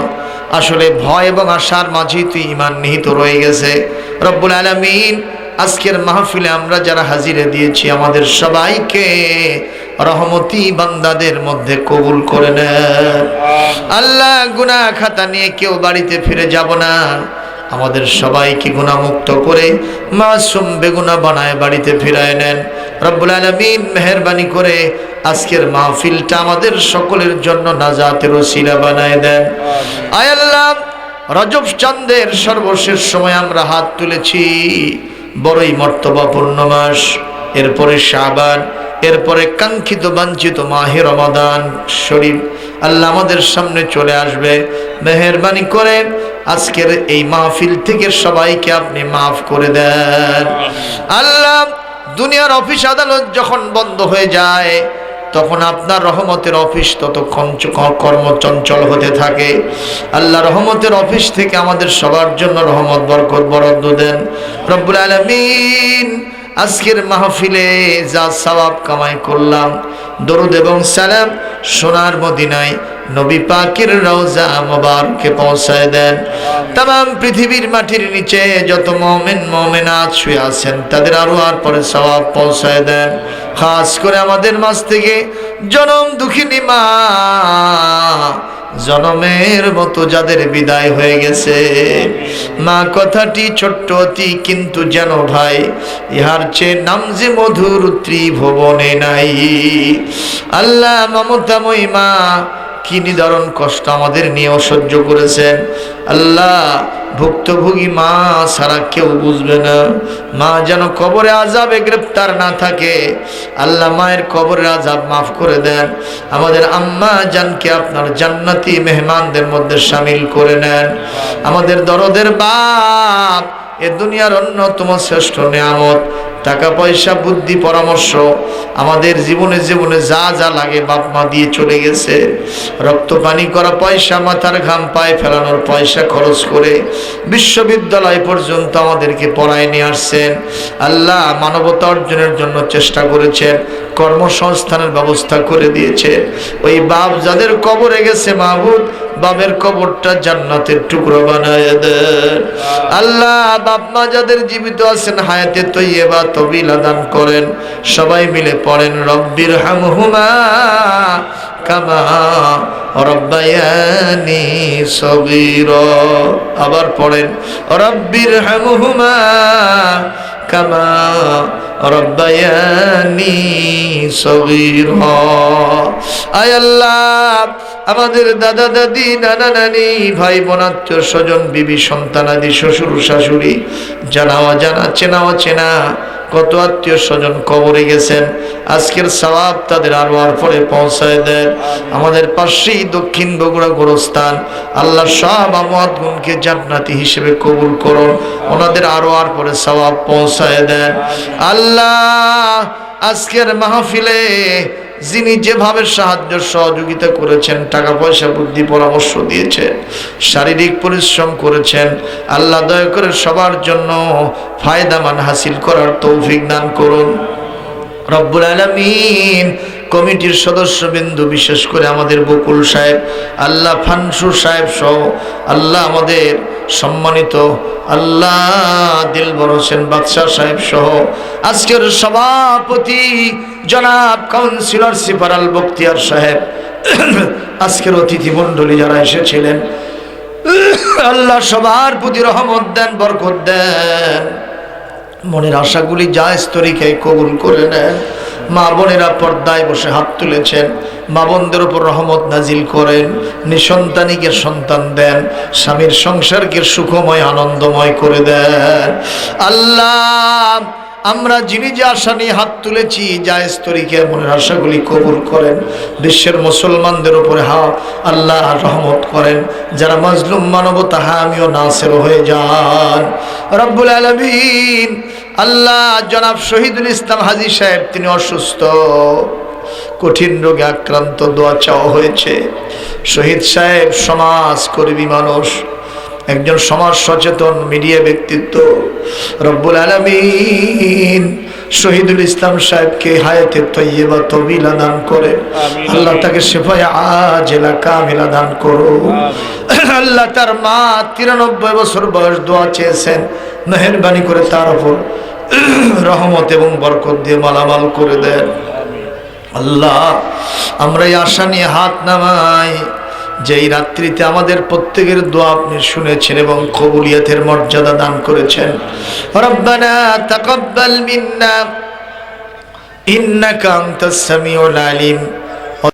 আসলে ভয় এবং আশার মাঝেই তো ঈমান নিহিত রয়ে গেছে। রব্বুল আলামিন আজকের মাহফিলে আমরা যারা হাজিরা দিয়েছি আমাদের সবাইকে রহমতি বান্দাদের মধ্যে কবুল করে নেন আল্লাহ। গুনাহ খাতা নিয়ে কেউ বাড়িতে ফিরে যাব না, আমাদের সবাইকে গুনাহমুক্ত করে মাসুম বেগুনাহ বানায় বাড়িতে ফিরায় নেন রব্বুল আলামিন। মেহেরবানি করে আজকের মাহফিলটা আমাদের সকলের জন্য নাজাতের ওসিলা বানায় দেন। আয় আল্লাহ, রজব চাঁদের সর্বশেষ সময় আমরা হাত তুলেছি, বড়ই মর্তবাপূর্ণ মাস, এরপরে শাবান, এরপরে কাঙ্ক্ষিত বাঞ্ছিত মাহে রমাদান শরীফ আল্লাহ আমাদের সামনে চলে আসবে। মেহেরবানি করে আজকের এই মাহফিল থেকে সবাইকে আপনি মাফ করে দেন আল্লাহ। দুনিয়ার অফিস আদালত যখন বন্ধ হয়ে যায় তখন আপনার রহমতের অফিস ততক্ষণ কর্মচঞ্চল হতে থাকে। আল্লাহ রহমতের অফিস থেকে আমাদের সবার জন্য রহমত বরকত বরাদ্দ দেন রব্বুল আলামিন। আজকের মাহফিলে যা সওয়াব কামাই করলাম, দরুদ এবং সালাম সোনার মদিনায় নবী পাকের রওজা মোবারকে পৌঁছায় দেন। তাম পৃথিবীর মাটির নিচে যত মুমিন মুমিনাত শুয়ে আছেন তাদের আরো আর পরে সওয়াব পৌঁছায় দেন। খাস করে আমাদের মাঝ থেকে জনম দুঃখিনী মা, জনমের মতো যাদের বিদায় হয়ে গেছে, মা কথাটি ছোট্ট অতি কিন্তু যেন ভাই ইহার চেয়ে নাম যে মধুর ত্রিভুবনে নাই। আল্লাহ মমতাময়ী মা কি নিদারুণ কষ্ট আমাদের নিয়েও সহ্য করেছেন আল্লাহ। ভুক্তভোগী মা ছাড়া কেউ বুঝবে না। মা যেন কবরে আযাবে গ্রেফতার না থাকে আল্লাহ, মায়ের কবরের আযাব মাফ করে দেন। আমাদের আম্মা জানকে আপনার জান্নাতি মেহমানদের মধ্যে শামিল করে নেন। আমাদের দরদের বাপ, এ দুনিয়ার অন্যতম শ্রেষ্ঠ নেয়ামত, টাকা পয়সা বুদ্ধি পরামর্শ আমাদের জীবনে জীবনে যা যা লাগে বাপ মা দিয়ে চলে গেছে। রক্ত পানি করা পয়সা, মাথার ঘাম পায়ে ফেলানোর পয়সা খরচ করে বিশ্ববিদ্যালয় পর্যন্ত আমাদেরকে পড়ায় নিয়ে আসছেন আল্লাহ। মানবতা অর্জনের জন্য চেষ্টা করেছেন, কর্মসংস্থানের ব্যবস্থা করে দিয়েছে। ওই বাপ যাদের কবরে গেছে মাহবুব, বাবের কবরটা জান্নাতের টুকরো বানায় দেন আল্লাহ। বাপ মা যাদের জীবিত আছেন হায়াতে তৈয়বা তবিলা দান করেন। সবাই মিলে পড়েন রব্বির হামহুমা কামা রব্বায়ানি সগীরা। আবার পড়েন রব্বির হামহুমা কামা রব্বায়ানি সগীরা। আয় আল্লাহ, আমাদের দাদা দাদি নানা নানি ভাই বোন আত্মীয় স্বজন বিবি সন্তানাদি শ্বশুর শাশুড়ি জানা অজানা চেনা অচেনা কত আত্মীয় স্বজন কবরে গেছেন, আজকের সওয়াব তাদের আরো আর পরে পৌঁছায় দেন। আমাদের পাশেই দক্ষিণ বগুড়া গোরস্থান আল্লাহ সব আমওয়াত গুনকে জান্নাতি হিসেবে কবুল করুন, ওনাদের আরো আর পরে সওয়াব পৌঁছায় দেন আল্লাহ। আজকের মাহফিলে যিনি যেভাবে সাহায্য সহযোগিতা করেছেন, টাকা পয়সা বুদ্ধি পরামর্শ দিয়েছেন, শারীরিক পরিশ্রম করেছেন, আল্লাহ দয়া করে সবার জন্য ফায়দামান হাসিল করার তৌফিক দান করুন রব্বুল আলামিন। কমিটির সদস্যবৃন্দু, বিশেষ করে আমাদের বকুল সাহেব, আল্লাহ ফানসু সাহেব সহ আল্লাহ আমাদের সম্মানিত আল্লাহ দিলবর হোসেন বাদশাহ সাহেব সহ আজকের সভাপতি জনাব কাউন্সিলর সিপারাল বখতিয়ার সাহেব, আজকের অতিথি মণ্ডলী যারা এসেছিলেন, আল্লাহ সবার প্রতি রহমত দেন, বরকত দেন, মনের আশাগুলি জায়েজ তরিকায় কবুল করে নেন। মা বোনেরা পর্দায় বসে হাত তুলেছেন, মা বোনদের উপর রহমত নাজিল করেন, নিঃসন্তানীকে সন্তান দেন, স্বামীর সংসারকে সুখময় আনন্দময় করে দেন। আল্লাহ আমরা যিনি যে আশা নিয়ে হাত তুলেছি জায়েজ তরিকায় মনের আশাগুলি কবুল করেন। বিশ্বের মুসলমানদের উপরে আল্লাহ রহমত করেন, যারা মাজলুম মানবতা হামিও নাসের হয়ে যান রব্বুল আলামিন। আল্লাহ জনাব শহীদুল ইসলাম হাজী সাহেব, তিনি অসুস্থ, কঠিন রোগে আক্রান্ত, দোয়া চাওয়া হয়েছে। শহীদ সাহেব সমাজকর্মী মানুষ, একজন সমাজ সচেতন মিডিয়া ব্যক্তিত্ব। রব্বুল আলামিন শহীদুল ইসলাম সাহেবকে হায়াতে তৈয়বা তবিলা দান করে, আল্লাহ তাকে শিফায়ে আজেলা কামিলা দান করো। আল্লাহ তার মা 93 বছর বয়স, দোয়া চেয়েছেন, মেহেরবানি করে তার উপর রহমত এবং বরকত দিয়ে মালামাল করে দেন। আল্লাহ আমরা এই আশা নিয়ে হাত নামাই, যেই রাত্রিতে আমাদের প্রত্যেকের দোয়া আপনি শুনেছেন এবং কবুলিয়তের মর্যাদা দান করেছেন। রব্বানা তাকাব্বাল মিন্না ইন্নাকা আনতাস সামিউল আলিম